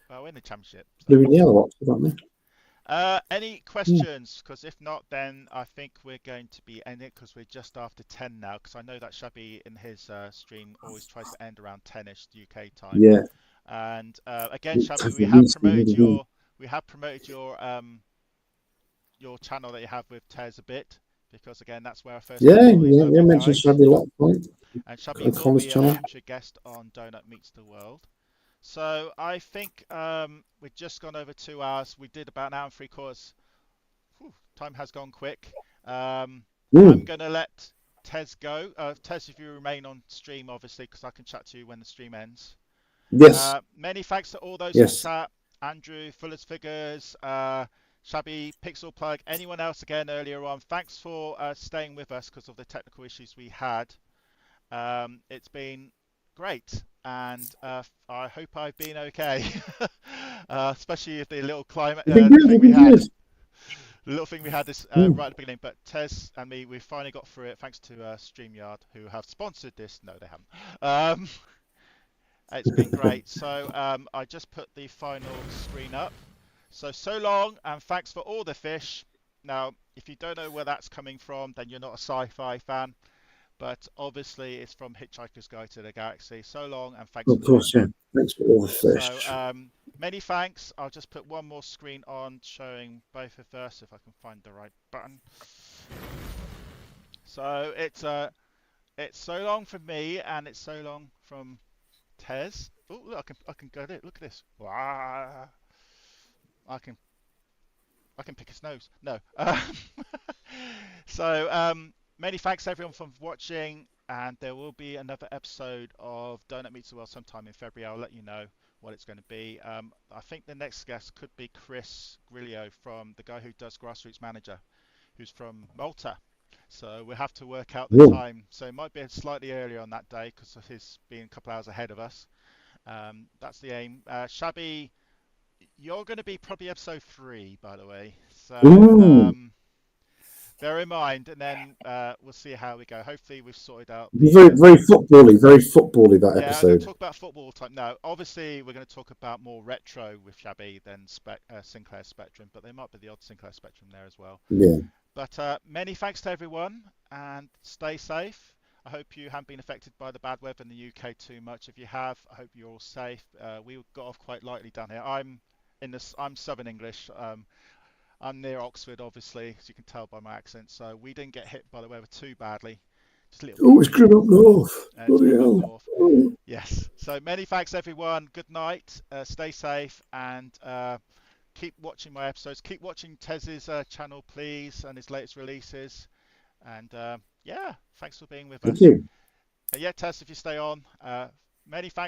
Speaker 2: Well, we're in the championship. So.
Speaker 1: Blue and yellow Oxford, aren't they?
Speaker 2: Any questions? Because if not, then I think we're going to be ending it, because we're just after 10 now. Because I know that Shabby in his stream always tries to end around 10ish UK time.
Speaker 1: Yeah.
Speaker 2: And again, Shabby,
Speaker 1: At least another week.
Speaker 2: we have promoted your channel that you have with Tez a bit, because again, that's where I first got
Speaker 1: Yeah.
Speaker 2: all these
Speaker 1: Yeah. Yeah.
Speaker 2: lovely
Speaker 1: Mentioned
Speaker 2: guys.
Speaker 1: Shabby a lot, right?
Speaker 2: And Shabby will
Speaker 1: Colin's
Speaker 2: be a
Speaker 1: channel.
Speaker 2: future guest on Doughnut Meets the World. So I think we've just gone over 2 hours. We did about an hour and 3/4. Whew, time has gone quick. I'm going to let Tez go. Tez, if you remain on stream, obviously, because I can chat to you when the stream ends.
Speaker 1: Yes.
Speaker 2: Many thanks to all those
Speaker 1: Yes.
Speaker 2: in chat. Andrew, Fuller's Figures, Shabby, Pixel Plug, anyone else again earlier on. Thanks for staying with us because of the technical issues we had. It's been great, and I hope I've been okay, especially if the little climate
Speaker 1: You've been good.
Speaker 2: thing
Speaker 1: You've
Speaker 2: we
Speaker 1: been
Speaker 2: had.
Speaker 1: good.
Speaker 2: The little thing we had this
Speaker 1: Mm.
Speaker 2: right at the beginning, but Tez and me, we finally got through it thanks to StreamYard, who have sponsored this. No, they haven't. It's been great. So I just put the final screen up. So long, and thanks for all the fish. Now, if you don't know where that's coming from, then you're not a sci-fi fan. But obviously, it's from Hitchhiker's Guide to the Galaxy. So long, and thanks
Speaker 1: Of
Speaker 2: for
Speaker 1: course,
Speaker 2: them.
Speaker 1: yeah. Thanks for all the
Speaker 2: So
Speaker 1: fish.
Speaker 2: many thanks. I'll just put one more screen on showing both of us if I can find the right button. So it's so long from me, and it's so long from Tez. Oh, look, I can go there. Look at this. Wow. I can pick his nose. No. So many thanks everyone for watching, and there will be another episode of Doughnut Meets the World sometime in February. I'll let you know what it's going to be. I think the next guest could be Chris Grillo, from the guy who does Grassroots Manager, who's from Malta. So we'll have to work out the time. So it might be slightly earlier on that day because of his being a couple hours ahead of us. That's the aim. Shabby, you're going to be probably episode 3, by the way. So bear in mind, and then we'll see how we go. Hopefully, we've sorted out the
Speaker 1: very footbally that
Speaker 2: yeah,
Speaker 1: episode.
Speaker 2: I'm going to talk about football all the time. No, obviously, we're going to talk about more retro with Shabby than Sinclair Spectrum, but there might be the odd Sinclair Spectrum there as well.
Speaker 1: Yeah.
Speaker 2: But many thanks to everyone, and stay safe. I hope you haven't been affected by the bad weather in the UK too much. If you have, I hope you're all safe. We got off quite lightly down here. I'm Southern English. I'm near Oxford, obviously, as you can tell by my accent. So we didn't get hit by the weather too badly. Just a little bit.
Speaker 1: Oh, it's grim up north.
Speaker 2: It's grim up north.
Speaker 1: Oh.
Speaker 2: Yes. So many thanks, everyone. Good night. Stay safe, and keep watching my episodes. Keep watching Tez's channel, please, and his latest releases. And yeah, thanks for being with us.
Speaker 1: Thank you.
Speaker 2: Yeah, Tez, if you stay on. Many thanks, everyone.